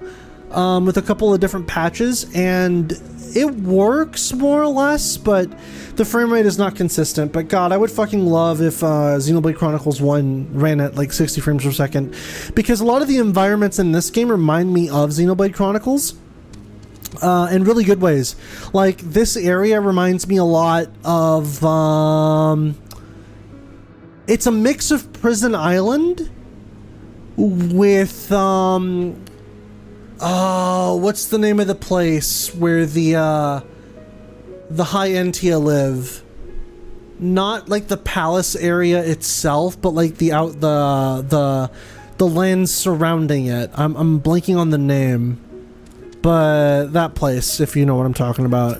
with a couple of different patches, and it works more or less, but the frame rate is not consistent. But God, I would fucking love if Xenoblade Chronicles 1 ran at like 60 frames per second, because a lot of the environments in this game remind me of Xenoblade Chronicles in really good ways. Like this area reminds me a lot of it's a mix of Prison Island with oh, what's the name of the place where the High Entia live? Not like the palace area itself, but like the lands surrounding it. I'm blanking on the name, but that place, if you know what I'm talking about.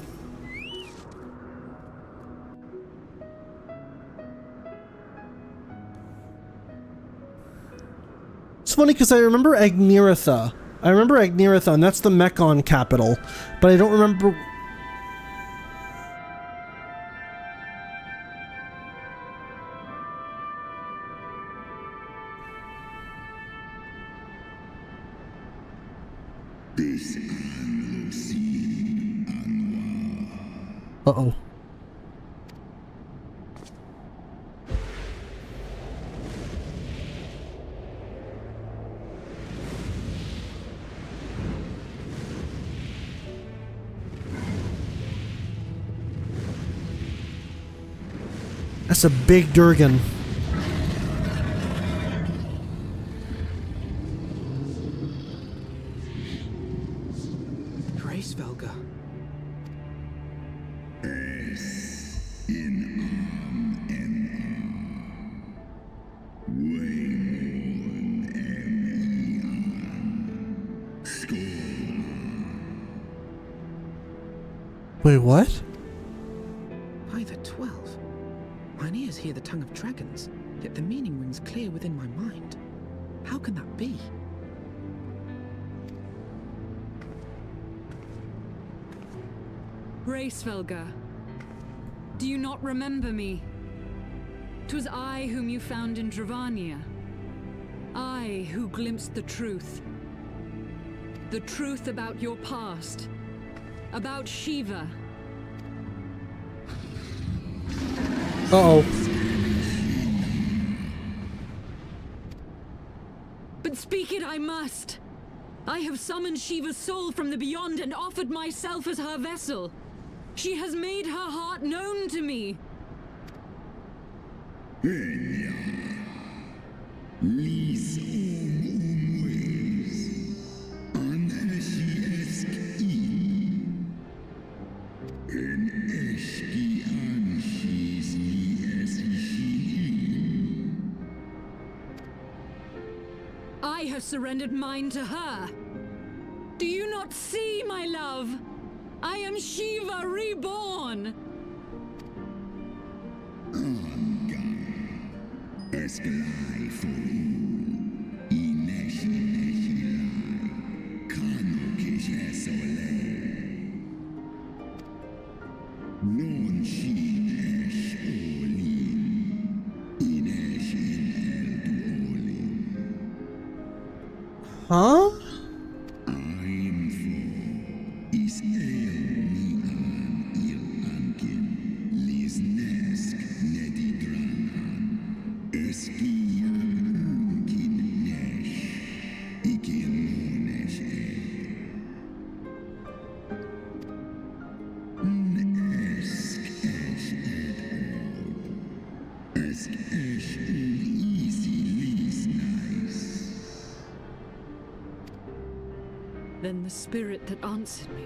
It's funny because I remember Agniratha. And that's the Mechon capital, but I don't remember. Uh-oh. That's a big Durgan. Grace Velga. Wait, what? By the 12. Mine ears hear the tongue of dragons, yet the meaning rings clear within my mind. How can that be? Racevelga, do you not remember me? 'Twas I whom you found in Dravania. I who glimpsed the truth. The truth about your past. About Shiva. Uh-oh. But speak it I must. I have summoned Shiva's soul from the beyond and offered myself as her vessel. She has made her heart known to me. Let I have surrendered mine to her. Do you not see, my love? I am Shiva reborn. Huh? Then the spirit that answered me.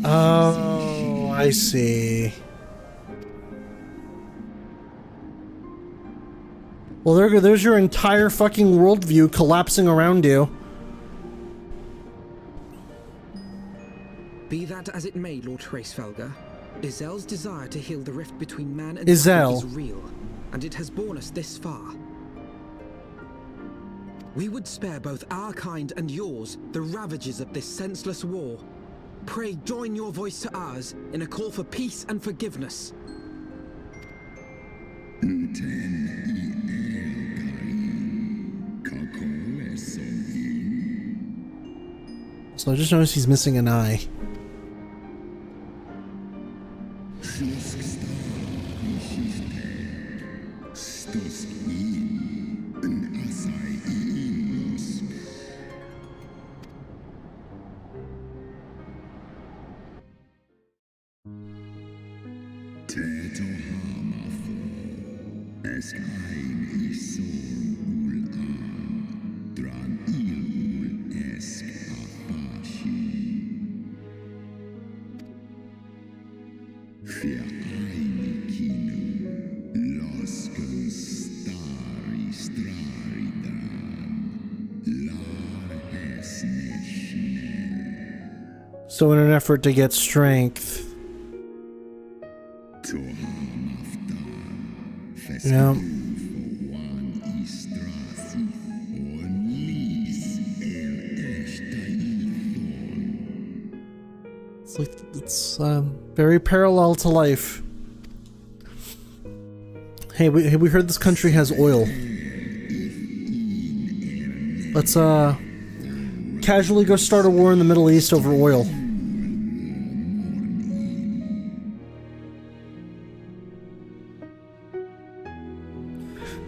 Oh, I see. Well, there's your entire fucking worldview collapsing around you. Be that as it may, Lord Hraesvelgr, Izel's desire to heal the rift between man and Izel is real, and it has borne us this far. We would spare both our kind and yours the ravages of this senseless war. Pray join your voice to ours in a call for peace and forgiveness. So I just noticed he's missing an eye. So in an effort to get strength. Yeah. It's like, it's very parallel to life. Hey, we heard this country has oil. Let's casually go start a war in the Middle East over oil.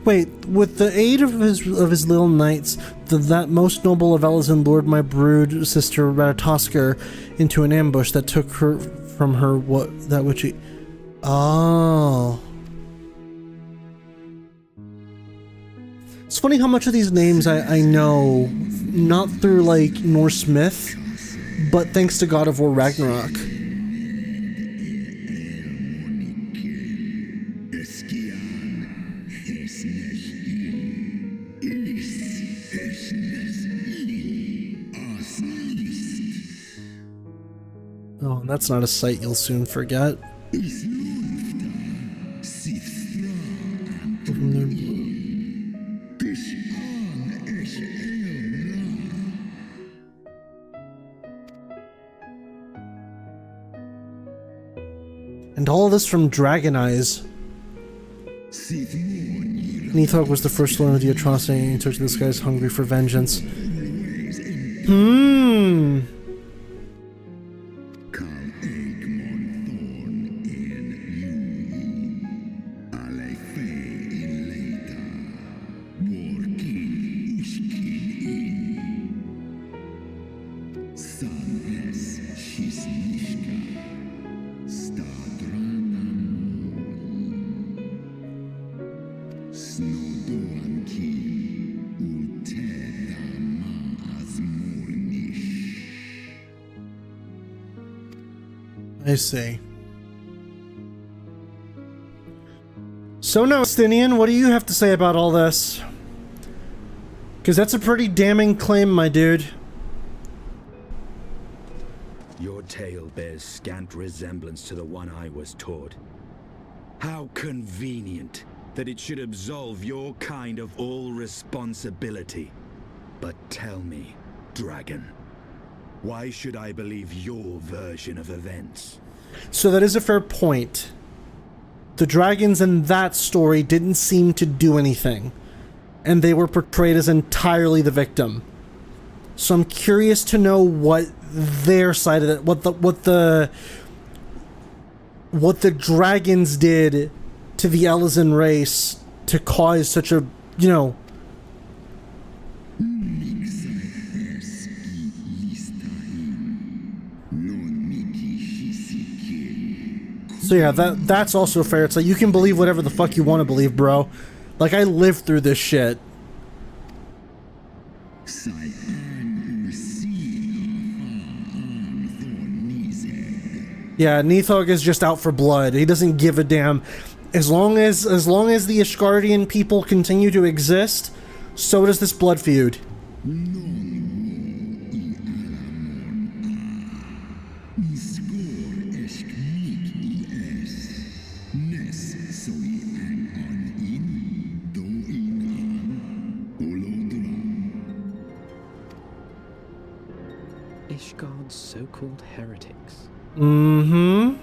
Wait, with the aid of his little knights, that most noble of Elizin lured my brood sister Ratatoskr into an ambush that took her from her which he... Oh. It's funny how much of these names I know, not through like Norse myth, but thanks to God of War Ragnarok. Oh, that's not a sight you'll soon forget. And all of this from Dragon Eyes. Nithog was the first to learn of the atrocity and he took to this guy's hungry for vengeance. I see. So now, Stinian, what do you have to say about all this? Because that's a pretty damning claim, my dude. Your tale bears scant resemblance to the one I was taught. How convenient that it should absolve your kind of all responsibility. But tell me, dragon, why should I believe your version of events? So that is a fair point. The dragons in that story didn't seem to do anything, and they were portrayed as entirely the victim. So I'm curious to know what their side of it, what the dragons did to the Elysian race to cause such a, you know. So yeah, that's also fair. It's like, you can believe whatever the fuck you want to believe, bro. Like, I lived through this shit. Yeah, Nithog is just out for blood. He doesn't give a damn. As long as the Ishgardian people continue to exist, so does this blood feud. Ishgard's so-called heretics. Mm-hmm.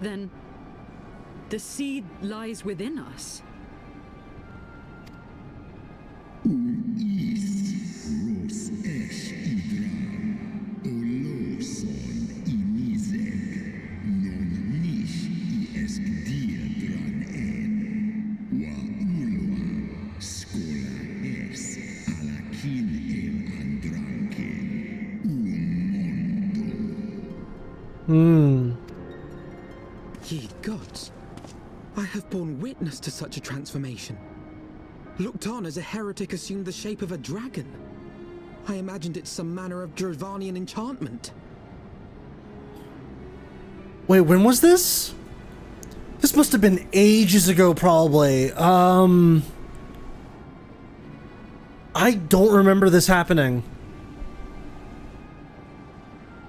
Then the seed lies within us. Ye gods, I have borne witness to such a transformation. Looked on as a heretic assumed the shape of a dragon. I imagined it some manner of Dravanian enchantment. Wait, when was this? This must have been ages ago, probably. I don't remember this happening.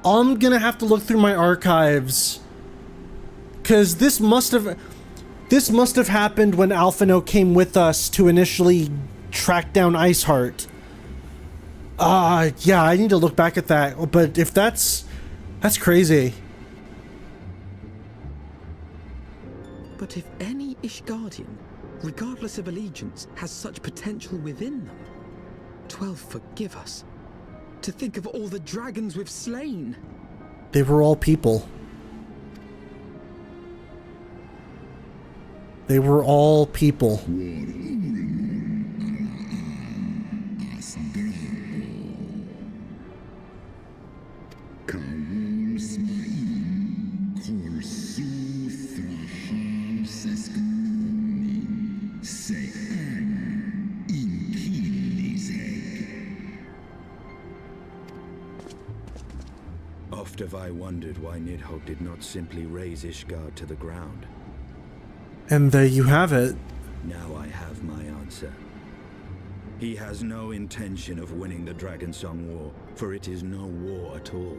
I'm gonna have to look through my archives, because this must have happened when Alphino came with us to initially track down Iceheart. Yeah, I need to look back at that. But if that's crazy. But if any Ishgardian, regardless of allegiance, has such potential within them, 12 forgive us. To think of all the dragons we've slain. They were all people. They were all people. Oft have I wondered why Nidhogg did not simply raze Ishgard to the ground. And there you have it. Now I have my answer. He has no intention of winning the Dragonsong War, for it is no war at all,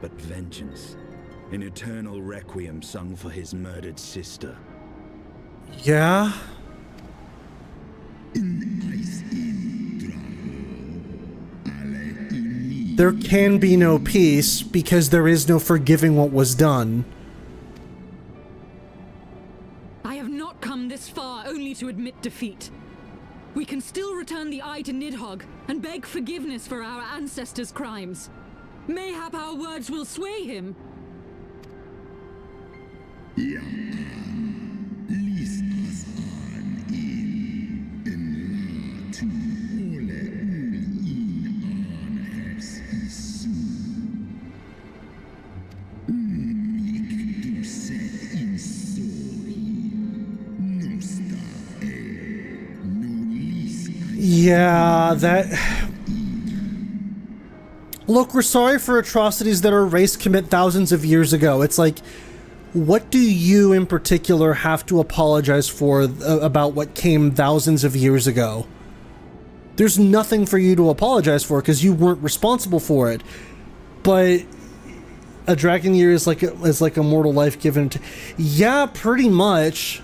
but vengeance, an eternal requiem sung for his murdered sister. Yeah? There can be no peace because there is no forgiving what was done. I have not come this far only to admit defeat. We can still return the eye to Nidhogg and beg forgiveness for our ancestors' crimes. Mayhap our words will sway him. Yeah, that... Look, we're sorry for atrocities that our race commit thousands of years ago. It's like, what do you in particular have to apologize for about what came thousands of years ago? There's nothing for you to apologize for because you weren't responsible for it. But a dragon year is like a mortal life given to... Yeah, pretty much.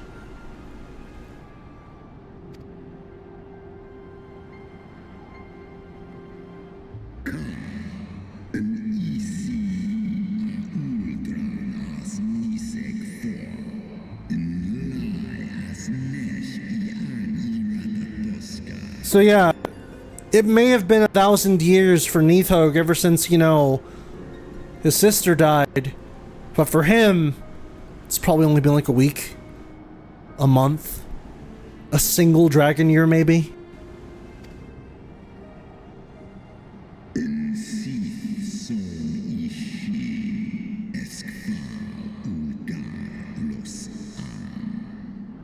So yeah, it may have been 1,000 years for Neathog ever since, you know, his sister died. But for him, it's probably only been like a week, a month, a single dragon year maybe.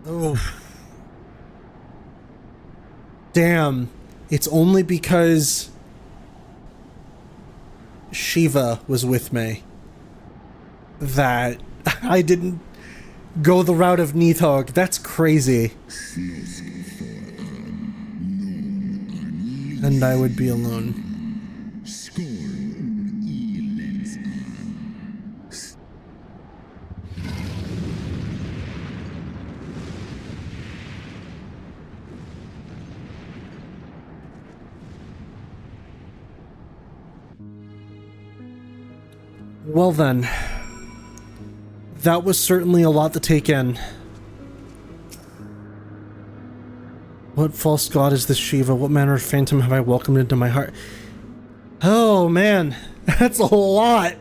Oh. Damn, it's only because Shiva was with me that I didn't go the route of Neathog. That's crazy. And I would be alone. Well then, that was certainly a lot to take in. What false god is this Shiva? What manner of phantom have I welcomed into my heart? Oh man, that's a whole lot!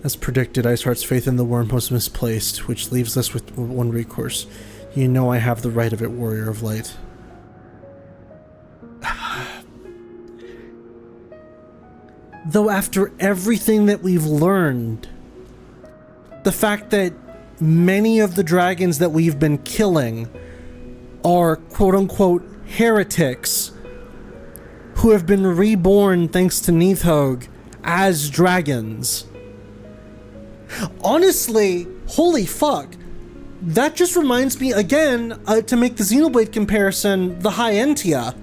As predicted, Iceheart's faith in the worm was misplaced, which leaves us with one recourse. You know I have the right of it, Warrior of Light. Though after everything that we've learned, the fact that many of the dragons that we've been killing are quote-unquote heretics who have been reborn thanks to Neathog as dragons. Honestly, holy fuck. That just reminds me again, to make the Xenoblade comparison, the High Entia.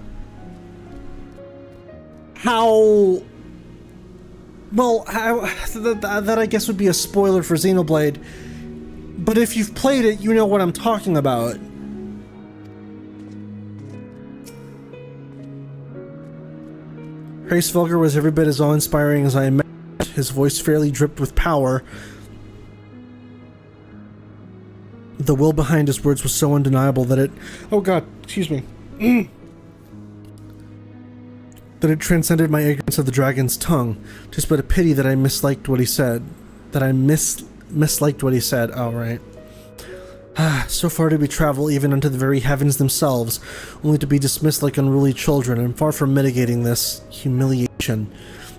How... Well, that I guess would be a spoiler for Xenoblade, but if you've played it, you know what I'm talking about. Hraesvelgr was every bit as awe-inspiring as I imagined. His voice fairly dripped with power. The will behind his words was so undeniable that it... Oh god, excuse me. That it transcended my ignorance of the dragon's tongue. Just but a pity that I misliked what he said. That I misliked what he said. Oh, right. So far did we travel even unto the very heavens themselves, only to be dismissed like unruly children, and far from mitigating this humiliation.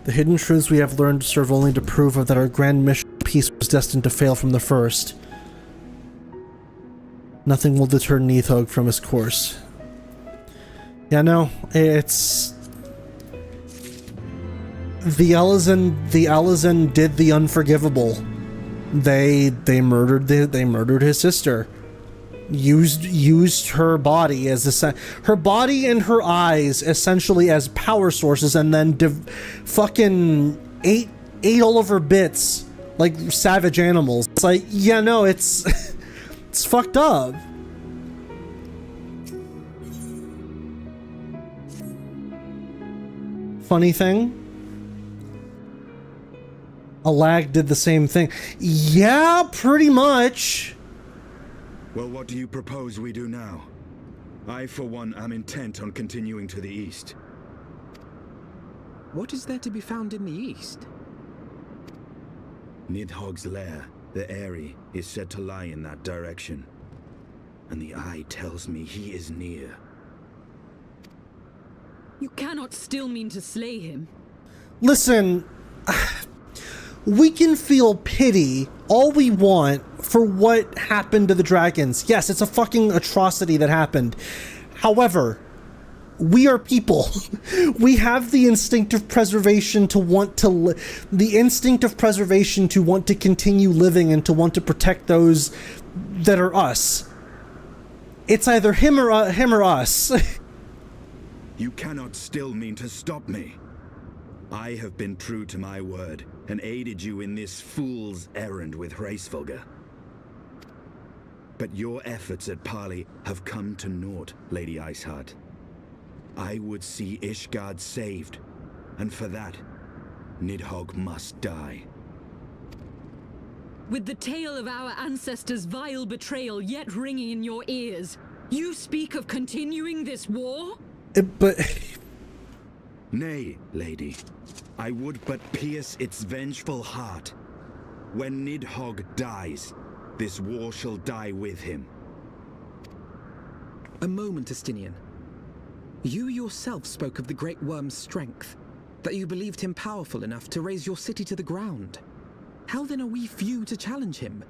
The hidden truths we have learned serve only to prove that our grand mission of peace was destined to fail from the first. Nothing will deter Neathog from his course. Yeah, no, it's... The Elezen did the unforgivable. They murdered his sister. Used her body as her body and her eyes essentially as power sources, and then fucking ate all of her bits like savage animals. It's like, yeah, no, it's it's fucked up. Funny thing, Alag did the same thing. Yeah, pretty much. Well, what do you propose we do now? I, for one, am intent on continuing to the east. What is there to be found in the east? Nidhogg's lair, the Eyrie, is said to lie in that direction. And the eye tells me he is near. You cannot still mean to slay him. Listen, we can feel pity all we want for what happened to the dragons. Yes, it's a fucking atrocity that happened. However, we are people. We have the instinct of preservation to want to the instinct of preservation to want to continue living and to want to protect those that are us. It's either him or us. You cannot still mean to stop me. I have been true to my word and aided you in this fool's errand with Hraesvelgr. But your efforts at parley have come to naught, Lady Iceheart. I would see Ishgard saved, and for that, Nidhogg must die. With the tale of our ancestors' vile betrayal yet ringing in your ears, you speak of continuing this war? But... Nay, lady. I would but pierce its vengeful heart. When Nidhogg dies, this war shall die with him. A moment, Estinian. You yourself spoke of the Great Worm's strength, that you believed him powerful enough to raise your city to the ground. How then are we few to challenge him?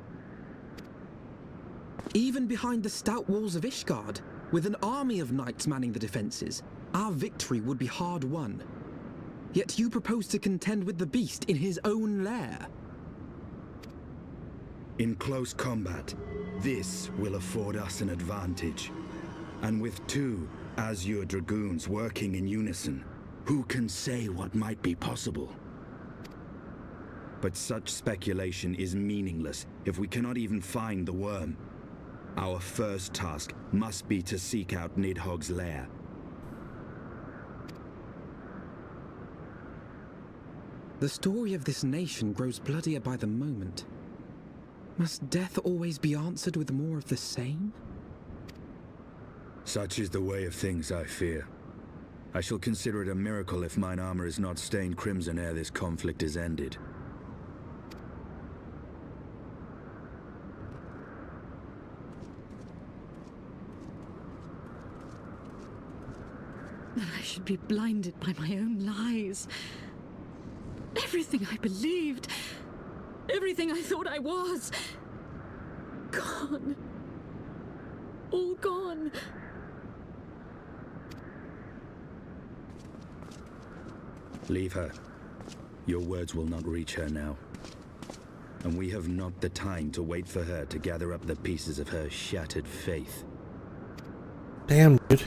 Even behind the stout walls of Ishgard, with an army of knights manning the defenses, our victory would be hard won. Yet you propose to contend with the beast in his own lair. In close combat, this will afford us an advantage. And with two Azure Dragoons working in unison, who can say what might be possible? But such speculation is meaningless if we cannot even find the worm. Our first task must be to seek out Nidhogg's lair. The story of this nation grows bloodier by the moment. Must death always be answered with more of the same? Such is the way of things, I fear. I shall consider it a miracle if mine armor is not stained crimson ere this conflict is ended. That I should be blinded by my own lies. Everything I believed, everything I thought I was, gone. All gone. Leave her. Your words will not reach her now. And we have not the time to wait for her to gather up the pieces of her shattered faith. Damn, dude.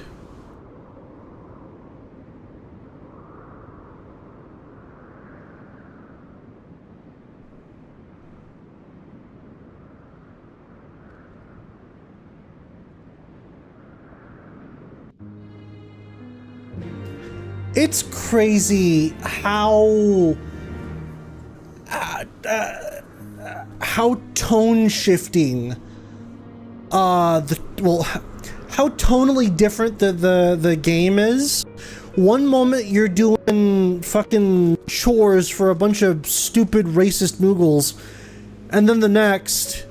It's crazy how tone shifting how tonally different the game is. One moment you're doing fucking chores for a bunch of stupid racist Mughals, and then the next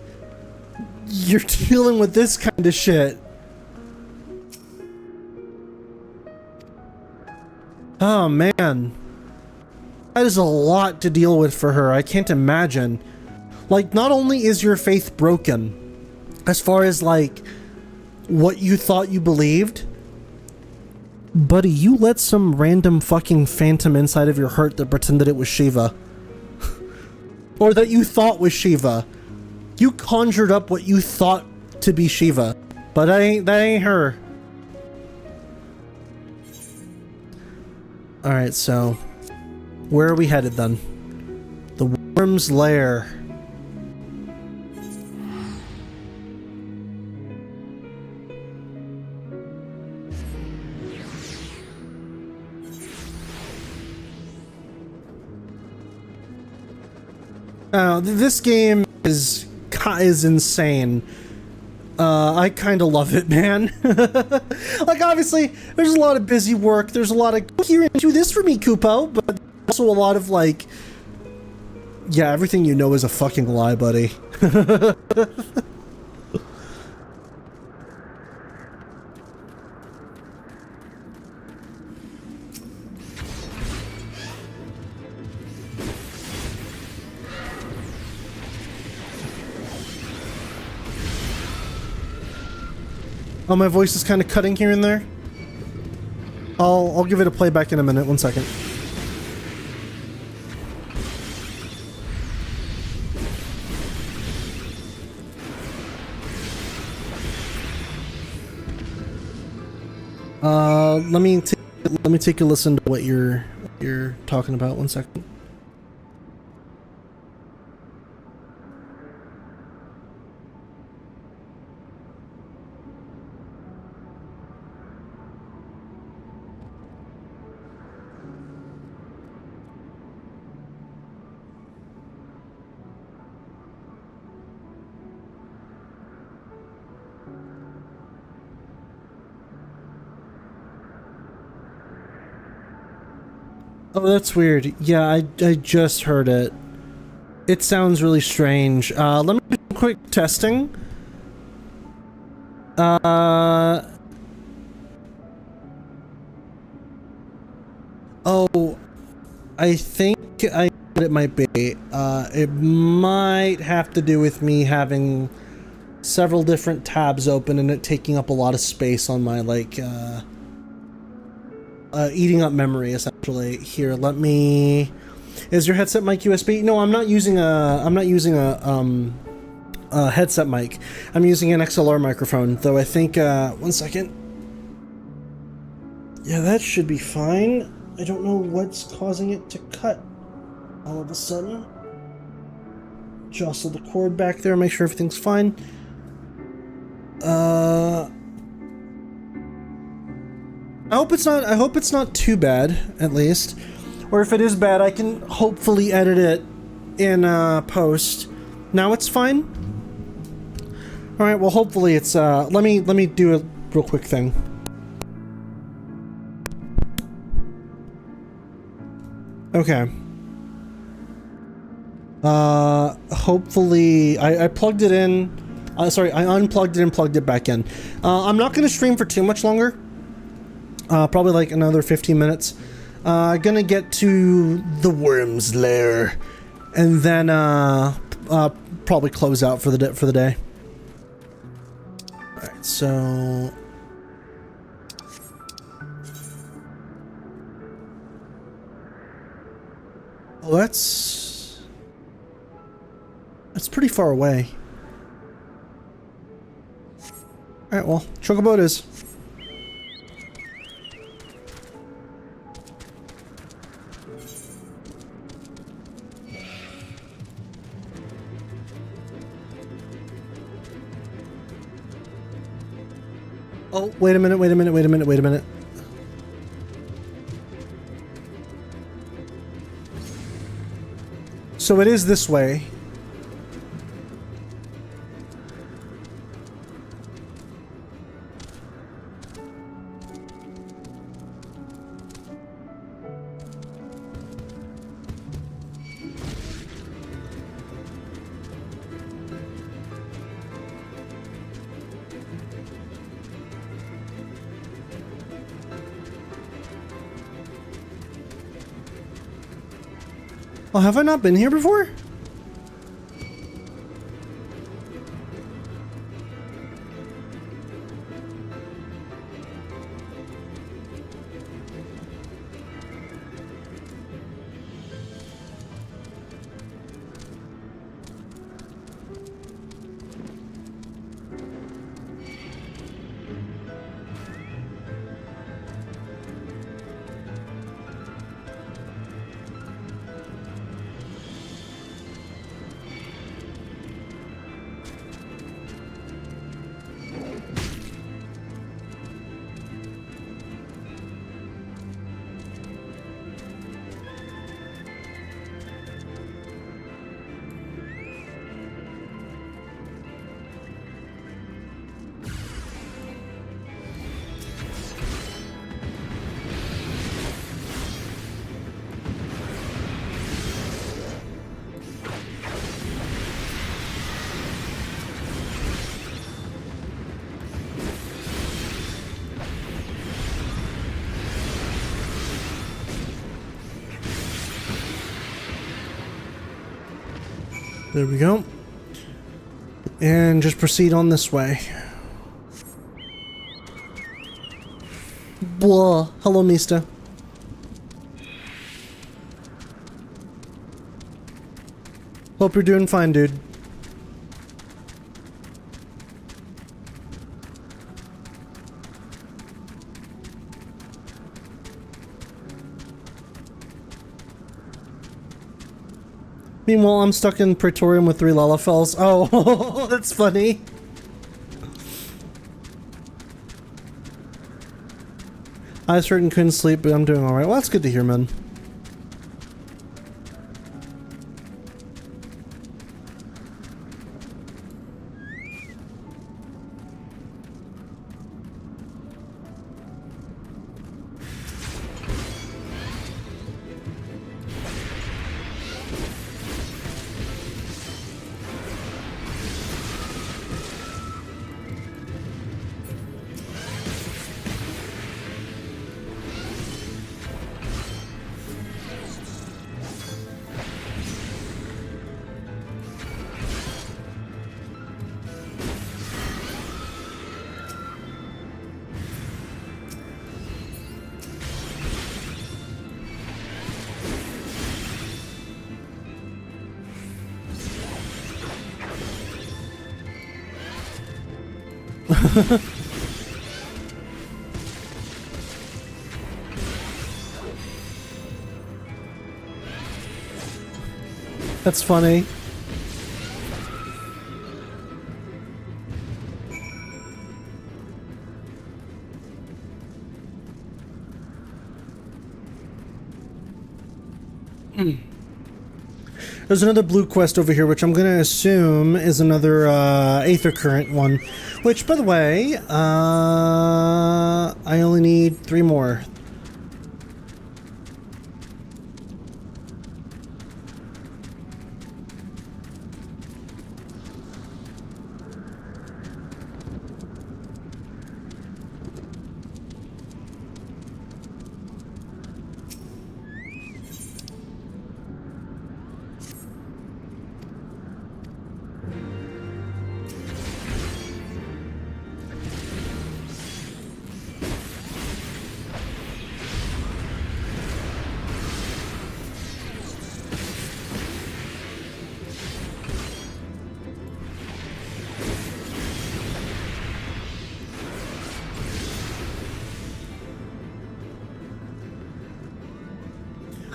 you're dealing with this kind of shit. Oh man, that is a lot to deal with for her. I can't imagine. Like, not only is your faith broken, as far as like what you thought you believed, buddy, you let some random fucking phantom inside of your heart that pretended it was Shiva. Or that you thought was Shiva. You conjured up what you thought to be Shiva, but that ain't her. Alright, so where are we headed then? The worm's lair. This game is insane. I kind of love it, man. Like, obviously, there's a lot of busy work. There's a lot of, here and do this for me, Kupo, but also a lot of, like, yeah, everything you know is a fucking lie, buddy. Oh, my voice is kind of cutting here and there. I'll give it a playback in a minute. 1 second. Let me take a listen to what you're talking about. 1 second. Oh, that's weird. Yeah, I just heard it. It sounds really strange. Let me do a quick testing. Oh, I think I know what it might be. It might have to do with me having several different tabs open and it taking up a lot of space on my, like, eating up memory, essentially. Here, let me... Is your headset mic USB? No, I'm not using a headset mic. I'm using an XLR microphone, though I think, 1 second. Yeah, that should be fine. I don't know what's causing it to cut all of a sudden. Jostle the cord back there, make sure everything's fine. I hope it's not too bad, at least. Or if it is bad, I can hopefully edit it in post. Now it's fine. All right. Well, hopefully it's. Let me do a real quick thing. Okay. Hopefully I plugged it in. Sorry, I unplugged it and plugged it back in. I'm not going to stream for too much longer. Probably like another 15 minutes. Gonna get to the worm's lair, and then probably close out for the day. All right, so oh, that's pretty far away. All right, well, Chocobo it is. Oh, wait a minute. So it is this way. Oh, have I not been here before? There we go. And just proceed on this way. Blah. Hello, Mista. Hope you're doing fine, dude. Meanwhile, I'm stuck in Praetorium with 3 Lalafels. Oh, that's funny. I certain couldn't sleep, but I'm doing alright. Well, that's good to hear, man. That's funny. There's another blue quest over here, which I'm going to assume is another Aether Current one. Which, by the way, I only need 3 more.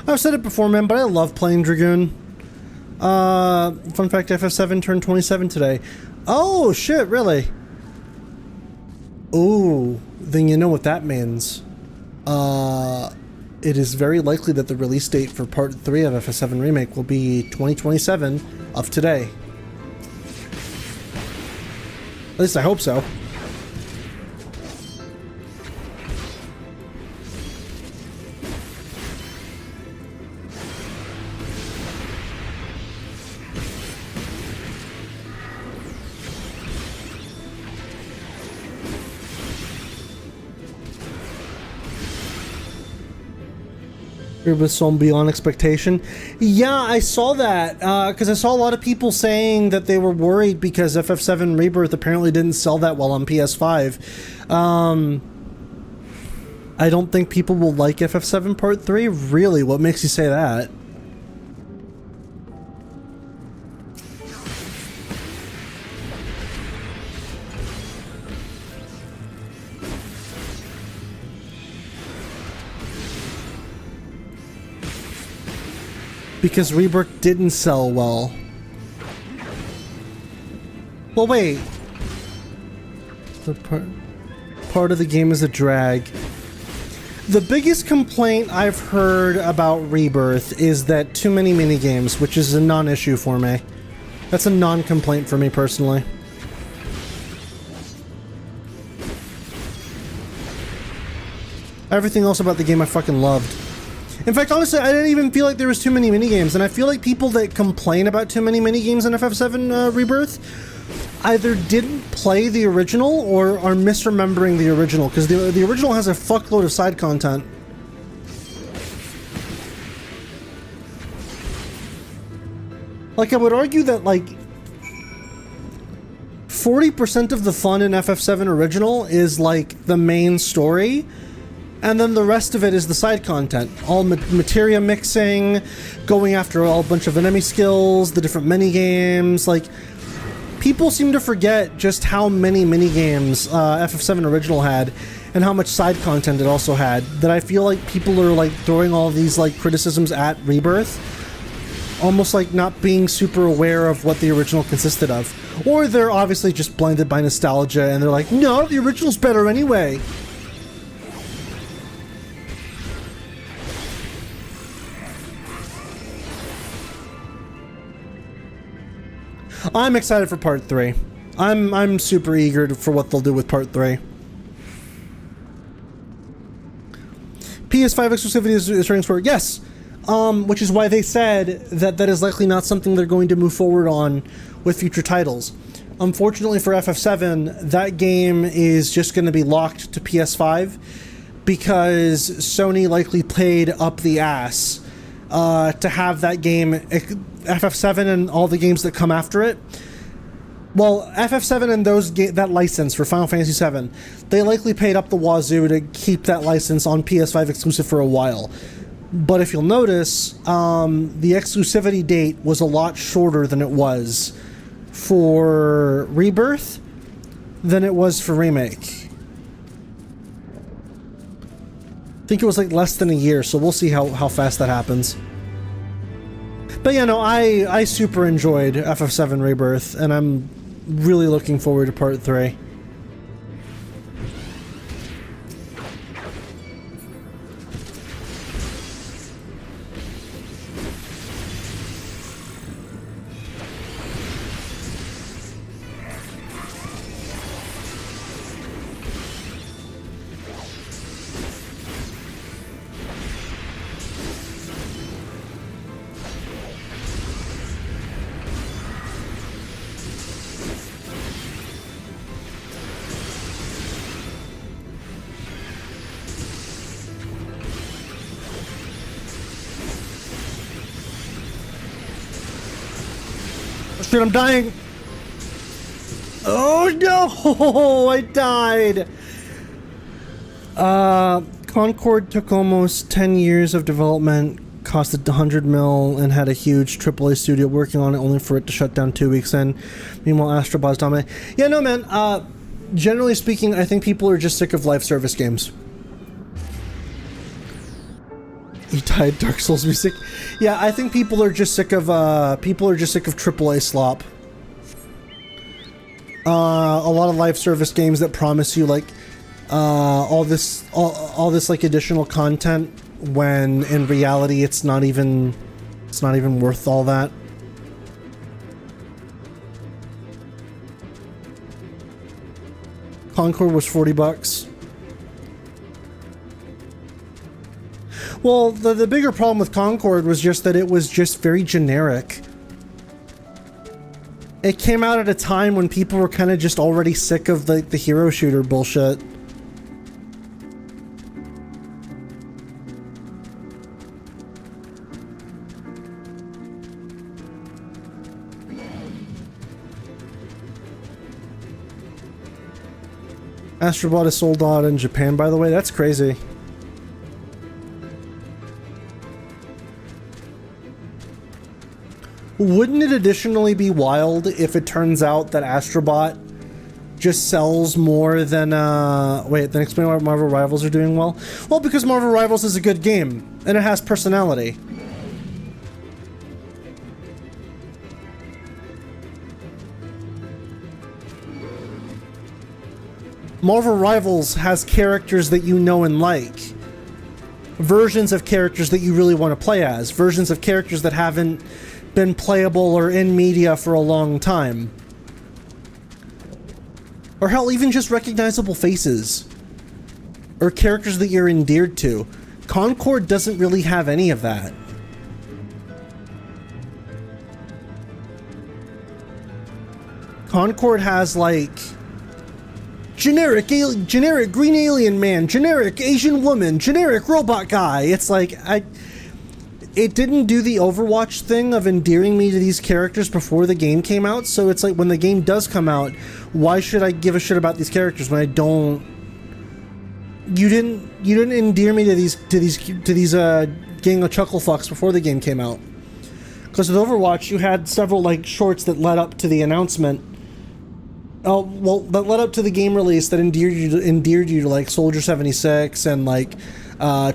I've said it before, man, but I love playing Dragoon. Fun fact, FF7 turned 27 today. Oh, shit, really? Ooh, then you know what that means. It is very likely that the release date for Part 3 of FF7 Remake will be 2027 of today. At least I hope so. Song beyond expectation. Yeah, I saw that because I saw a lot of people saying that they were worried because FF7 Rebirth apparently didn't sell that well on PS5. I don't think people will like FF7 Part 3. Really? What makes you say that? Because Rebirth didn't sell well. Well, wait. The part of the game is a drag. The biggest complaint I've heard about Rebirth is that too many minigames, which is a non-issue for me. That's a non-complaint for me personally. Everything else about the game I fucking loved. In fact, honestly, I didn't even feel like there was too many minigames, and I feel like people that complain about too many minigames in FF7 Rebirth either didn't play the original or are misremembering the original, because the original has a fuckload of side content. Like, I would argue that, like, 40% of the fun in FF7 original is, like, the main story, And then the rest of it is the side content. All materia mixing, going after a bunch of enemy skills, the different mini-games. Like, people seem to forget just how many mini-games FF7 Original had, and how much side content it also had, that I feel like people are like throwing all these like criticisms at Rebirth, almost like not being super aware of what the original consisted of. Or they're obviously just blinded by nostalgia and they're like, no, the original's better anyway. I'm excited for Part 3. I'm super eager for what they'll do with Part 3. PS5 exclusivity is Heavensward. Yes! Which is why they said that that is likely not something they're going to move forward on with future titles. Unfortunately for FF7, that game is just going to be locked to PS5 because Sony likely paid up the ass to have that game, FF7 and all the games that come after it. Well, FF7 and that license for Final Fantasy VII, they likely paid up the wazoo to keep that license on PS5 exclusive for a while. But if you'll notice, the exclusivity date was a lot shorter than it was for Rebirth than it was for Remake. I think it was like less than a year, so we'll see how fast that happens. But yeah, no, I super enjoyed FF7 Rebirth, and I'm really looking forward to Part 3. Shit, I'm dying. Oh no, I died. Concord took almost 10 years of development, costed 100 mil, and had a huge AAA studio working on it, only for it to shut down 2 weeks in. Meanwhile, Astrobot's dominant. Yeah, no, man. Generally speaking, I think people are just sick of live service games. You died, Dark Souls music. Yeah, I think people are just sick of AAA slop. A lot of live service games that promise you like all this like additional content, when in reality it's not even worth all that. Concord was $40. Well, the bigger problem with Concord was just that it was just very generic. It came out at a time when people were kind of just already sick of the hero shooter bullshit. Astrobot is sold out in Japan, by the way. That's crazy. Wouldn't it additionally be wild if it turns out that Astrobot just sells more than, wait, then explain why Marvel Rivals are doing well? Well, because Marvel Rivals is a good game, and it has personality. Marvel Rivals has characters that you know and like. Versions of characters that you really want to play as. Versions of characters that haven't been playable or in media for a long time. Or hell, even just recognizable faces. Or characters that you're endeared to. Concord doesn't really have any of that. Concord has like generic green alien man, generic Asian woman, generic robot guy. It's like it didn't do the Overwatch thing of endearing me to these characters before the game came out, so it's like when the game does come out, why should I give a shit about these characters when I don't you didn't endear me to these gang of chuckle fucks before the game came out. Because with Overwatch, you had several like shorts that led up to the announcement. Oh well, that led up to the game release that endeared you to like Soldier 76 and like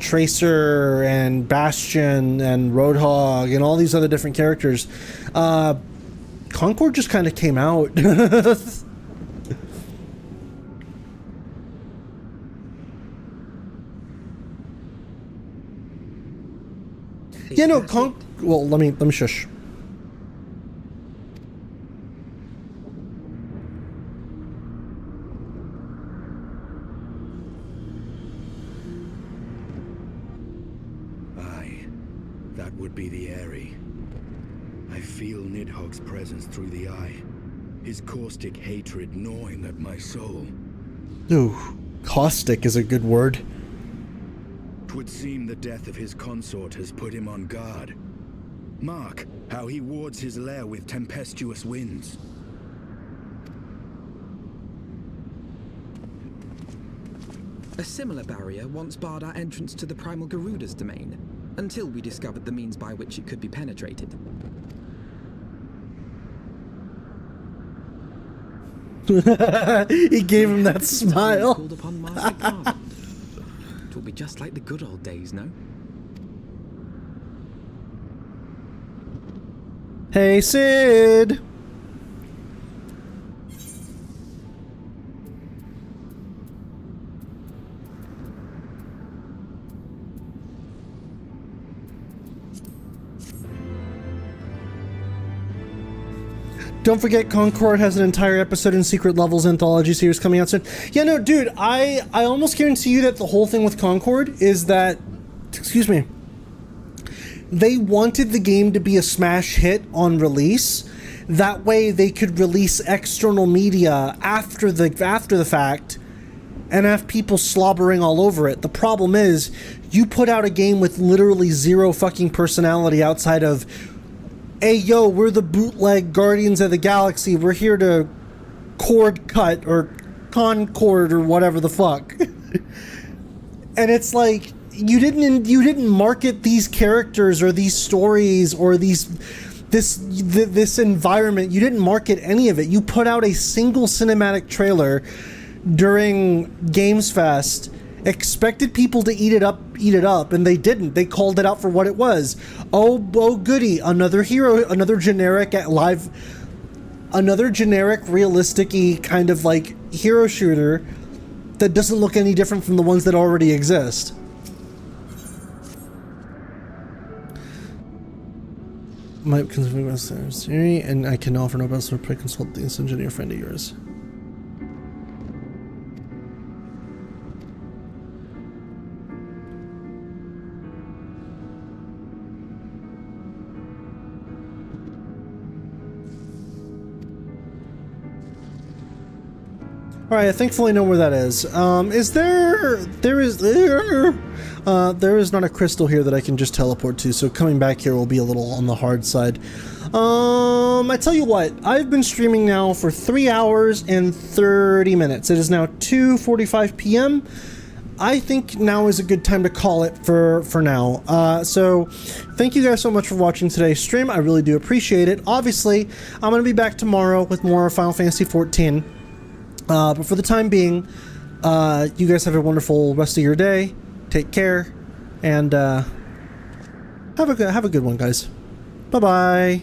Tracer and Bastion and Roadhog and all these other different characters. Concord just kind of came out. Yeah, no, well, let me shush. Aye, that would be the Airy. I feel Nidhogg's presence through the eye, his caustic hatred gnawing at my soul. Ooh, caustic is a good word. 'Twould seem the death of his consort has put him on guard. Mark how he wards his lair with tempestuous winds. A similar barrier once barred our entrance to the Primal Garuda's domain, until we discovered the means by which it could be penetrated. He gave him that smile. Called upon Master Garland. It will be just like the good old days, no? Hey, Sid! Don't forget, Concord has an entire episode in Secret Levels anthology series coming out soon. Yeah, no, dude, I almost guarantee you that the whole thing with Concord is that, excuse me, they wanted the game to be a smash hit on release. That way they could release external media after the fact and have people slobbering all over it. The problem is, you put out a game with literally zero fucking personality outside of, hey, yo, we're the bootleg Guardians of the Galaxy. We're here to cord cut or concord or whatever the fuck. And it's like, you didn't market these characters or these stories or this environment. You didn't market any of it. You put out a single cinematic trailer during Games Fest, expected people to eat it up, and they didn't. They called it out for what it was. Oh goody, another hero, another generic realistic-y kind of like hero shooter that doesn't look any different from the ones that already exist. My theory, and I can offer no best way to consult this engineer friend of yours. Alright, I thankfully know where that is. There is not a crystal here that I can just teleport to, so coming back here will be a little on the hard side. I tell you what, I've been streaming now for 3 hours and 30 minutes. It is now 2:45 p.m. I think now is a good time to call it for now. So thank you guys so much for watching today's stream. I really do appreciate it. Obviously, I'm going to be back tomorrow with more Final Fantasy XIV. But for the time being, you guys have a wonderful rest of your day. Take care, and have a good one, guys. Bye-bye.